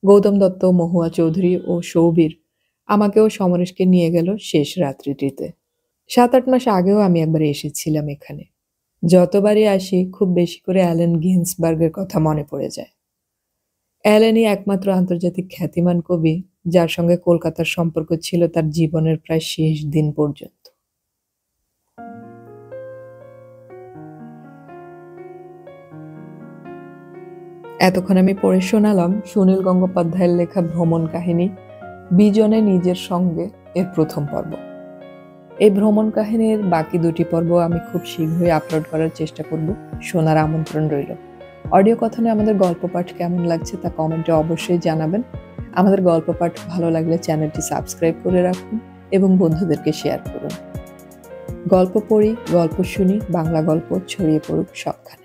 গৌতম দত্ত, মহুয়া চৌধুরী ও সৌবীর আমাকেও সমরেশকে নিয়ে গেল শেষ রাত্রিটিতে। ৭-৮ মাস আগেও আমি একবার এসেছিলাম এখানে। যতবারই আসি খুব বেশি করে অ্যালেন গিন্সবার্গের কথা মনে পড়ে যায়। অ্যালেনই একমাত্র আন্তর্জাতিক খ্যাতিমান কবি যার সঙ্গে কলকাতার সম্পর্ক ছিল তার জীবনের প্রায় শেষ দিন পর্যন্ত। এতক্ষণ আমি পড়ে শোনালাম সুনীল গঙ্গোপাধ্যায়ের লেখা ভ্রমণ কাহিনী বিজনে নিজের সঙ্গে এর প্রথম পর্ব। এই ভ্রমণ কাহিনীর বাকি 2টি পর্ব আমি খুব শীঘ্রই আপলোড করার চেষ্টা করব। শোনার আমন্ত্রণ রইল। অডিও কথনে আমাদের গল্প পাঠ কেমন লাগছে তা কমেন্টে অবশ্যই জানাবেন। আমাদের গল্প পাঠ ভালো লাগলে চ্যানেলটি সাবস্ক্রাইব করে রাখুন এবং বন্ধুদেরকে শেয়ার করুন। গল্প পড়ি, গল্প শুনি, বাংলা গল্প ছড়িয়ে পড়ুক সবখানে।